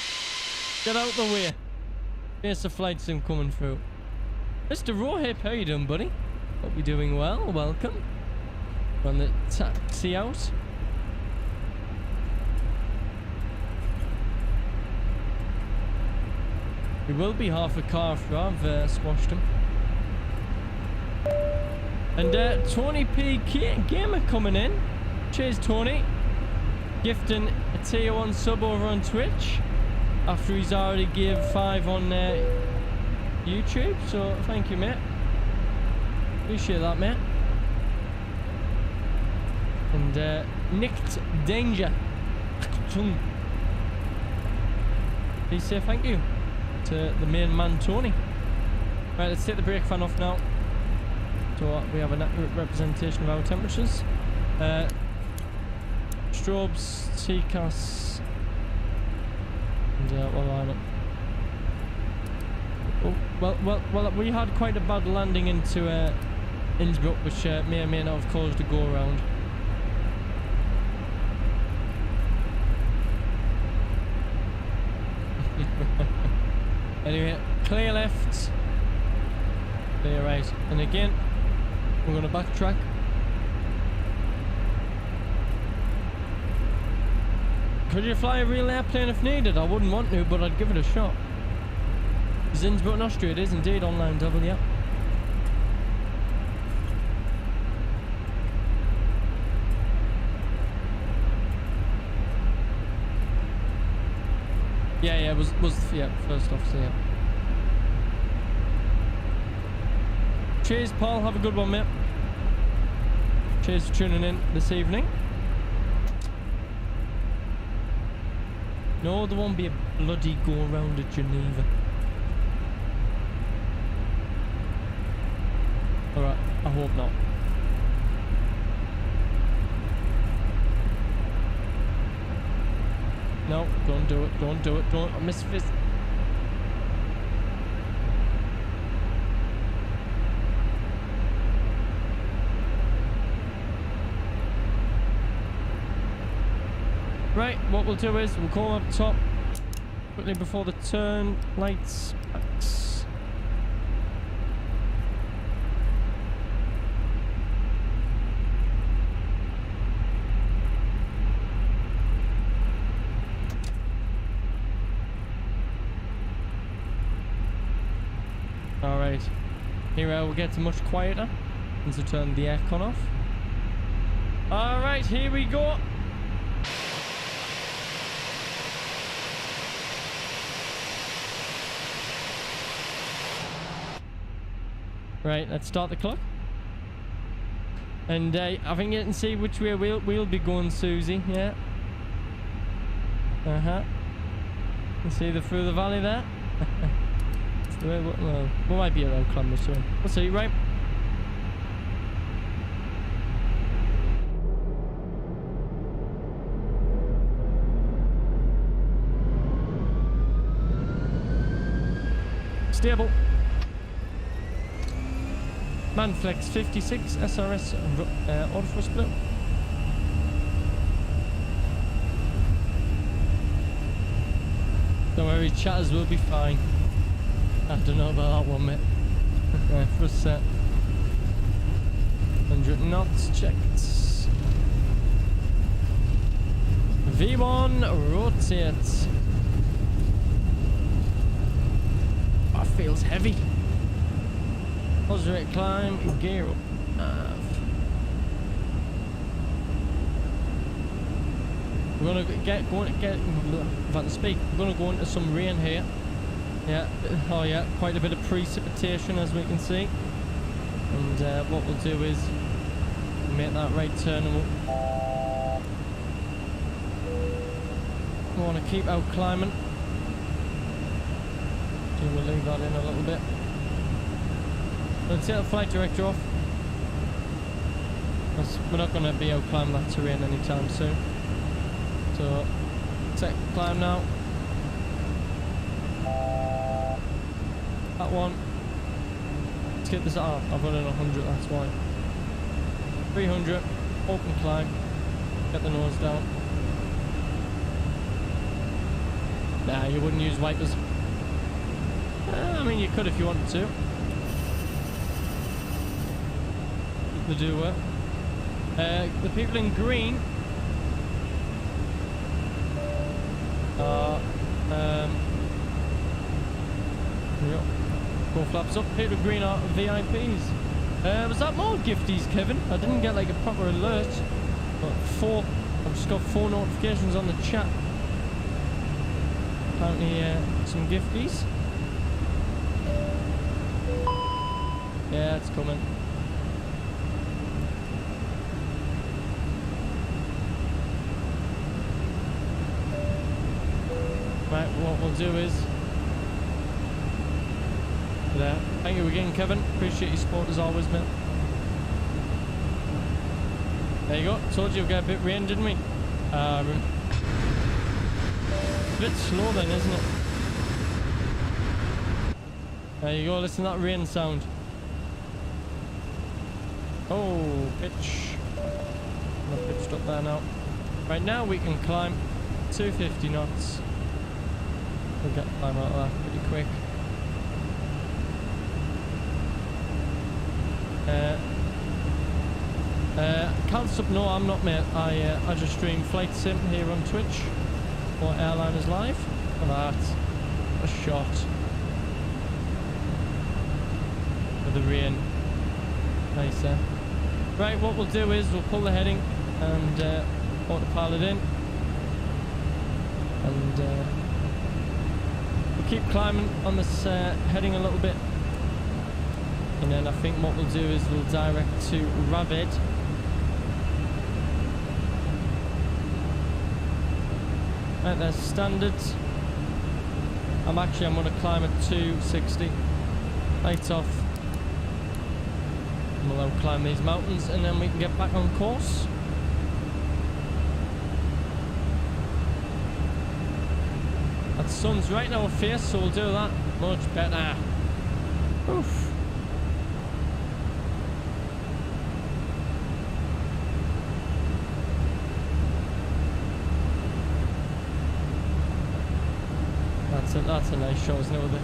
Get out the way. There's a flight sim coming through. Mr. Rohip, how you doing, buddy? Hope you're doing well. Welcome. Run the taxi out. He will be half a car after I've squashed him. And Tony P. Gamer coming in. Cheers, Tony. Gifting a tier 1 sub over on Twitch. After he's already gave 5 on YouTube. So thank you, mate. Appreciate that, mate. And Nicked Danger. Please say thank you to the main man, Tony. Right, let's take the brake fan off now. So we have an accurate representation of our temperatures. Strobes, TCAS, and we'll line up. Oh, well, we had quite a bad landing into Innsbruck, which may or may not have caused a go around. Anyway, clear left, clear right, and again we're going to backtrack. Could you fly a real airplane if needed? I wouldn't want to, but I'd give it a shot. Is Innsbruck in Austria? It is indeed online double, yeah. Yeah, was first officer, yeah. Cheers, Paul. Have a good one, mate. Cheers for tuning in this evening. No, there won't be a bloody go around at Geneva. Alright, I hope not. No, don't do it, don't do it, don't. I miss this. Right, what we'll do is we'll call up top quickly before the turn. Lights, backs. Alright, here we'll get much quieter and to turn the aircon off. Alright, here we go. Right, let's start the clock. And I think you can see which way we'll be going, Susie. Yeah. You see through the valley there? That's the way we might be around Clonmel soon. We'll see, right? Stable. Manflex 56 SRS Orpheus Blue. Don't worry, chatters will be fine. I don't know about that one, mate. First set. 100 knots checked. V1 rotate. That feels heavy. Zurich climb, gear up. We're gonna about to speak. We're gonna go into some rain here. Yeah, oh yeah, quite a bit of precipitation as we can see. And what we'll do is make that right turn, and we want to keep out climbing. So we'll leave that in a little bit. Let's take the flight director off. We're not going to be able to climb that terrain anytime soon. So, set climb now. That one. Let's get this up. I've run in 100, that's why. 300, open climb. Get the nose down. Nah, you wouldn't use wipers. I mean, you could if you wanted to. They do work. The people in green are go flaps up. People in green are VIPs. Was that more gifties, Kevin? I didn't get like a proper alert, but I've just got 4 notifications on the chat. Apparently some gifties. Yeah, it's coming. Right, what we'll do is... There. Thank you again, Kevin. Appreciate your support as always, mate. There you go. Told you we'd get a bit rain, didn't we? A bit slow then, isn't it? There you go. Listen to that rain sound. Oh, pitch. I'm pitched up there now. Right now we can climb 250 knots. We'll get climb out of that pretty quick. Can't stop. No, I'm not, mate. I just stream flight sim here on Twitch. for Airliners Live. For that. A shot. For the rain. Nice, eh? Right, what we'll do is we'll pull the heading and autopilot in. And we'll keep climbing on this heading a little bit. And then I think what we'll do is we'll direct to Ravid. Right, there's standards. I'm going to climb at 260. Lights off. And we'll climb these mountains and then we can get back on course. That sun's right in our face, so we'll do that much better. Oof. That's a nice shot, isn't it?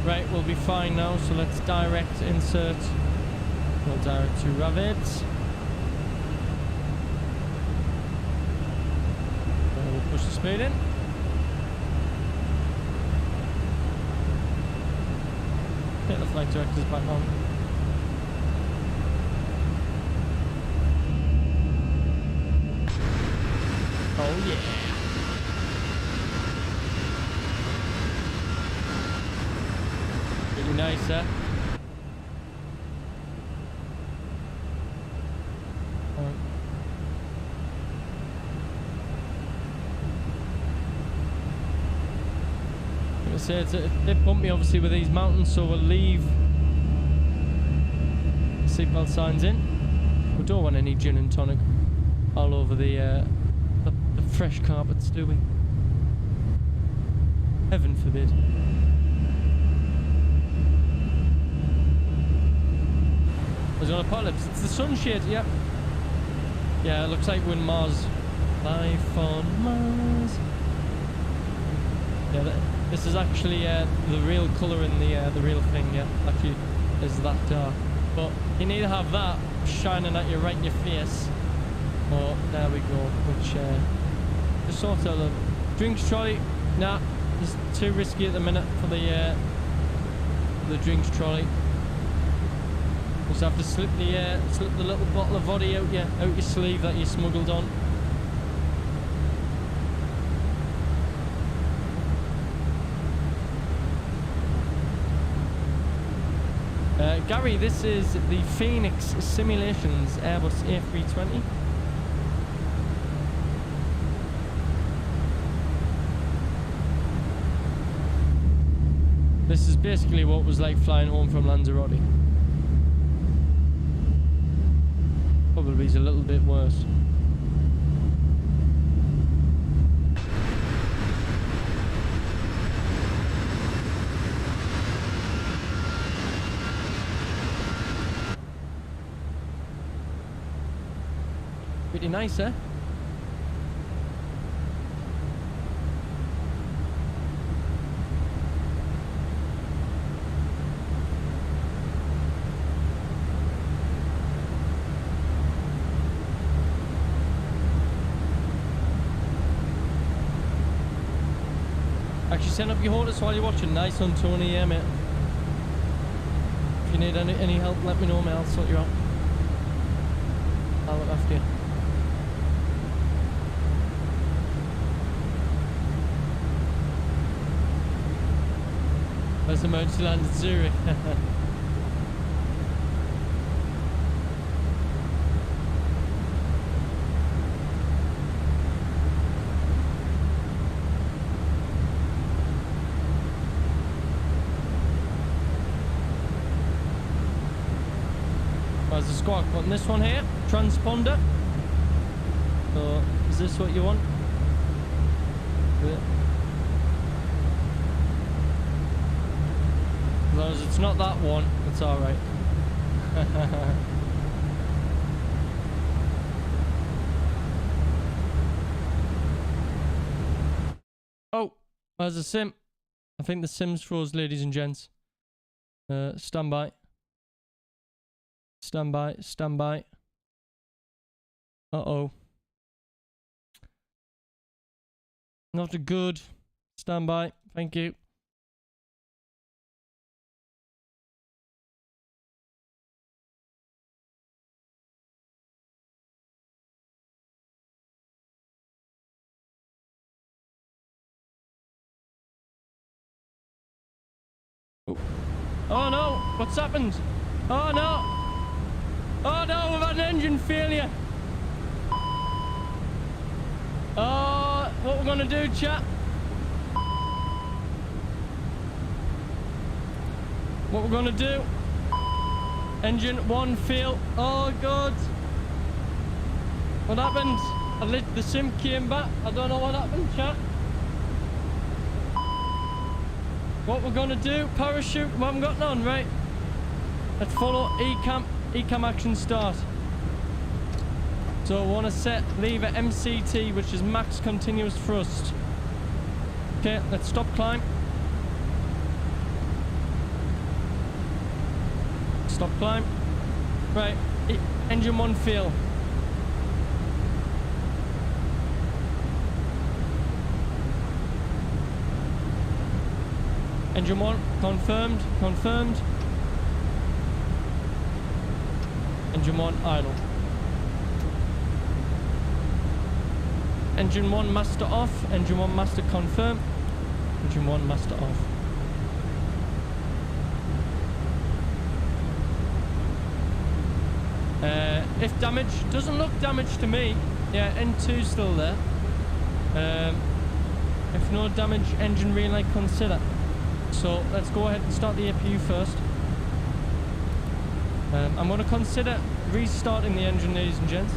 Right, we'll be fine now, so let's direct insert. We'll direct to Ravid. We'll push the speed in. Get the flight directors back on. Oh yeah. Really nice, eh? It's a bit bumpy obviously with these mountains, so we'll leave seatbelt signs in. We don't want any gin and tonic all over the fresh carpets, do we? Heaven forbid. There's an apocalypse. It's the sunshade, yep. Yeah, it looks like we're in Mars. Life on Mars. Yeah, this is actually the real colour in the real thing, yeah. Actually, is that dark. But you need to have that shining at you right in your face. Oh, there we go. Which, just sort of drinks trolley. Nah, it's too risky at the minute for the drinks trolley. Just have to slip the little bottle of vodka out your sleeve that you smuggled on. Gary, this is the Phoenix Simulations Airbus A320. This is basically what it was like flying home from Lanzarote. Probably is a little bit worse. Pretty nice, eh? Actually, send up your horses while you're watching. Nice one, Tony. Yeah, mate. If you need any help, let me know, mate. I'll sort you out. I'll look after you. There's emergency land at Zurich. There's a squawk button. This one here, transponder. So, is this what you want? Yeah. As long as it's not that one, it's alright. Oh, there's a sim. I think the sim's froze, ladies and gents. Stand by. Stand by, stand by. Uh-oh. Not good. Stand by. Thank you. Oh no! What's happened? Oh no! Oh no! We've had an engine failure! Oh, what we're gonna do, chat? What we're gonna do? Engine 1 fail. Oh god! What happened? The sim came back. I don't know what happened, chat. What we're gonna do, parachute, we haven't got none, right? Let's follow ECAM action start. So I want to set lever MCT, which is max continuous thrust. Okay, let's stop climb. Stop climb. Right, engine 1 fail. Engine 1, confirmed, confirmed. Engine 1, idle. Engine 1, master off. Engine 1, master confirm. Engine 1, master off. If damage, doesn't look damaged to me. Yeah, N2 still there. If no damage, engine relay consider. So let's go ahead and start the APU first. I'm going to consider restarting the engine, ladies and gents.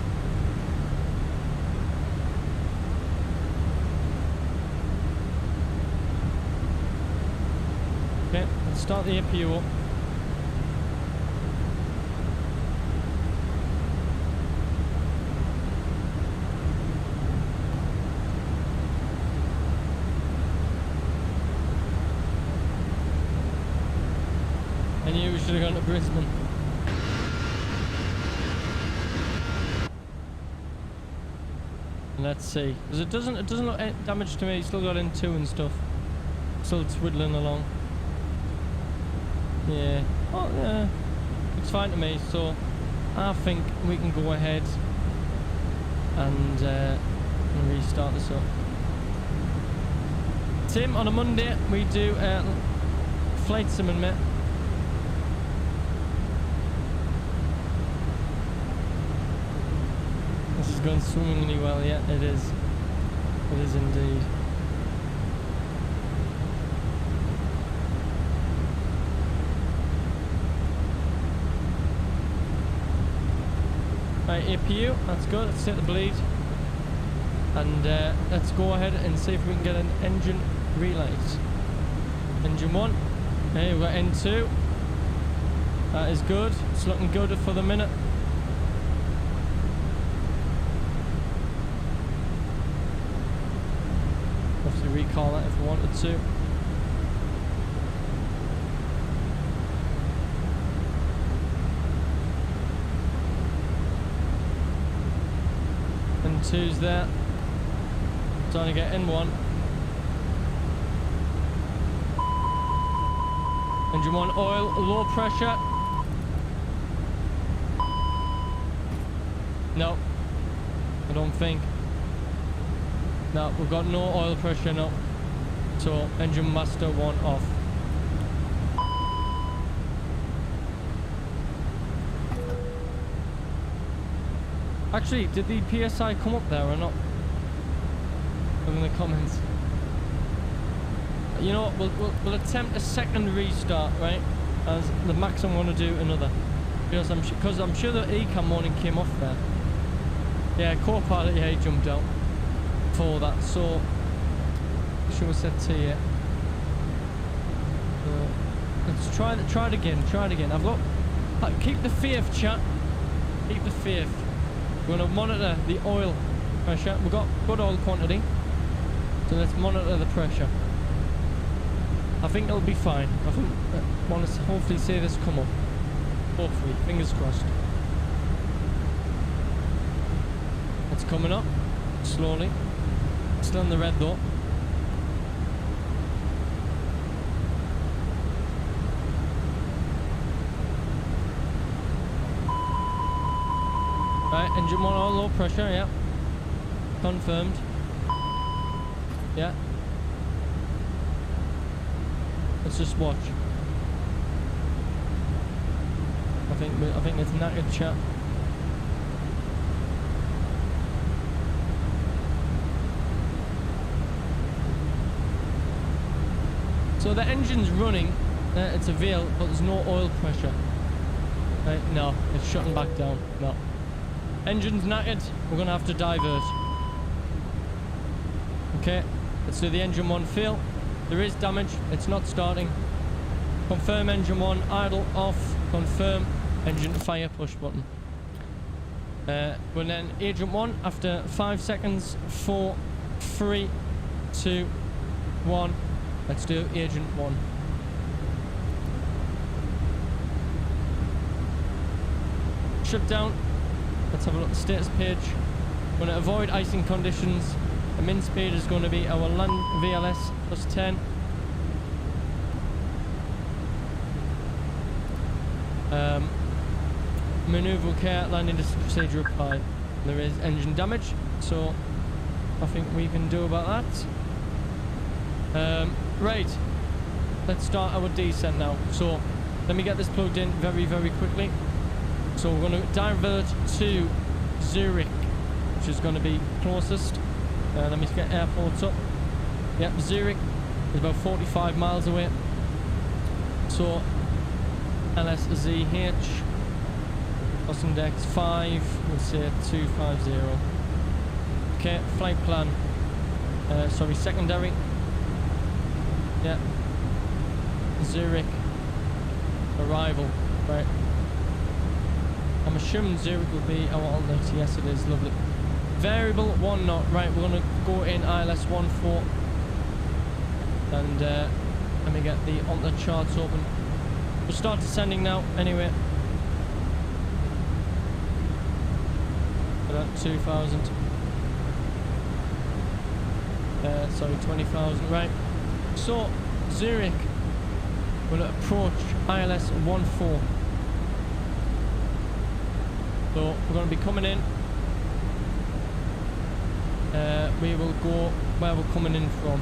Okay, let's start the APU up. I knew we should have gone to Brisbane. Let's see, because it doesn't look damaged to me. Still got N2 and stuff. Still twiddling along. Yeah. Oh yeah. It's fine to me. So I think we can go ahead and restart this up. Tim, on a Monday we do flight sim and met. This is going swimmingly well, yeah, it is. It is indeed. Right, APU, that's good, let's take the bleed. And let's go ahead and see if we can get an engine relight. Engine 1, okay, we've got N2. That is good, it's looking good for the minute. Recall that if we wanted to. N2's there. Trying to get N1. Engine 1 oil, low pressure. No, I don't think. No, we've got no oil pressure, no. So, engine master 1 off. Actually, did the PSI come up there or not? Put in the comments. You know what, we'll attempt a second restart, right? As the max I'm going to do another. Because I'm sure the ECAM warning came off there. Yeah, co-pilot, yeah, he jumped out. For that, so should have said to you. Let's try it again. I've got keep the faith, chat. Keep the faith. We're gonna monitor the oil pressure. We've got good oil quantity, so let's monitor the pressure. I think it'll be fine. I think I want to hopefully see this come up. Hopefully, fingers crossed. It's coming up slowly. Still in the red though. Right, engine 1 on low pressure, yeah. Confirmed. Yeah. Let's just watch. I think it's knackered, chat. So the engine's running, it's a veil, but there's no oil pressure. Right, no, it's shutting back down. No. Engine's knackered, we're gonna have to divert. Okay, let's do the engine 1 fail. There is damage, it's not starting. Confirm engine 1, idle, off, confirm, engine fire, push button. We'll then agent 1 after 5 seconds, 4, 3, 2, 1. Let's do agent 1. Shutdown. Let's have a look at the status page. We're going to avoid icing conditions. The min speed is going to be our land VLS plus 10. Maneuver care, landing distance procedure applied. There is engine damage, so nothing we can do about that. Right, let's start our descent now. So let me get this plugged in very, very quickly. So we're going to divert to Zurich, which is going to be closest. Let me get airports up. Yep, Zurich is about 45 miles away. So LSZH, cost index 5, we'll say 250. Okay, flight plan. Sorry, secondary. Yeah. Zurich. Arrival. Right. I'm assuming Zurich will be our alternate. Yes, it is. Lovely. Variable 1 knot. Right, we're going to go in ILS 14. And let me get the alternate charts open. We'll start descending now. Anyway. About 2,000. Sorry, 20,000. Right. So, Zurich will approach ILS 14. So, we're going to be coming in. We will go where we're coming in from.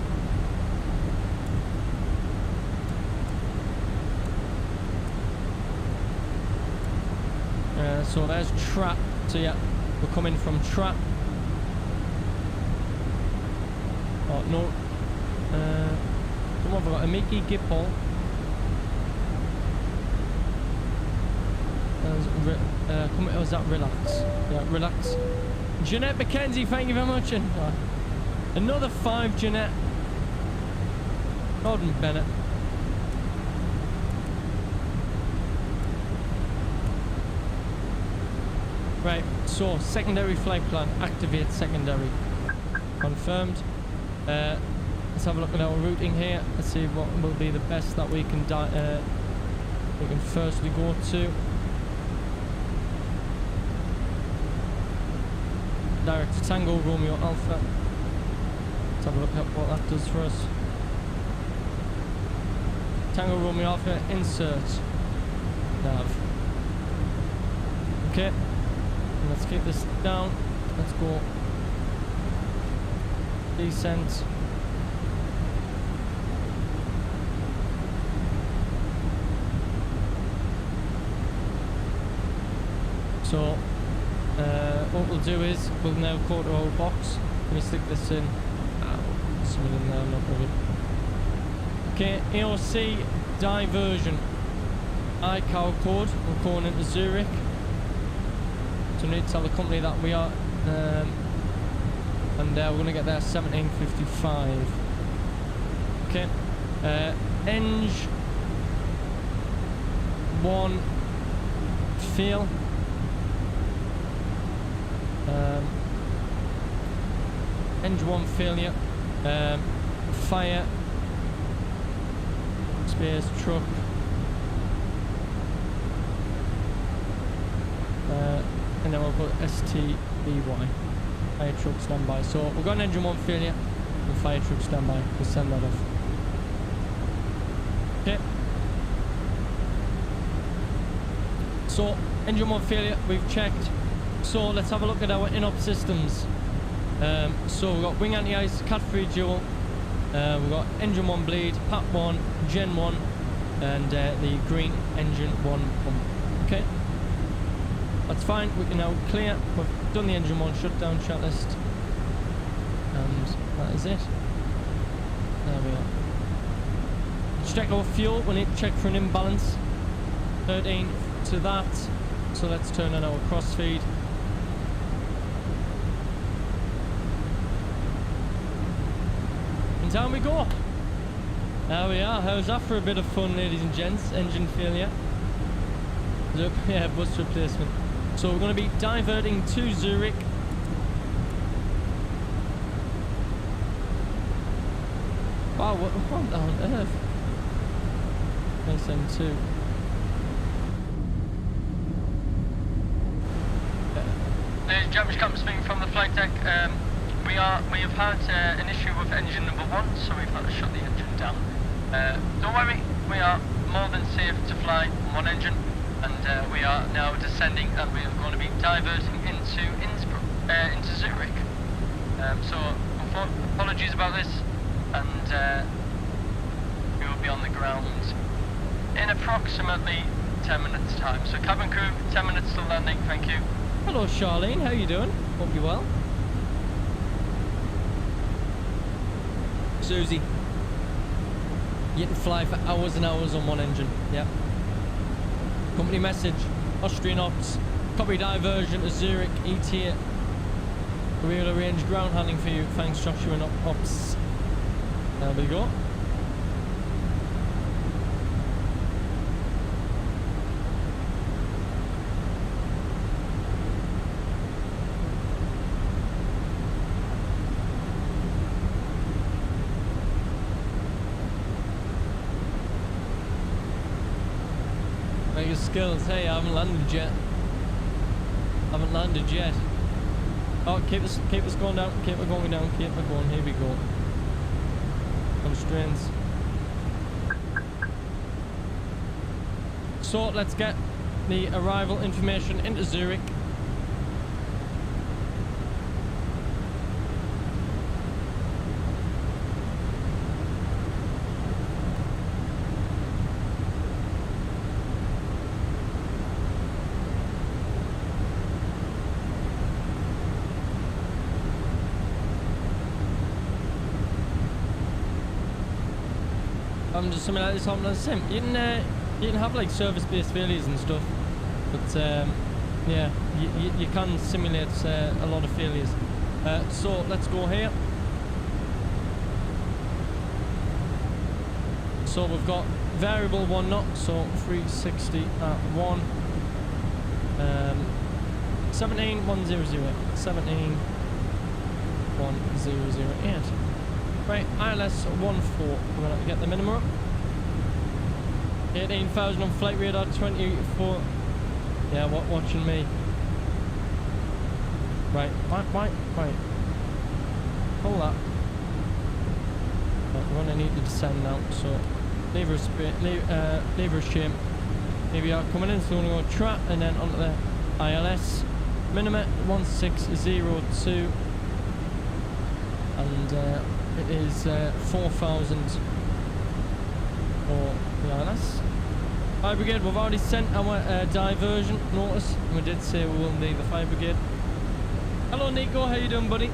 So, there's Trap. So, yeah, we're coming from Trap. Oh, no. Come on, I've got a Mickey Gipple. Was that Relax? Yeah, Relax. Jeanette McKenzie, thank you very much. And another 5, Jeanette. Gordon Bennett. Right, so secondary flight plan. Activate secondary. Confirmed. Let's have a look at our routing here. Let's see what will be the best that we can firstly go to. Direct to Tango Romeo Alpha. Let's have a look at what that does for us. Tango Romeo Alpha, insert nav. Okay, and let's keep this down. Let's go descent. So what we'll do is we'll now go to our box. Let me stick this in. Something in there, not really. Okay, AOC diversion. ICAO code. We're going into Zurich. So we need to tell the company that we are, and we're going to get there 17:55. Okay. Eng 1 fail. Eng 1 failure. Fire. Space truck. And then we'll put STBY. Fire truck standby. So we've got an engine 1 failure and fire truck standby. We'll send that off. Okay. So engine 1 failure, we've checked. so let's have a look at our in-op systems. So we've got wing anti-ice, cat free dual, we've got engine 1 bleed, PAT 1, Gen 1, and the green engine 1 pump. Okay, that's fine. We can now clear. We've done the engine 1 shutdown checklist, and that is it. There we are. Let's check our fuel. We need to check for an imbalance. 13 to that. So let's turn on our crossfeed. And down we go. There we are. How's that for a bit of fun, ladies and gents? Engine failure. Look, yeah, bus replacement. So we're going to be diverting to Zurich. Wow, what on earth? SM2. Ladies and gentlemen, Captain speaking from the flight deck. We have had an issue with engine number 1, so we've had to shut the engine down. Don't worry, we are more than safe to fly on one engine, and we are now descending, and we are going to be diverting into Innsbruck, into Zurich. So apologies about this, and we will be on the ground in approximately 10 minutes time. So cabin crew, 10 minutes till landing, thank you. Hello Charlene, how you doing? Hope you're well. Susie, you can fly for hours and hours on one engine. Yep. Company message, Austrian Ops, copy diversion to Zurich, ETA. We will arrange ground handling for you. Thanks Joshua and Ops. There we go. Your skills. Hey, I haven't landed yet. Oh, keep us going down. Keep it going down. Keep it going. Here we go. Constraints. So let's get the arrival information into Zurich. Just something like this happening on the sim. You can have like service-based failures and stuff, but yeah, you can simulate a lot of failures. So let's go here. So we've got variable 1 knot, so 360 at 1. 17100. 17108. Right, ILS 14. We're going to get the minimum up. 18,000 on flight radar, 24. Yeah, watching me. Right. Hold that. Right, we're going to need to descend now, so lever a shame. Here we are coming in, so we're going to go trap and then onto the ILS. Minimum 1602. And it is 4,000 for the ILS. Fire brigade, we've already sent our diversion notice, and we did say we will need the fire brigade. Hello Nico, how you doing, buddy?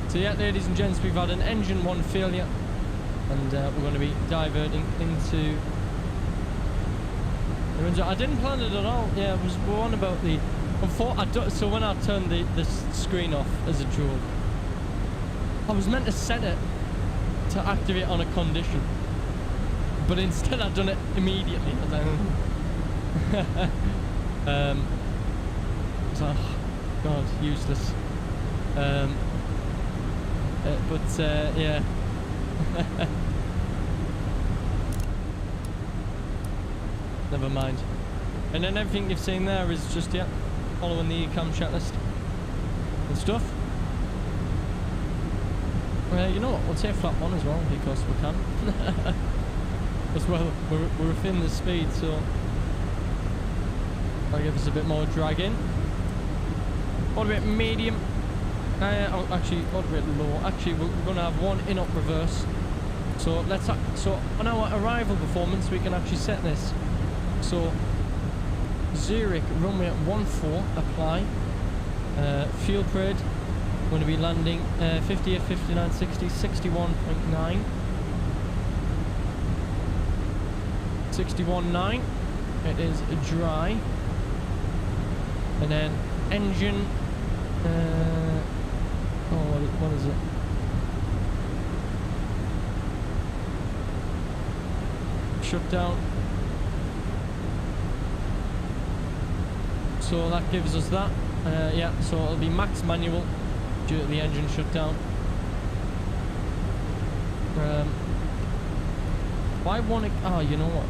So yeah, ladies and gents, we've had an engine 1 failure, and we're going to be diverting into. I didn't plan it at all. Yeah, we're on about the. So when I turned the screen off as a dual, I was meant to set it to activate on a condition, but instead I've done it immediately. I was like, so, oh, God, useless. Yeah. Never mind. And then everything you've seen there is just, yeah, following the ECAM checklist and stuff. You know what, we'll take flat 1 as well because we can. as well. We're within the speed, so that'll give us a bit more drag in. Auto bit medium. Oh, actually, auto bit low. Actually, we're going to have one in-up reverse. So let's so on our arrival performance, we can actually set this. So Zurich runway at 14, apply. Fuel parade, going to be landing 58, 59, 60, 61.9. 61.9. It is dry. And then engine. What is it? Shutdown. So that gives us that. Yeah, so it'll be max manual due to the engine shutdown. Why want to? Oh, you know what?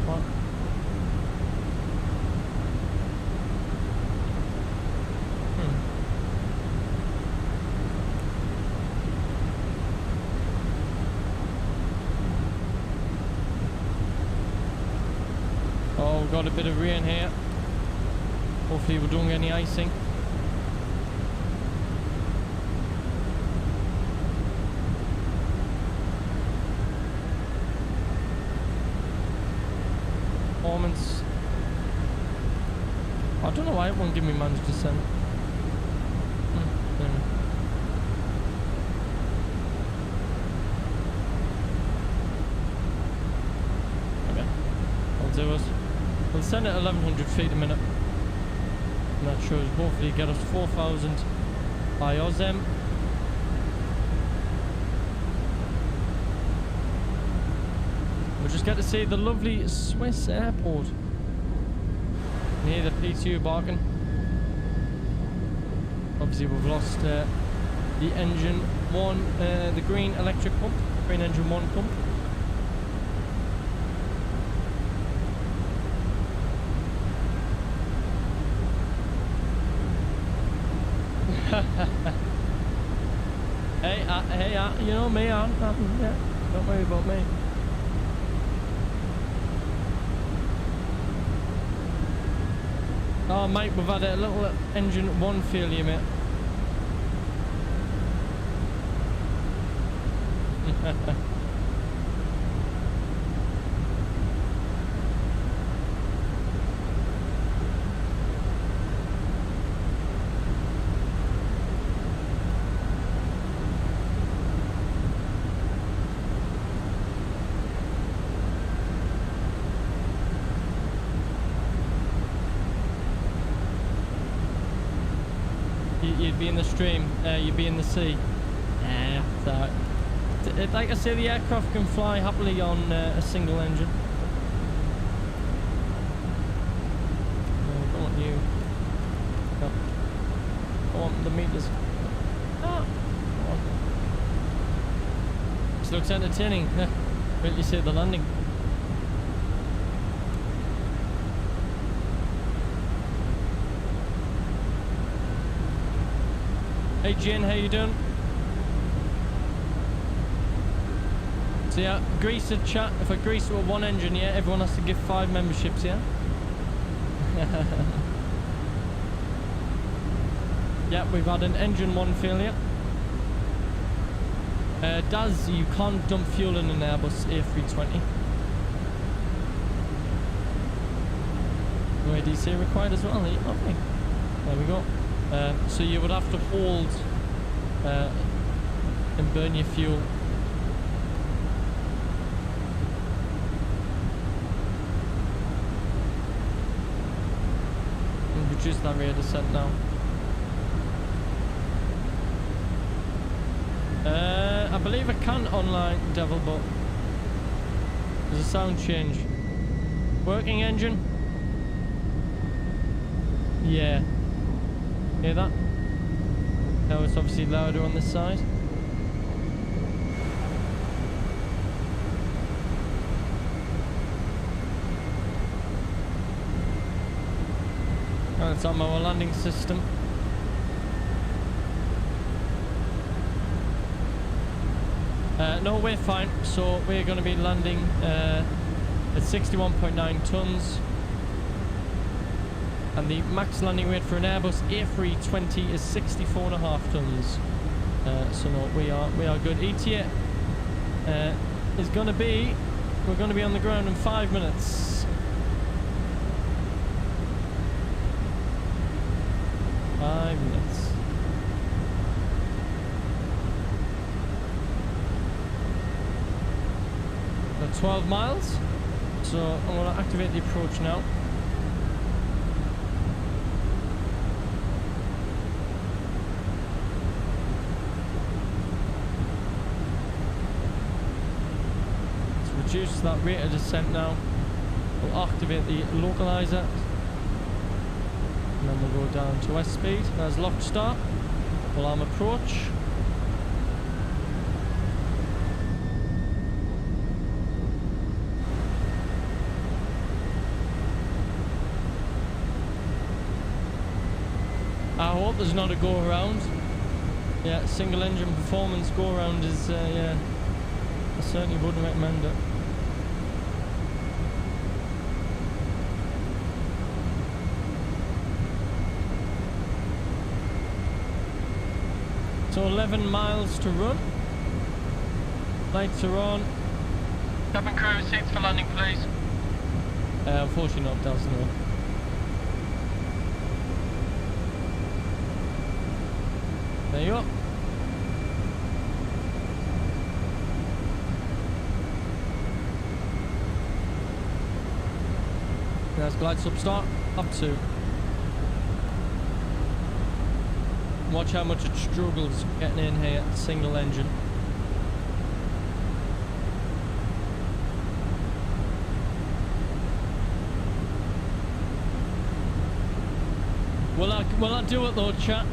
Oh, we've got a bit of rain here. Hopefully we don't get any icing. Performance. I don't know why it won't give me manage descent. Anyway. Okay. I'll do it. We'll send it 1100 feet a minute. And that should hopefully get us 4,000 by OZM. We'll just get to see the lovely Swiss airport near the P2 bargain. Obviously we've lost the engine one, the green electric pump, green engine one pump. Hey, you know me, yeah, don't worry about me. Oh mate, we've had a little engine one failure, mate. You'd be in the stream, you'd be in the sea. So, like I say, the aircraft can fly happily on a single engine. I don't want you. No. I want the meters. Ah. This looks entertaining. Wait till you see the landing. Hey Jen, how you doing? So yeah, grease the chat. If I grease it with one engine, yeah, everyone has to give 5 memberships, yeah? Yeah, we've had an engine one failure. Daz, you can't dump fuel in an Airbus A320. No ADC required as well, lovely. There we go. So you would have to hold and burn your fuel. And reduce that rate of descent now. I believe I can online, Devil, but there's a sound change. Working engine? Yeah. Hear that? Now it's obviously louder on this side. And it's on our landing system. No, we're fine. So we're going to be landing It's 61.9 tons. And the max landing weight for an Airbus A320 is 64.5 tons. So no, we are good. ETA is going to be, we're going to be on the ground in 5 minutes. 5 minutes. Got 12 miles. So I'm going to activate the approach now. Reduce that rate of descent now. We'll activate the localizer. And then we'll go down to S speed. There's locked start. Full arm approach. I hope there's not a go around. Yeah, single engine performance go around is yeah, I certainly wouldn't recommend it. So 11 miles to run. Lights are on. Cabin crew, seats for landing, please. Unfortunately not, Delta no. There you go. There's glide sub start, up to. Watch how much it struggles getting in here, single engine. Will I do it though, chat?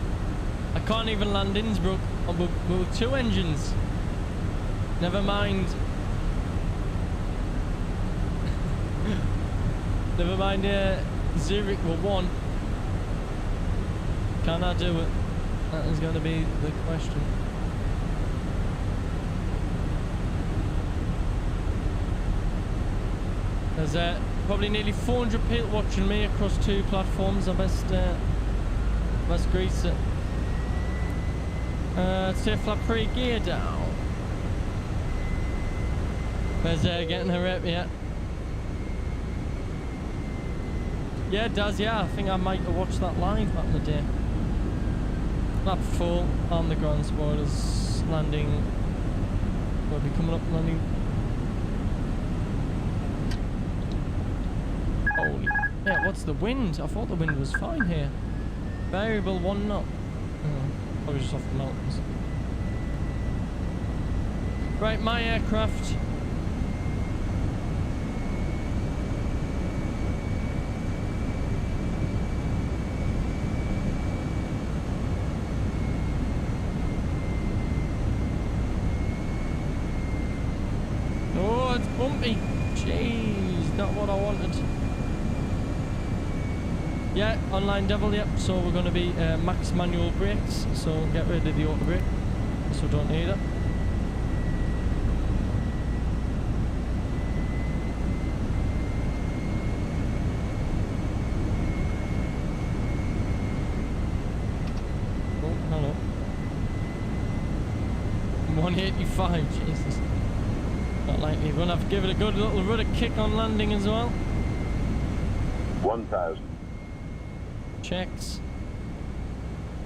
I can't even land Innsbruck with 2 engines. Never mind. Never mind Zurich with 1. Can I do it? That is going to be the question. There's probably nearly 400 people watching me across 2 platforms. I best grease it. Say flap 3 gear down. There's getting her up yet. Yeah, it does, yeah. I think I might have watched that live back in the day. Lap 4 on the ground spoilers. Landing. We'll be coming up landing. Holy. Yeah, what's the wind? I thought the wind was fine here. Variable 1 knot. Oh, probably just off the mountains. Right, my aircraft. Oh, it's bumpy. Jeez, not what I wanted. Yeah, online devil, yep. So we're going to be max manual brakes. So get rid of the auto brake. So don't need it. Oh, hello. 185, Jesus. Not likely. We're going to have to give it a good little rudder kick on landing as well. 1,000. Checks.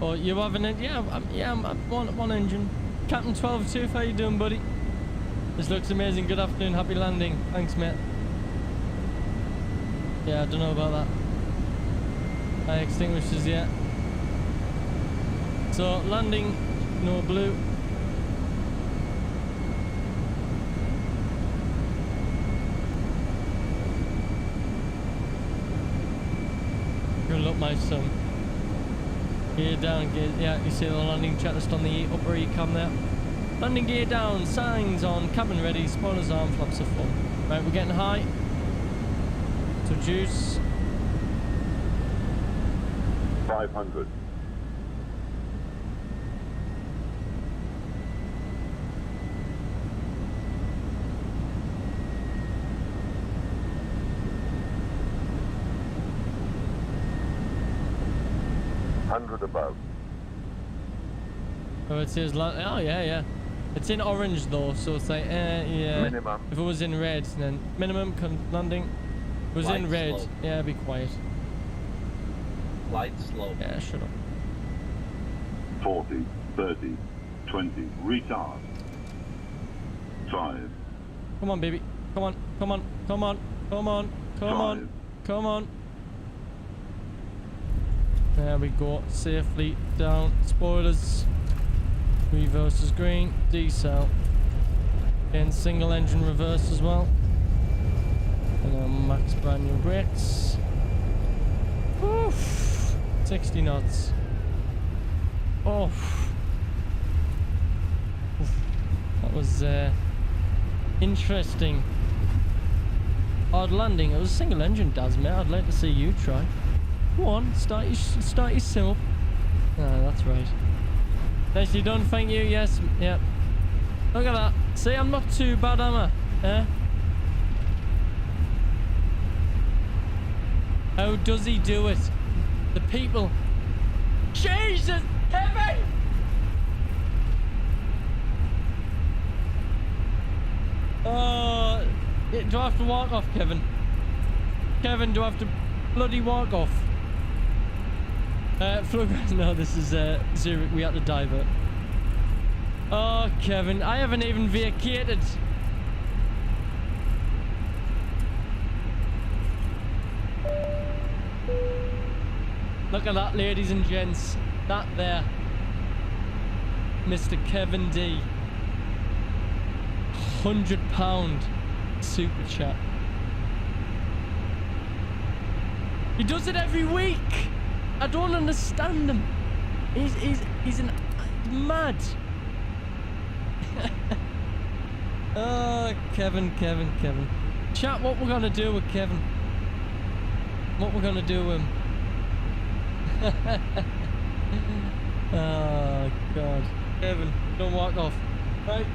Oh, you have an engine? Yeah, I'm one engine. Captain 12-2, how you doing, buddy? This looks amazing. Good afternoon, happy landing. Thanks, mate. Yeah, I don't know about that. High extinguishers yet. So, landing, no blue. Look, my son. Gear down, gear. Yeah, you see the landing checklist on the upper E-cam there. Landing gear down, signs on, cabin ready, spoilers arm, flaps are full. Right, we're getting high. So juice. 500. 100 above. Oh, it says oh yeah, yeah. It's in orange though, so it's like yeah. Minimum. If it was in red, then minimum landing. If it was in Light red, slope. yeah, be quiet. Light slope. Yeah, shut up. 40, 30, 20. Retard. 5, Come on, baby. Come on, come on, come on, come on, come on, 5, come on. There we go. Safely down. Spoilers. Reverse is green. Decel. Again, single engine reverse as well. And then max brand new brakes. Oof. 60 knots. Oh. Oof. That was interesting. Hard landing. It was a single engine, Daz, mate. I'd like to see you try. Go on, start your sim up. Ah, that's right. Nicely done, thank you. Yes, yep. Look at that. See, I'm not too bad, am I? Eh? How does he do it? The people. Jesus, Kevin! Oh, do I have to walk off, Kevin? Kevin, do I have to bloody walk off? No, this is Zurich. We had to divert. Oh, Kevin, I haven't even vacated. Look at that, ladies and gents. That there, Mr. Kevin D. £100 super chat. He does it every week. I don't understand him. He's mad. Oh, Kevin. Chat, what we're gonna do with Kevin? What we're gonna do with him? Oh God, Kevin, don't walk off, right?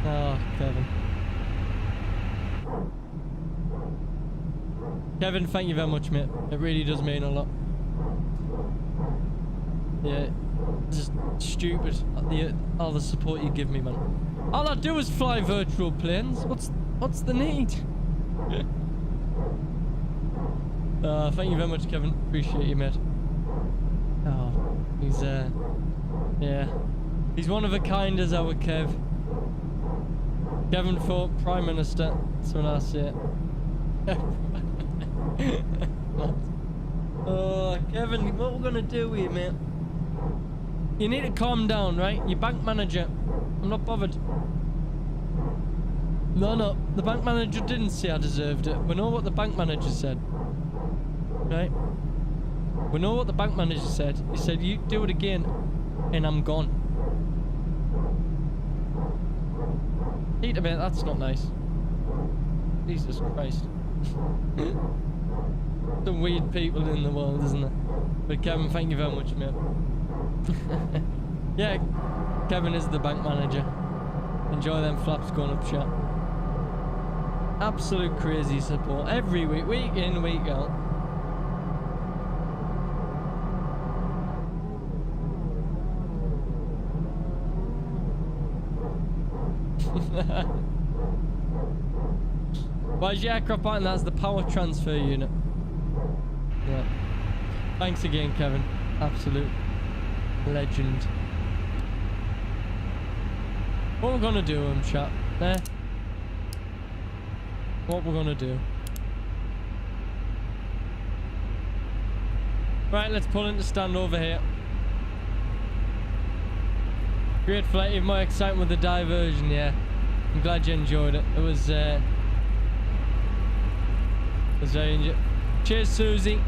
Oh, Kevin. Kevin, thank you very much, mate. It really does mean a lot. Yeah, it's just stupid. All the support you give me, man. All I do is fly virtual planes. What's the need? Thank you very much, Kevin. Appreciate you, mate. Oh, he's yeah, he's one of a kind as our Kev. Kevin for Prime Minister. That's what I say. Oh, Kevin, what we're gonna do with you, mate? You need to calm down, right? Your bank manager. I'm not bothered. No, the bank manager didn't say I deserved it. We know what the bank manager said, right? We know what the bank manager said. He said, "You do it again, and I'm gone." Eat a bit. That's not nice. Jesus Christ. The weird people in the world, isn't it? But Kevin, thank you very much, mate. Yeah, Kevin is the bank manager. Enjoy them flaps going up, chat. Absolute crazy support every week, week in, week out. Why is your aircraft button? That's the power transfer unit. Yeah. Thanks again, Kevin. Absolute legend. What we're gonna do, chat? There. What we're gonna do? Right, let's pull into stand over here. Great flight, even more excitement with the diversion, yeah. I'm glad you enjoyed it. It was very enjoyable. Cheers, Susie.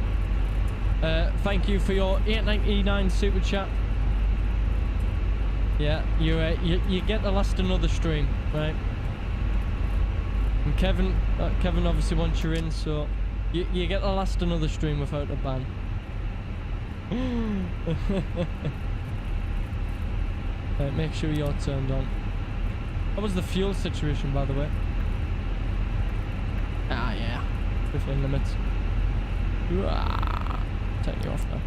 Thank you for your $8.99 super chat. Yeah, you get to last another stream, right? And Kevin obviously wants you in, so you get to last another stream without a ban. Right, make sure you're turned on. What was the fuel situation, by the way? Ah, yeah, within limits. Take you off now.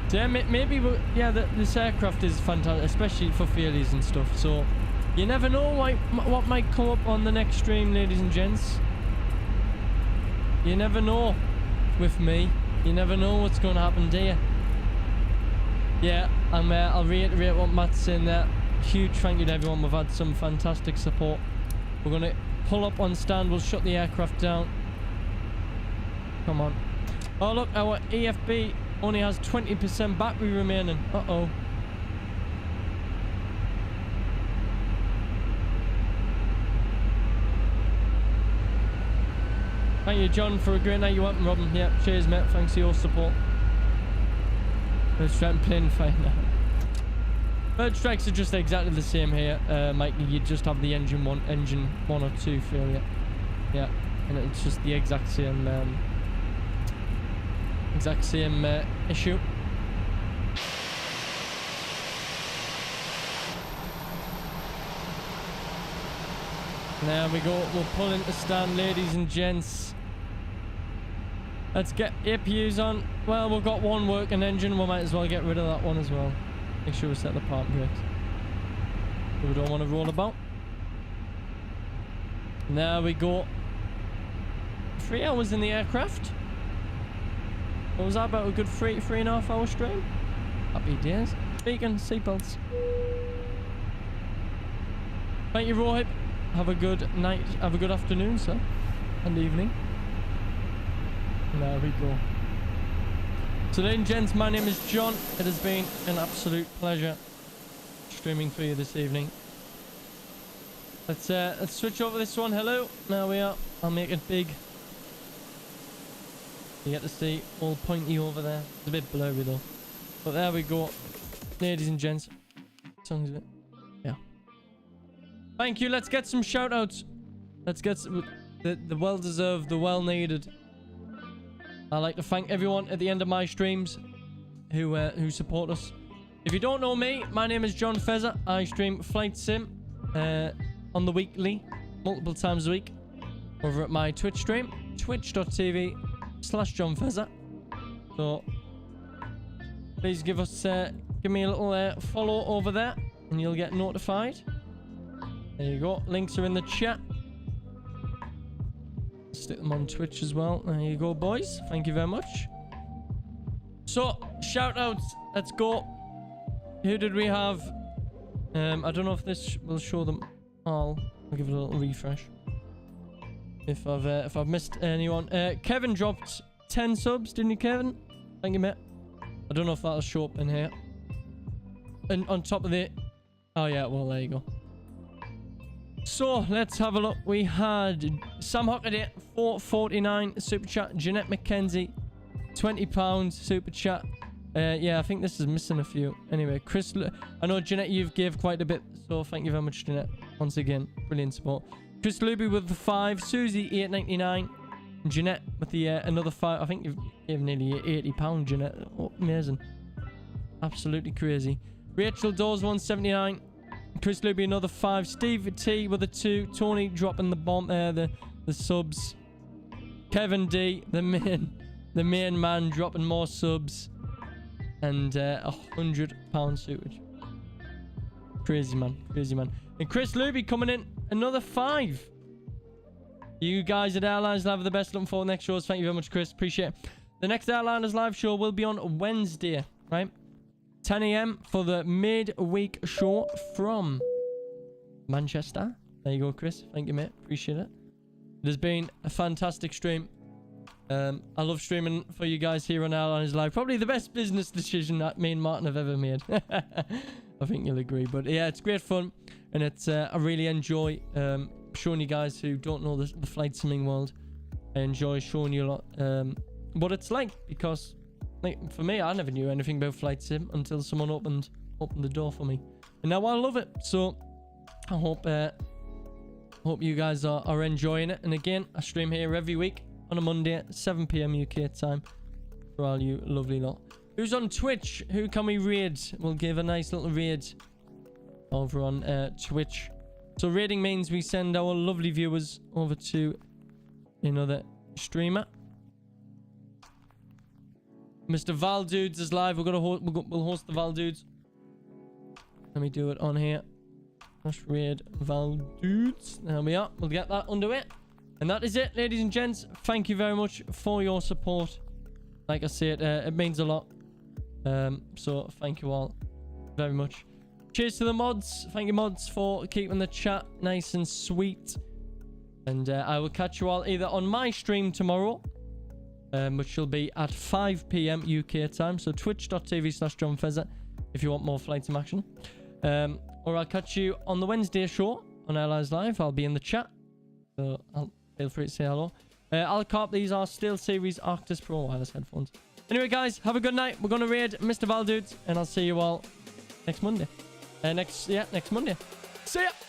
So yeah, maybe yeah, this aircraft is fantastic, especially for failures and stuff. So you never know what might come up on the next stream, ladies and gents. You never know with me. You never know what's going to happen, do you? Yeah, I'll reiterate what Matt's saying there. Huge thank you to everyone. We've had some fantastic support. We're going to pull up on stand. We'll shut the aircraft down. Come on. Oh, look, our EFB only has 20% battery remaining. Uh-oh. Thank you, John, for a great night you went, Robin. Yeah, cheers, mate. Thanks for your support. Let's try and play fine now. Bird strikes are just exactly the same here, Mikey. You just have the engine one or two failure. Yeah, and it's just the exact same issue. There we go. We'll pull into stand, ladies and gents. Let's get APUs on. Well, we've got one working engine. We might as well get rid of that one as well. Make sure we set the park brakes. We don't want to roll about. There we go. 3 hours in the aircraft. What was that, about a good 3.5 hour stream? Happy days. Speaking, seatbelts. Thank you, Rohit. Have a good night. Have a good afternoon, sir. And evening. There we go. So then, gents, my name is John. It has been an absolute pleasure streaming for you this evening. Let's switch over this one. Hello. There we are. I'll make it big. You get to see all pointy over there. It's a bit blurry though. But there we go. Ladies and gents. Song's a bit. Yeah. Thank you. Let's get some shout outs. Let's get some, the well deserved, the well needed. I'd like to thank everyone at the end of my streams who support us. If you don't know me, my name is jonFezza. I stream Flight Sim on the weekly, multiple times a week, over at my Twitch stream, twitch.tv/jonFezza. So please give me a little follow over there, and you'll get notified. There you go. Links are in the chat. Stick them on Twitch as well. There you go, boys. Thank you very much. So, shout outs. Let's go. Who did we have? I don't know if this will show them all. I'll give it a little refresh. If I've missed anyone. Kevin dropped 10 subs, didn't you, Kevin? Thank you, mate. I don't know if that'll show up in here. And on top of the... Oh, yeah. Well, there you go. So, let's have a look. We had Sam Hockaday, 4.49 super chat. Jeanette McKenzie, £20 super chat. Yeah, I think this is missing a few. Anyway, Chris, I know, Jeanette, you've gave quite a bit, so thank you very much, Jeanette. Once again, brilliant support. Chris Luby with the 5. Susie, £8.99. Jeanette with the another 5. I think you've given nearly £80, Jeanette. Oh, amazing. Absolutely crazy. Rachel Dawes, $1.79. Chris Luby, another 5. Steve T with a 2. Tony dropping the bomb there, the subs. Kevin D, the main man, dropping more subs. And £100 suitage. Crazy man, crazy man. And Chris Luby coming in, another 5. You guys at Airliners Live are the best. Looking forward to next shows. Thank you very much, Chris. Appreciate it. The next Airliners Live show will be on Wednesday, right? 10 AM for the mid-week show from Manchester. There you go, Chris. Thank you, mate. Appreciate it. It has been a fantastic stream. I love streaming for you guys here on Airliners Live. Probably the best business decision that me and Martin have ever made. I think you'll agree. But yeah, it's great fun. And it's I really enjoy showing you guys who don't know the flight simming world. I enjoy showing you a lot what it's like, because like, for me, I never knew anything about flight sim until someone opened the door for me, and now I love it. So I hope you guys are enjoying it. And again, I stream here every week on a Monday at 7 PM UK time for all you lovely lot. Who's on Twitch? Who can we raid? We'll give a nice little raid over on Twitch. So rating means we send our lovely viewers over to another streamer. Mr. Val Dudes is live. We'll host the Val Dudes. Let me do it on here. Let's raid Val Dudes. There we are. We'll get that underway. And that is it, ladies and gents. Thank you very much for your support. Like I said, it means a lot. So thank you all very much. Cheers to the mods. Thank you, mods, for keeping the chat nice and sweet. And I will catch you all either on my stream tomorrow, which will be at 5 p.m. UK time. So twitch.tv/jonFezza if you want more Flight Sim action. Or I'll catch you on the Wednesday show on Allies Live. I'll be in the chat. So feel free to say hello. Alcarp, these are still Series Arctis Pro wireless headphones. Anyway, guys, have a good night. We're going to raid Mr. Valdudes, and I'll see you all next Monday. Next Monday. See ya.